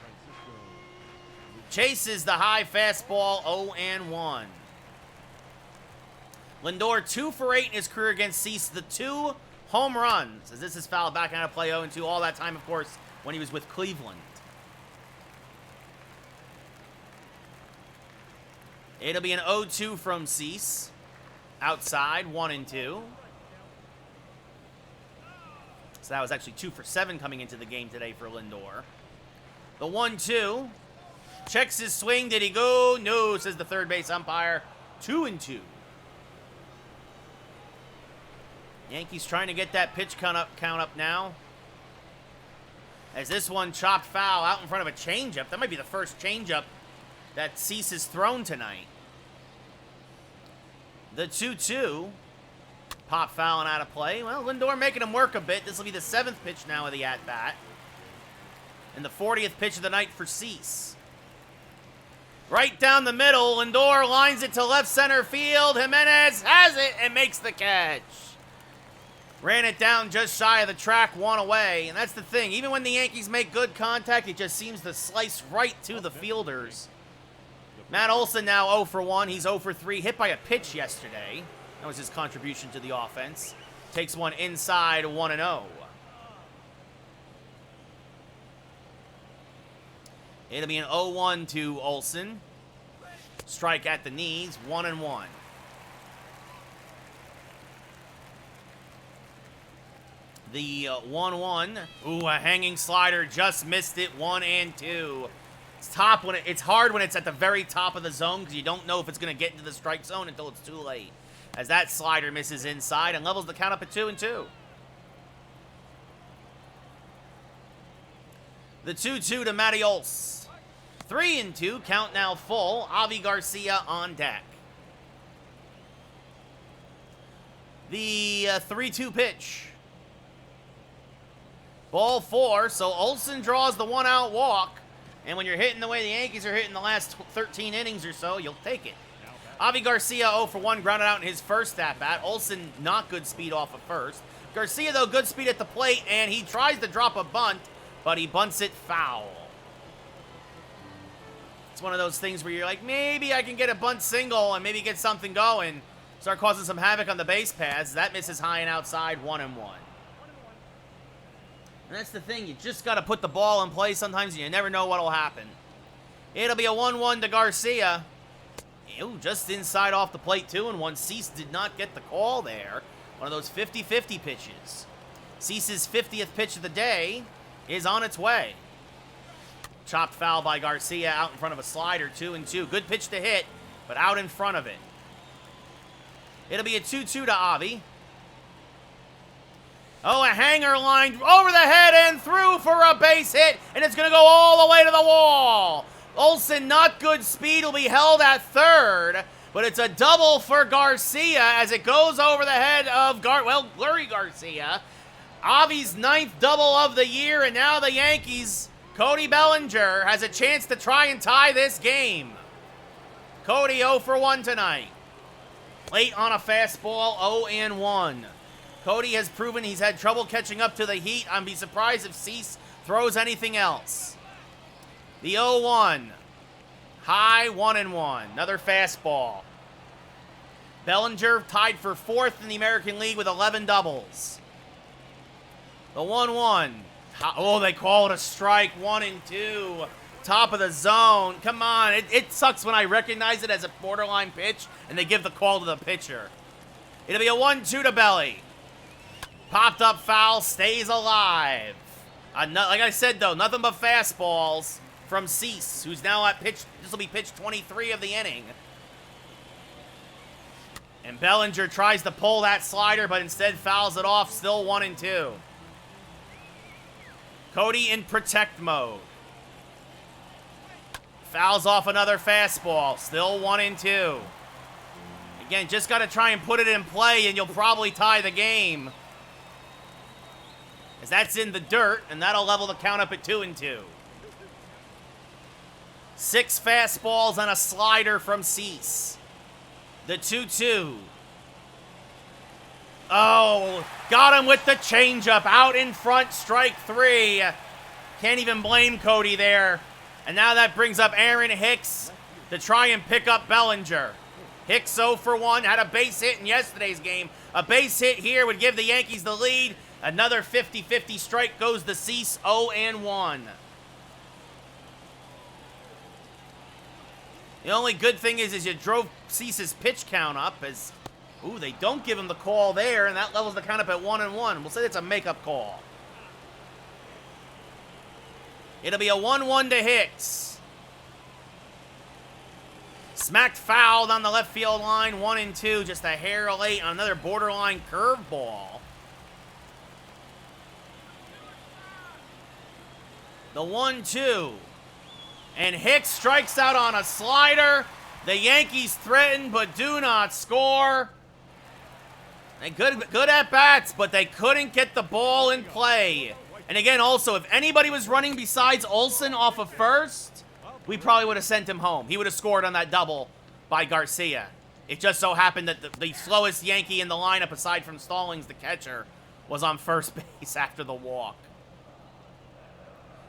Francisco. Chases the high fastball, 0-1. Lindor 2 for 8 in his career against Cease. The 2 home runs, as this is fouled back out of play 0-2. All that time, of course, when he was with Cleveland. It'll be an 0-2 from Cease. Outside, 1-2. So that was actually 2 for 7 coming into the game today for Lindor. The 1-2. Checks his swing. Did he go? No, says the third base umpire. 2-2. Yankees trying to get that pitch count up now. As this one chopped foul out in front of a changeup. That might be the first changeup that Cease has thrown tonight. The 2-2. Pop fouling out of play. Well, Lindor making him work a bit. This will be the 7th pitch now of the at-bat. And the 40th pitch of the night for Cease. Right down the middle, Lindor lines it to left center field. Jimenez has it and makes the catch. Ran it down just shy of the track, 1 away. And that's the thing. Even when the Yankees make good contact, it just seems to slice right to the fielders. Matt Olson now 0 for 1. He's 0 for 3. Hit by a pitch yesterday. That was his contribution to the offense. Takes one inside, 1-0. It'll be an 0-1 to Olson. Strike at the knees, 1-1. The 1-1. Ooh, a hanging slider. Just missed it, 1-2. It's hard when it's at the very top of the zone because you don't know if it's going to get into the strike zone until it's too late. As that slider misses inside and levels the count up at 2-2. The 2-2 to Matty Olse. 3-2, count now full. Avi Garcia on deck. The 3-2 pitch. Ball 4, so Olson draws the 1-out walk. And when you're hitting the way the Yankees are hitting the last 13 innings or so, you'll take it. Avi Garcia 0 for 1, grounded out in his first at-bat. Olson not good speed off of first. Garcia, though, good speed at the plate, and he tries to drop a bunt, but he bunts it foul. It's one of those things where you're like, maybe I can get a bunt single and maybe get something going. Start causing some havoc on the base paths. That misses high and outside, 1-1. And that's the thing. You just got to put the ball in play sometimes, and you never know what will happen. It'll be a 1-1 to Garcia. Ew, just inside off the plate, 2-1. Cease did not get the call there. One of those 50-50 pitches. Cease's 50th pitch of the day is on its way. Chopped foul by Garcia out in front of a slider, 2-2. Good pitch to hit, but out in front of it. It'll be a 2-2 to Avi. Oh, a hanger line over the head and through for a base hit, and it's going to go all the way to the wall. Olson, not good speed, will be held at third, but it's a double for Garcia as it goes over the head of Lurie Garcia. Avi's 9th double of the year, and now the Yankees, Cody Bellinger, has a chance to try and tie this game. Cody 0 for 1 tonight. Late on a fastball, 0-1. Cody has proven he's had trouble catching up to the heat. I'd be surprised if Cease throws anything else. The 0-1. High, 1-1. Another fastball. Bellinger tied for 4th in the American League with 11 doubles. The 1-1. Oh, they call it a strike. 1-2. Top of the zone. Come on. It sucks when I recognize it as a borderline pitch and they give the call to the pitcher. It'll be a 1-2 to Belly. Popped up foul, stays alive. Like I said, though, nothing but fastballs from Cease, who's now at pitch. This will be pitch 23 of the inning. And Bellinger tries to pull that slider, but instead fouls it off, still 1-2. Cody in protect mode. Fouls off another fastball, still 1-2. Again, just got to try and put it in play, and you'll probably tie the game. as that's in the dirt, and that'll level the count up at 2-2. 6 fastballs and a slider from Cease. The 2-2. Oh, got him with the changeup. Out in front, strike 3. Can't even blame Cody there. And now that brings up Aaron Hicks to try and pick up Bellinger. Hicks 0 for 1, had a base hit in yesterday's game. A base hit here would give the Yankees the lead. Another 50-50 strike goes to Cease, 0-1. The only good thing is you drove Cease's pitch count up as, ooh, they don't give him the call there, and that levels the count up at 1-1. We'll say it's a makeup call. It'll be a 1-1 to Hicks. Smacked fouled on the left field line, 1-2, just a hair late on another borderline curveball. The 1-2. And Hicks strikes out on a slider. The Yankees threaten but do not score. And good at-bats, but they couldn't get the ball in play. And again, also, if anybody was running besides Olsen off of first, we probably would have sent him home. He would have scored on that double by Garcia. It just so happened that the slowest Yankee in the lineup, aside from Stallings, the catcher, was on first base after the walk.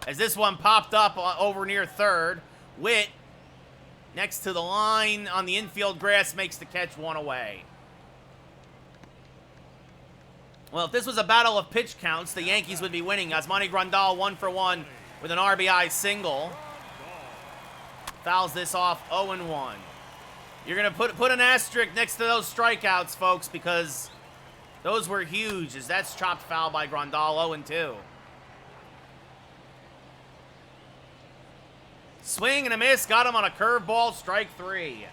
As this one popped up over near third, Witt, next to the line on the infield grass, makes the catch, 1 away. Well, if this was a battle of pitch counts, the Yankees would be winning. Yasmani Grandal 1 for 1 with an RBI single. Fouls this off, 0-1. You're going to put an asterisk next to those strikeouts, folks, because those were huge, as that's chopped foul by Grandal, 0-2. Swing and a miss, got him on a curveball, strike 3.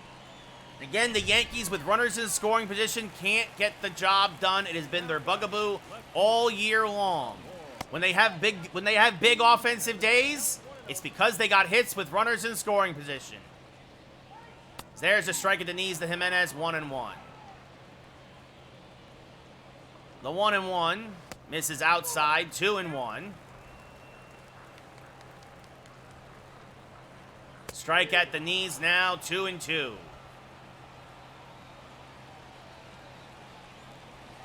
Again, the Yankees with runners in scoring position can't get the job done. It has been their bugaboo all year long. When they have big offensive days, it's because they got hits with runners in scoring position. There's a strike at the knees to Jimenez, 1-1. The 1-1 misses outside, 2-1. Strike at the knees now, 2-2.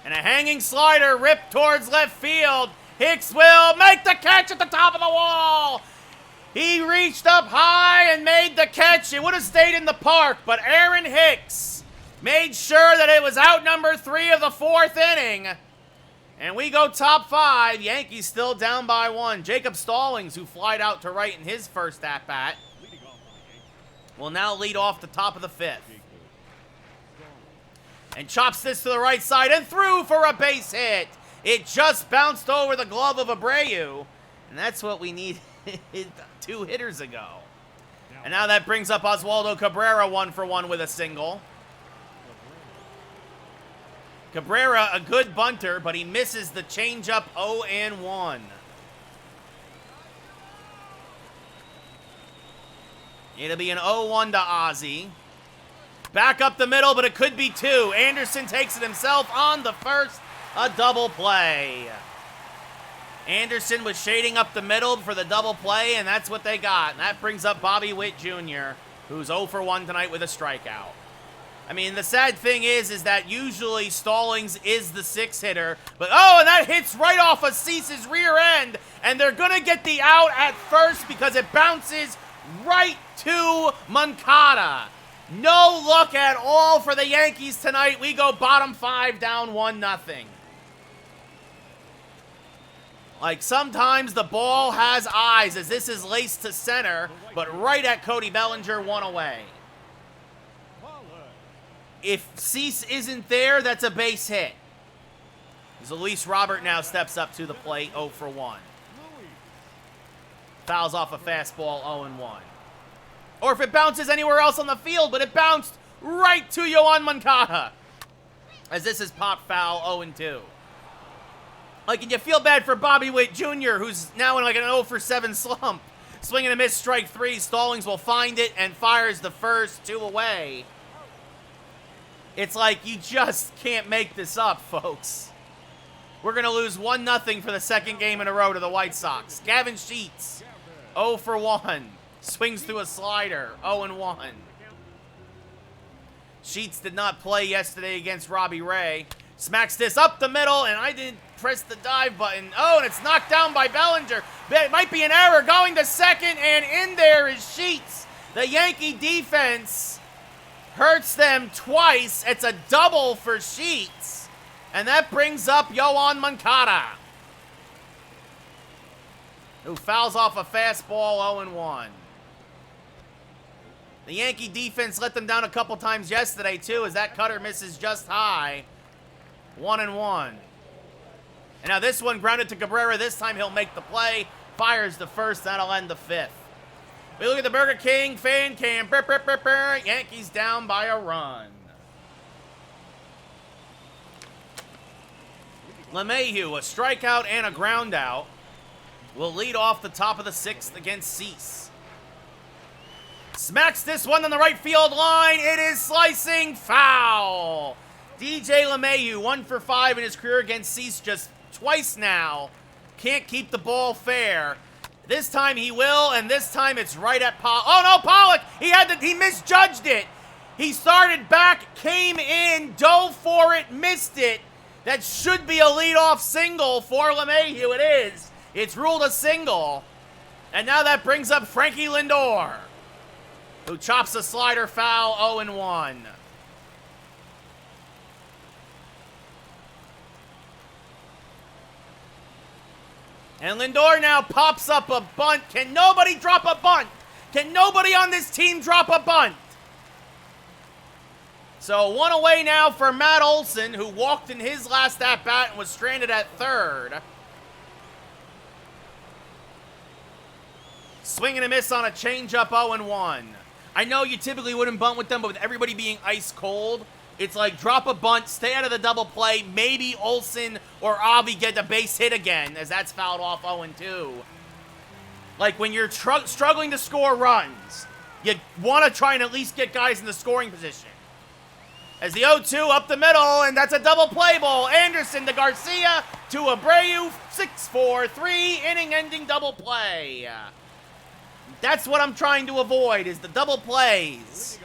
And a hanging slider ripped towards left field. Hicks will make the catch at the top of the wall. He reached up high and made the catch. It would have stayed in the park, but Aaron Hicks made sure that it was out number 3 of the 4th inning. And we go top 5. Yankees still down by 1. Jacob Stallings, who flied out to right in his first at-bat, will now lead off the top of the 5th. And chops this to the right side and through for a base hit. It just bounced over the glove of Abreu. And that's what we needed 2 hitters ago. And now that brings up Oswaldo Cabrera 1 for 1 with a single. Cabrera, a good bunter, but he misses the changeup, 0-1. It'll be an 0-1 to Ozzie. Back up the middle, but it could be 2. Anderson takes it himself on the first, a double play. Anderson was shading up the middle for the double play, and that's what they got. And that brings up Bobby Witt Jr., who's 0 for 1 tonight with a strikeout. I mean, the sad thing is that usually Stallings is the 6th hitter. But, oh, and that hits right off of Cease's rear end. And they're going to get the out at first because it bounces right to Moncada. No luck at all for the Yankees tonight. We go bottom 5 down 1-0. Like, sometimes the ball has eyes as this is laced to center, but right at Cody Bellinger, 1 away. If Cease isn't there, that's a base hit. As Luis Robert now steps up to the plate, 0 for 1. Fouls off a fastball, 0-1. Or if it bounces anywhere else on the field, but it bounced right to Yoan Moncada. As this is pop foul, 0-2. Like, and you feel bad for Bobby Witt Jr., who's now in like an 0 for 7 slump. Swing and a miss, strike 3. Stallings will find it and fires the first, 2 away. It's like you just can't make this up, folks. We're going to lose 1-0 for the second game in a row to the White Sox. Gavin Sheets, 0 for 1. Swings through a slider, 0-1. Sheets did not play yesterday against Robbie Ray. Smacks this up the middle, and I didn't press the dive button. Oh, and it's knocked down by Bellinger. It might be an error going to second, and in there is Sheets. The Yankee defense hurts them twice. It's a double for Sheets. And that brings up Yohan Moncada, who fouls off a fastball, 0-1. The Yankee defense let them down a couple times yesterday, too, as that cutter misses just high. 1-1. And now this one grounded to Cabrera. This time he'll make the play. Fires the first. That'll end the fifth. We look at the Burger King fan cam. Yankees down by a run. LeMahieu, a strikeout and a ground out, will lead off the top of the sixth against Cease. Smacks this one on the right field line. It is slicing foul. DJ LeMahieu, 1 for 5 in his career against Cease just twice now. Can't keep the ball fair. This time he will, and this time it's right at Pollock. Oh no, Pollock! He misjudged it. He started back, came in, dove for it, missed it. That should be a leadoff single for LeMahieu. It is. It's ruled a single. And now that brings up Frankie Lindor, who chops a slider foul, 0-1. And Lindor now pops up a bunt. Can nobody drop a bunt? Can nobody on this team drop a bunt? So one away now for Matt Olson, who walked in his last at-bat and was stranded at third. Swing and a miss on a changeup, 0-1. I know you typically wouldn't bunt with them, but with everybody being ice cold, it's like drop a bunt, stay out of the double play. Maybe Olson or Avi get the base hit again, as that's fouled off 0-2. Like when you're struggling to score runs, you want to try and at least get guys in the scoring position. As the 0-2 up the middle, and that's a double play ball. Anderson to Garcia to Abreu, 6-4-3, inning-ending double play. That's what I'm trying to avoid, is the double plays.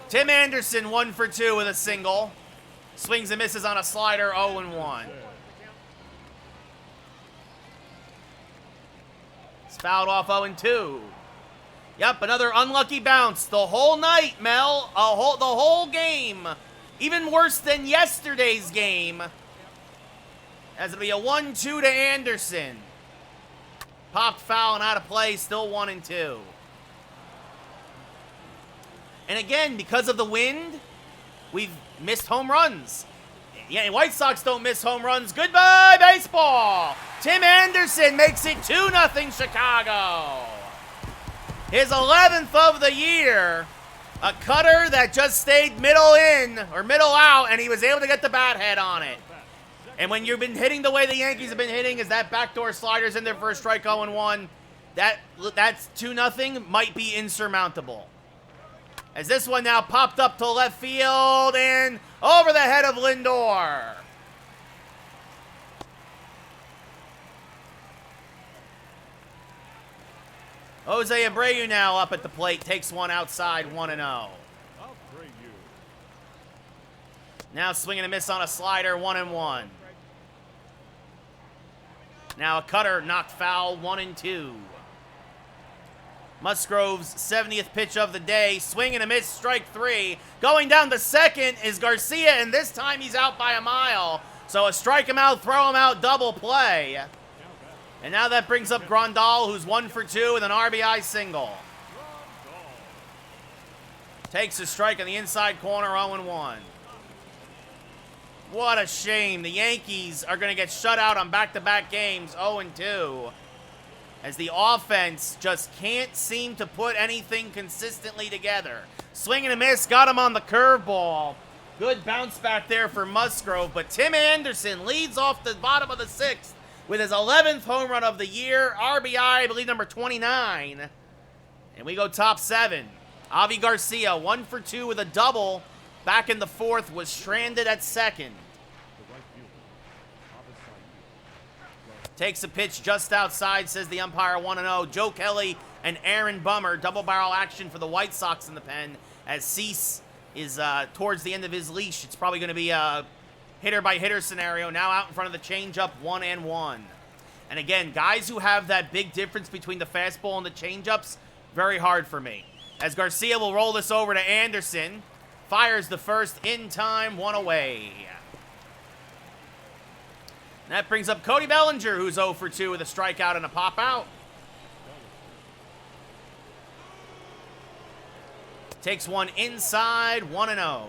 Tim Anderson, 1 for 2 with a single. Swings and misses on a slider, 0-1. It's fouled off 0-2. Yep, another unlucky bounce. The whole night, Mel. The whole game. Even worse than yesterday's game. As it'll be a 1-2 to Anderson. Popped foul and out of play, still 1-2. And again, because of the wind, we've missed home runs. Yeah, White Sox don't miss home runs. Goodbye, baseball. Tim Anderson makes it 2-0 Chicago. His 11th of the year. A cutter that just stayed middle in, or middle out, and he was able to get the bat head on it. And when you've been hitting the way the Yankees have been hitting, is that backdoor sliders in there for a strike, 0-1. That's 2-0, might be insurmountable. As this one now popped up to left field and over the head of Lindor. Jose Abreu now up at the plate, takes one outside, 1-0. Now swinging a miss on a slider, 1-1. Now a cutter knocked foul, 1-2. Musgrove's 70th pitch of the day, swing and a miss, strike 3. Going down to second is Garcia, and this time he's out by a mile. So a strike him out, throw him out, double play. And now that brings up Grandal, who's 1 for 2 with an RBI single. Takes a strike on the inside corner, 0-1. What a shame. The Yankees are going to get shut out on back-to-back games, 0-2. As the offense just can't seem to put anything consistently together. Swing and a miss, got him on the curveball. Good bounce back there for Musgrove, but Tim Anderson leads off the bottom of the 6th with his 11th home run of the year. RBI, I believe, number 29. And we go top 7. Avi Garcia, 1 for 2 with a double. Back in the 4th, was stranded at second. Takes a pitch just outside, says the umpire 1-0. Joe Kelly and Aaron Bummer, double barrel action for the White Sox in the pen as Cease is towards the end of his leash. It's probably going to be a hitter-by-hitter scenario. Now out in front of the changeup, 1-1. And again, guys who have that big difference between the fastball and the changeups, very hard for me. As Garcia will roll this over to Anderson. Fires the first in time, 1 away. And that brings up Cody Bellinger, who's 0 for 2 with a strikeout and a pop out. Takes one inside, 1-0.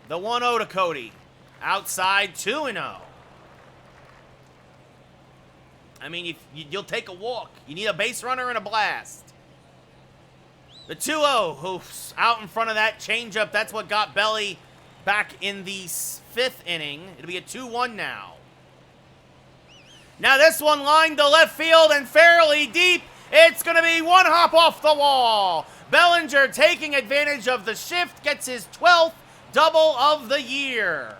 The 1-0 to Cody. Outside, 2-0. I mean, you'll take a walk. You need a base runner and a blast. The 2-0, hoofs out in front of that changeup. That's what got Belly back in the 5th inning. It'll be a 2-1 now. Now this one lined to left field and fairly deep. It's going to be one hop off the wall. Bellinger taking advantage of the shift gets his 12th double of the year.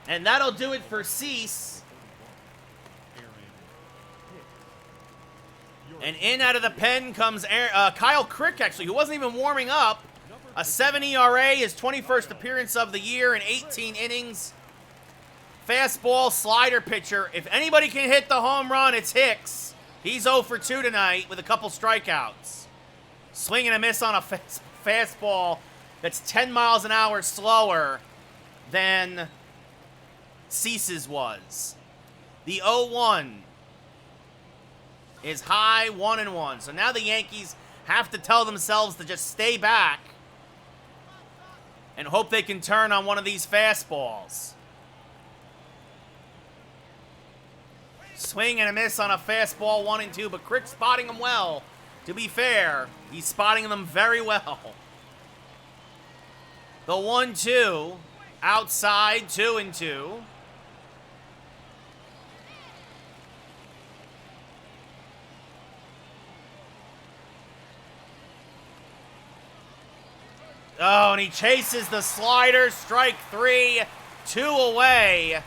And that'll do it for Cease. And in out of the pen comes Kyle Crick, actually, who wasn't even warming up. A 7 ERA, his 21st appearance of the year in 18 innings. Fastball slider pitcher. If anybody can hit the home run, it's Hicks. He's 0 for 2 tonight with a couple strikeouts. Swing and a miss on a fastball that's 10 miles an hour slower than Cease's was. The 0-1 is high, 1-1. So now the Yankees have to tell themselves to just stay back and hope they can turn on one of these fastballs. Swing and a miss on a fastball, 1-2, but Crick spotting them well. To be fair, he's spotting them very well. The 1-2, outside, 2-2. Oh, and he chases the slider. Strike 3, 2 away.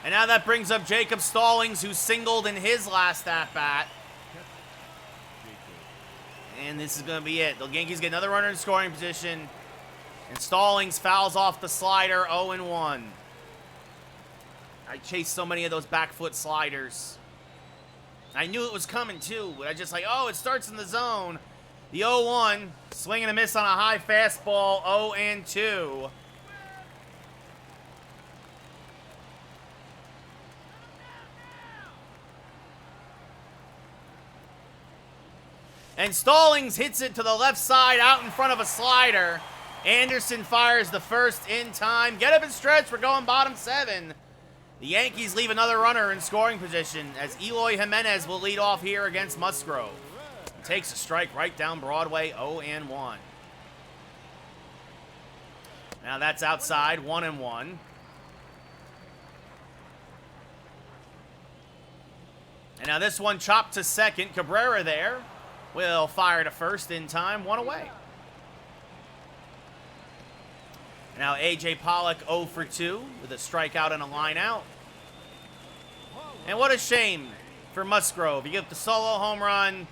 And now that brings up Jacob Stallings, who singled in his last at-bat. And this is going to be it. The Yankees get another runner in scoring position. And Stallings fouls off the slider, 0-1. I chased so many of those back foot sliders. I knew it was coming, too. But I just like, oh, it starts in the zone. The 0-1, swing and a miss on a high fastball, 0-2. And Stallings hits it to the left side out in front of a slider. Anderson fires the first in time. Get up and stretch. We're going bottom 7. The Yankees leave another runner in scoring position as Eloy Jimenez will lead off here against Musgrove. Takes a strike right down Broadway, 0-1. Now that's outside, 1-1. And now this one chopped to second. Cabrera there will fire to first in time, 1 away. Now A.J. Pollock 0 for 2 with a strikeout and a line out. And what a shame for Musgrove. You get the solo home run.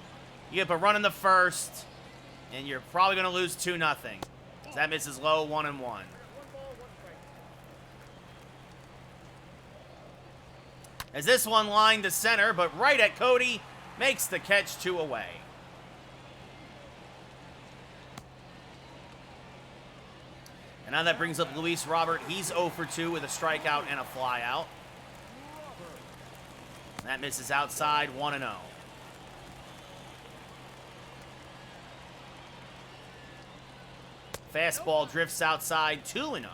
You get a run in the first, and you're probably going to lose 2-0. That misses low, 1-1. As this one lined to center, but right at Cody, makes the catch, 2 away. And now that brings up Luis Robert. He's 0 for 2 with a strikeout and a flyout. That misses outside, 1-0. Fastball drifts outside, 2-0.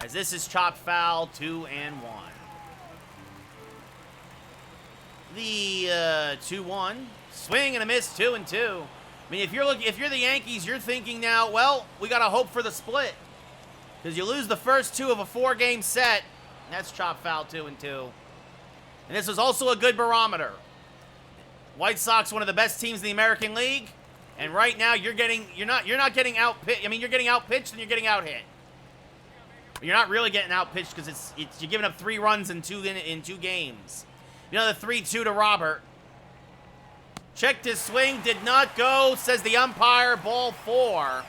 As this is chopped foul, 2-1. The 2-1, swing and a miss, 2-2. I mean, if you're the Yankees, you're thinking now, well, we got to hope for the split. Because you lose the first 2 of a 4-game set. That's chopped foul, 2-2. And this was also a good barometer. White Sox, one of the best teams in the American League. And right now you're not getting out pitched. I mean, you're getting out pitched and you're getting out hit. You're not really getting out pitched because it's you're giving up 3 runs in two games. You know, the 3-2 to Robert. Checked his swing, did not go, says the umpire, ball 4.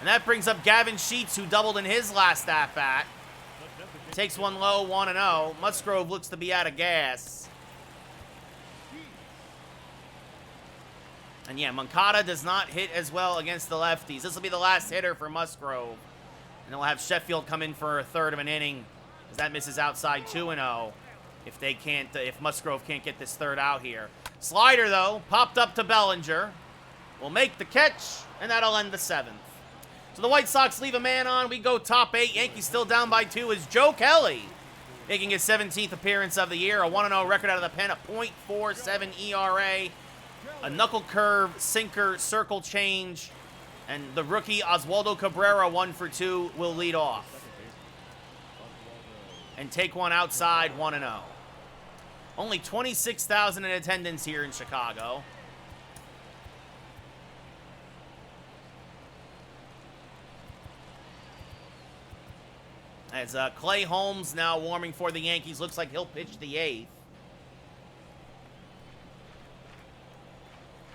And that brings up Gavin Sheets, who doubled in his last at-bat. Takes one low, 1-0. Musgrove looks to be out of gas. And yeah, Moncada does not hit as well against the lefties. This will be the last hitter for Musgrove. And then we'll have Sheffield come in for a third of an inning, because that misses outside 2-0 if Musgrove can't get this third out here. Slider, though, popped up to Bellinger. Will make the catch, and that'll end the 7th. So the White Sox leave a man on. We go top 8. Yankees still down by 2 is Joe Kelly, making his 17th appearance of the year. A 1-0 record out of the pen, a .47 ERA. A knuckle curve, sinker, circle change. And the rookie, Oswaldo Cabrera, 1 for 2, will lead off. And take one outside, 1-0. Only 26,000 in attendance here in Chicago. As Clay Holmes now warming for the Yankees. Looks like he'll pitch the 8th.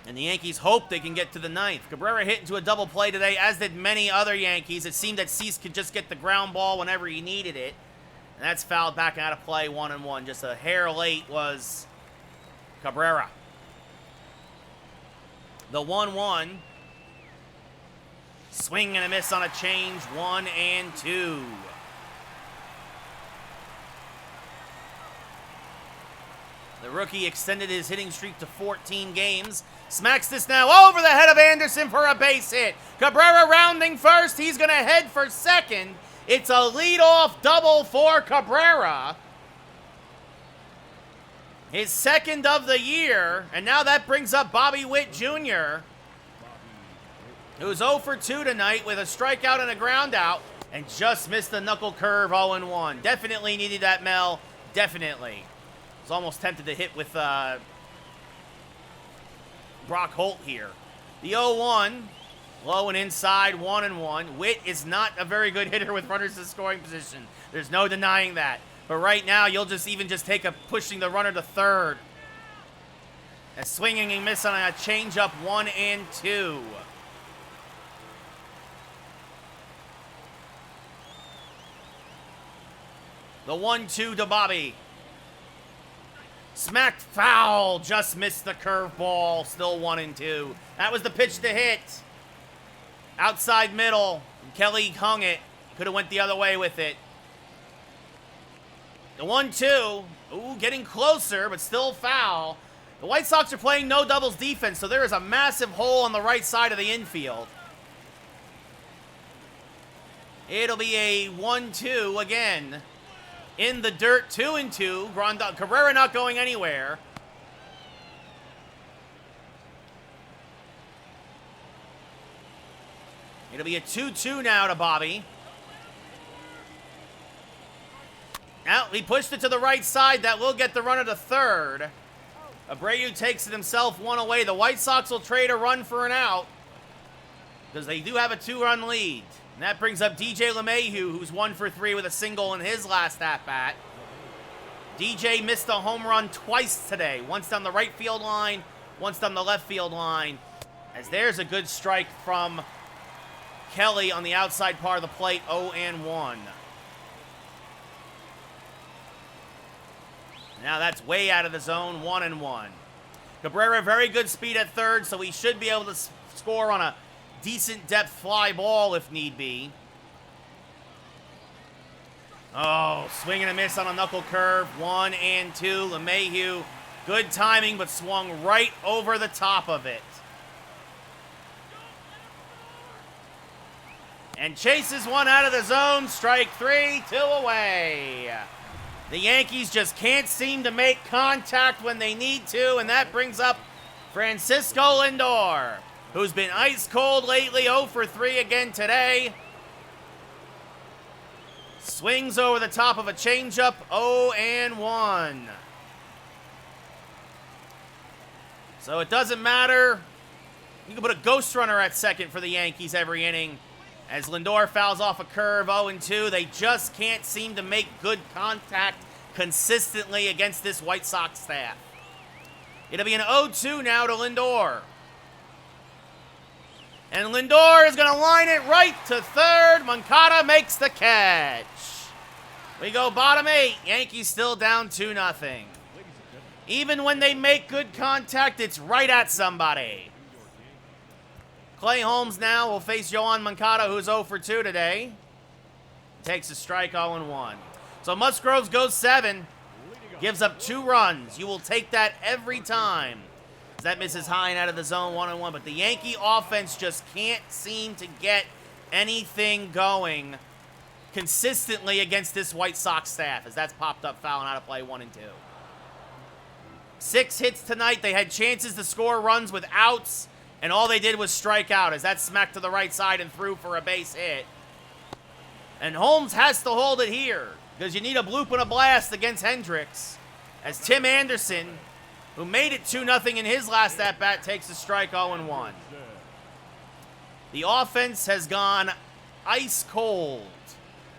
And the Yankees hope they can get to the 9th. Cabrera hit into a double play today, as did many other Yankees. It seemed that Cease could just get the ground ball whenever he needed it. And that's fouled back out of play, 1-1. Just a hair late was Cabrera. The 1-1. Swing and a miss on a change, 1-2. The rookie extended his hitting streak to 14 games. Smacks this now over the head of Anderson for a base hit. Cabrera rounding first. He's going to head for second. It's a leadoff double for Cabrera. His 2nd of the year. And now that brings up Bobby Witt Jr., who's 0 for 2 tonight with a strikeout and a ground out. And just missed the knuckle curve, 0-1. Definitely needed that, Mel. Definitely. Was almost tempted to hit with Brock Holt here. The 0-1, low and inside, 1-1. Witt is not a very good hitter with runners in scoring position. There's no denying that. But right now, you'll just take a pushing the runner to third. A swinging and miss on a changeup, 1-2. The 1-2 to Bobby. Smacked foul, just missed the curveball, still 1-2. That was the pitch to hit. Outside middle, Kelly hung it. Could have went the other way with it. The 1-2, ooh, getting closer, but still foul. The White Sox are playing no doubles defense, so there is a massive hole on the right side of the infield. It'll be a 1-2 again. In the dirt, 2-2. Cabrera not going anywhere. It'll be a 2-2 now to Bobby. Now, he pushed it to the right side. That will get the runner to third. Abreu takes it himself, 1 away. The White Sox will trade a run for an out, because they do have a 2-run lead. And that brings up DJ LeMahieu, who's 1 for 3 with a single in his last at-bat. DJ missed a home run twice today. Once down the right field line, once down the left field line. As there's a good strike from Kelly on the outside part of the plate, 0-1. Now that's way out of the zone, 1-1. Cabrera, very good speed at third, so he should be able to score on a decent depth fly ball if need be. Oh, swing and a miss on a knuckle curve. 1-2. LeMahieu, good timing, but swung right over the top of it. And chases one out of the zone. Strike 3, 2 away. The Yankees just can't seem to make contact when they need to, and that brings up Francisco Lindor, who's been ice cold lately, 0 for 3 again today. Swings over the top of a changeup, 0-1. So it doesn't matter You can put a ghost runner at second for the Yankees every inning. As Lindor fouls off a curve, 0-2. They just can't seem to make good contact consistently against this White Sox staff. It'll be an 0-2 now to Lindor. And Lindor is going to line it right to third. Moncada makes the catch. We go bottom 8. Yankees still down 2-0. Even when they make good contact, it's right at somebody. Clay Holmes now will face Yohan Moncada, who's 0 for 2 today. Takes a strike, 0-1. So Musgroves goes 7. Gives up 2 runs. You will take that every time. That misses high and out of the zone, 1-1. But the Yankee offense just can't seem to get anything going consistently against this White Sox staff, as that's popped up foul and out of play, 1-2. 6 hits tonight. They had chances to score runs with outs, and all they did was strike out, as that smacked to the right side and through for a base hit. And Holmes has to hold it here, because you need a bloop and a blast against Hendricks, as Tim Anderson, who made it 2-0 in his last at-bat, takes a strike, 0-1. The offense has gone ice cold,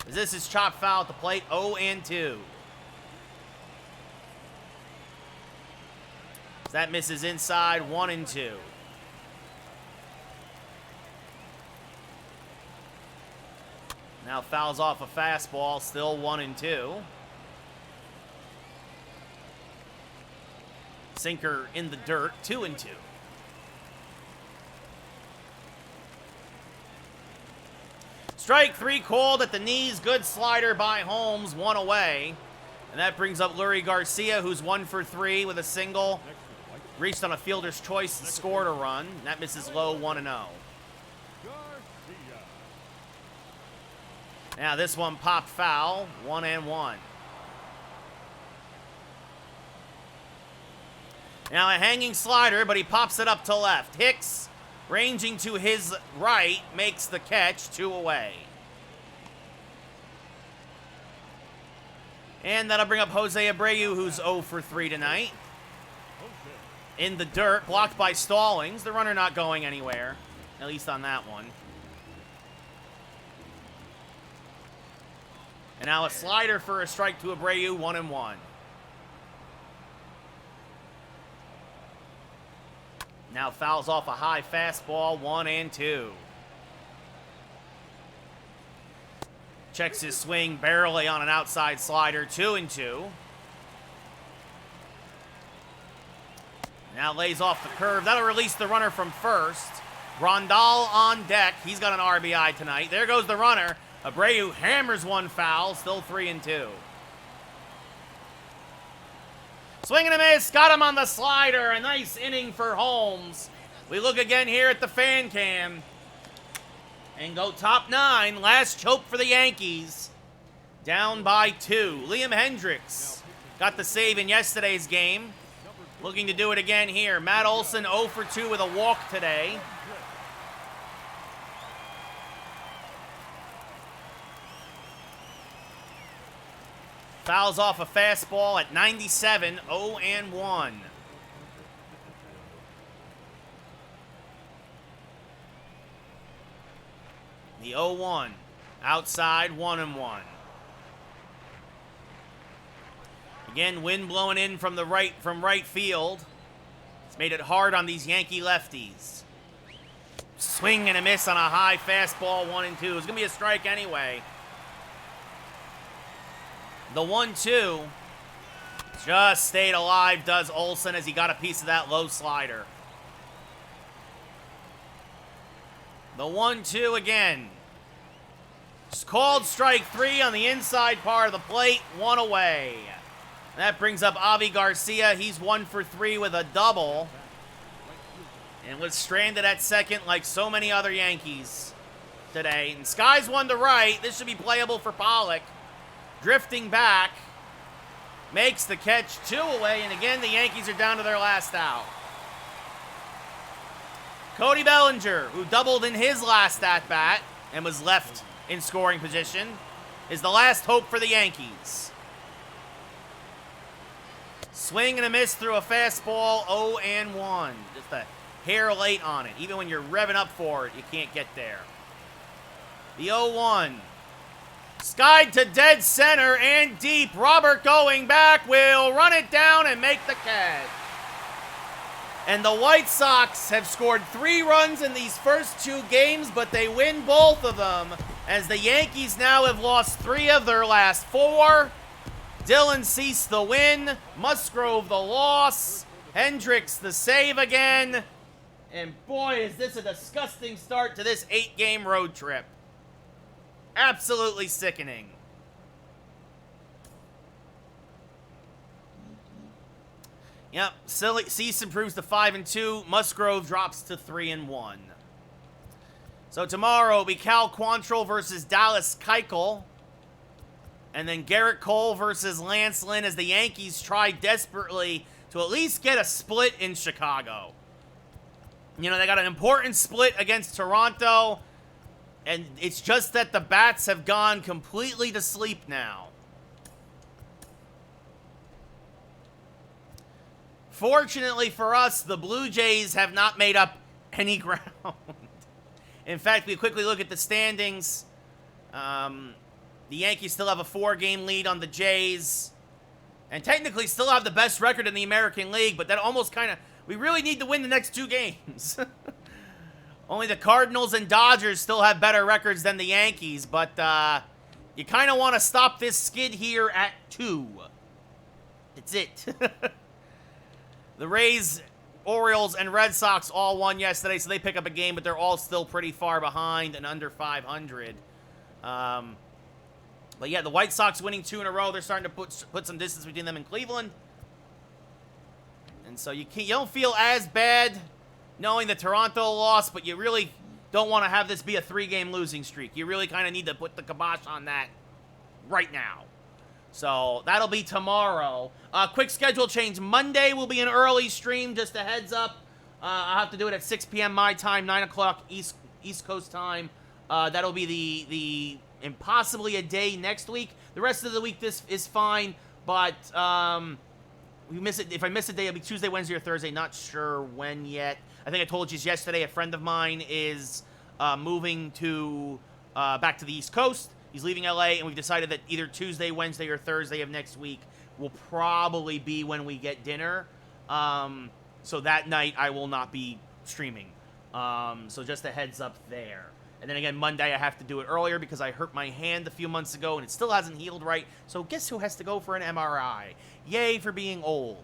as this is chopped foul at the plate, 0-2. As that misses inside, 1-2. Now fouls off a fastball, still 1-2. Sinker in the dirt, 2-2. Strike 3 called at the knees. Good slider by Holmes, 1 away. And that brings up Lurie Garcia, who's 1 for 3 with a single. Reached on a fielder's choice, scored a run. And that misses low, 1-0. Now this one popped foul, 1-1. Now a hanging slider, but he pops it up to left. Hicks, ranging to his right, makes the catch, 2 away. And that'll bring up Jose Abreu, who's 0 for 3 tonight. In the dirt, blocked by Stallings. The runner not going anywhere, at least on that one. And now a slider for a strike to Abreu, 1-1. Now fouls off a high fastball, 1-2. Checks his swing barely on an outside slider, 2-2. Now lays off the curve. That'll release the runner from first. Grandal on deck. He's got an RBI tonight. There goes the runner. Abreu hammers one foul, still 3-2. Swing and a miss, got him on the slider. A nice inning for Holmes. We look again here at the fan cam and go top 9. Last choke for the Yankees. Down by 2. Liam Hendricks got the save in yesterday's game. Looking to do it again here. Matt Olson 0 for 2 with a walk today. Fouls off a fastball at 97, 0-1. The 0-1, outside, 1-1. Again, wind blowing in from right field. It's made it hard on these Yankee lefties. Swing and a miss on a high fastball, 1-2. It's going to be a strike anyway. The 1-2 just stayed alive, does Olson, as he got a piece of that low slider. The 1-2 again. It's called strike 3 on the inside part of the plate, 1 away. That brings up Avi Garcia. He's 1 for 3 with a double. And was stranded at second like so many other Yankees today. And Sky's one to right. This should be playable for Pollock. Drifting back, makes the catch, 2 away, and again the Yankees are down to their last out. Cody Bellinger, who doubled in his last at-bat and was left in scoring position, is the last hope for the Yankees. Swing and a miss through a fastball, 0-1. Just a hair late on it. Even when you're revving up for it, you can't get there. The 0-1. Skied to dead center and deep. Robert going back will run it down and make the catch. And the White Sox have scored 3 runs in these first 2 games, but they win both of them, as the Yankees now have lost 3 of their last 4. Dillon Cease the win, Musgrove the loss, Hendricks the save again. And boy, is this a disgusting start to this 8-game road trip. Absolutely sickening. Yep, Cease improves to 5-2. Musgrove drops to 3-1. So tomorrow will be Cal Quantrill versus Dallas Keuchel. And then Garrett Cole versus Lance Lynn as the Yankees try desperately to at least get a split in Chicago. You know, they got an important split against Toronto. And it's just that the bats have gone completely to sleep now. Fortunately for us, the Blue Jays have not made up any ground. In fact, we quickly look at the standings. The Yankees still have a 4-game lead on the Jays. And technically still have the best record in the American League, but that almost kind of... We really need to win the next 2 games. Only the Cardinals and Dodgers still have better records than the Yankees, but you kind of want to stop this skid here at 2. That's it. The Rays, Orioles, and Red Sox all won yesterday, so they pick up a game, but they're all still pretty far behind and under 500. But yeah, the White Sox winning 2 in a row. They're starting to put some distance between them and Cleveland. And so you don't feel as bad knowing that Toronto lost, but you really don't want to have this be a 3-game losing streak. You really kind of need to put the kibosh on that right now. So that'll be tomorrow. Quick schedule change. Monday will be an early stream, just a heads up. I'll have to do it at 6 p.m. my time, 9 o'clock East Coast time. That'll be the impossibly a day next week. The rest of the week, this is fine, but we miss it. If I miss a day, it'll be Tuesday, Wednesday, or Thursday. Not sure when yet. I think I told you yesterday, a friend of mine is moving to back to the East Coast. He's leaving LA, and we've decided that either Tuesday, Wednesday, or Thursday of next week will probably be when we get dinner. So that night, I will not be streaming. So just a heads up there. And then again, Monday, I have to do it earlier because I hurt my hand a few months ago, and it still hasn't healed right. So guess who has to go for an MRI? Yay for being old.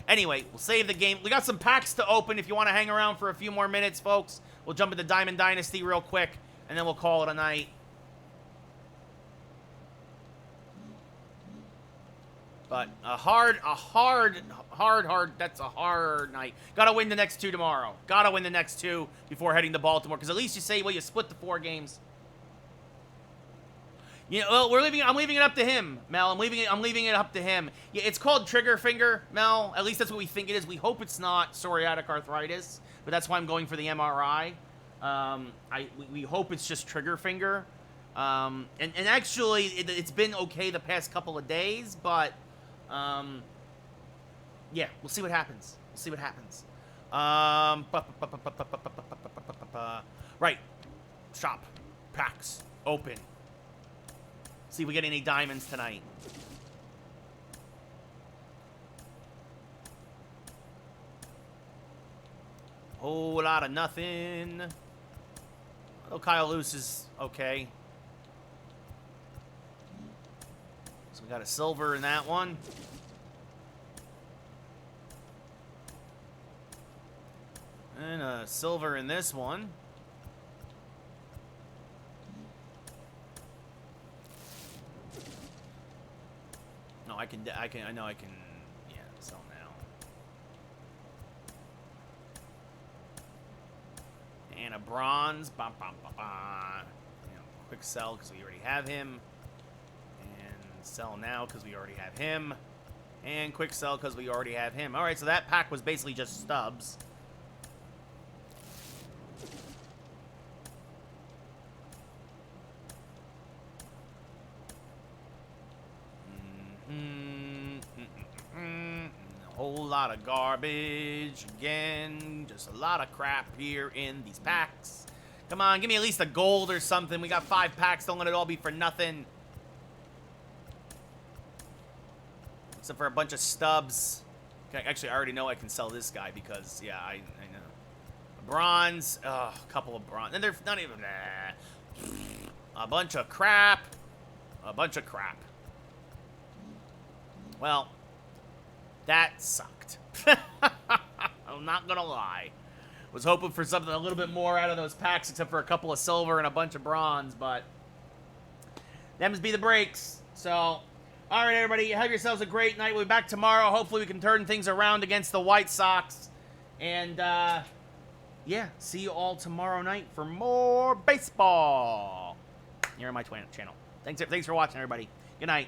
Anyway, we'll save the game. We got some packs to open if you want to hang around for a few more minutes, folks. We'll jump into Diamond Dynasty real quick, and then we'll call it a night. But that's a hard night. Gotta win the next 2 tomorrow. Gotta win the next 2 before heading to Baltimore, because at least you say, well, you split the 4 games. You know, well, I'm leaving it up to him, Mel. I'm leaving it up to him. Yeah, it's called trigger finger, Mel. At least that's what we think it is. We hope it's not psoriatic arthritis, but that's why I'm going for the MRI. We hope it's just trigger finger. And actually, it's been okay the past couple of days, but yeah, we'll see what happens. Right. Shop. Packs. Open. See if we get any diamonds tonight. Whole lot of nothing. Oh, Kyle Lewis is okay. So we got a silver in that one. And a silver in this one. No, I know I can, yeah, sell now. And a bronze, You know, quick sell because we already have him. And sell now because we already have him. And quick sell because we already have him. All right, so that pack was basically just stubs. whole lot of garbage again. Just a lot of crap here in these packs. Come on, give me at least a gold or something. We got 5 packs. Don't let it all be for nothing. Except for a bunch of stubs. Okay, actually, I already know I can sell this guy because, yeah, I know. Bronze. Oh, a couple of bronze. And they're not even... A bunch of crap. A bunch of crap. Well, that sucked. I'm not gonna lie. Was hoping for something a little bit more out of those packs, except for a couple of silver and a bunch of bronze, but them's be the breaks. So, all right, everybody, have yourselves a great night. We'll be back tomorrow. Hopefully, we can turn things around against the White Sox. And, yeah, see you all tomorrow night for more baseball here on my channel. Thanks for watching, everybody. Good night.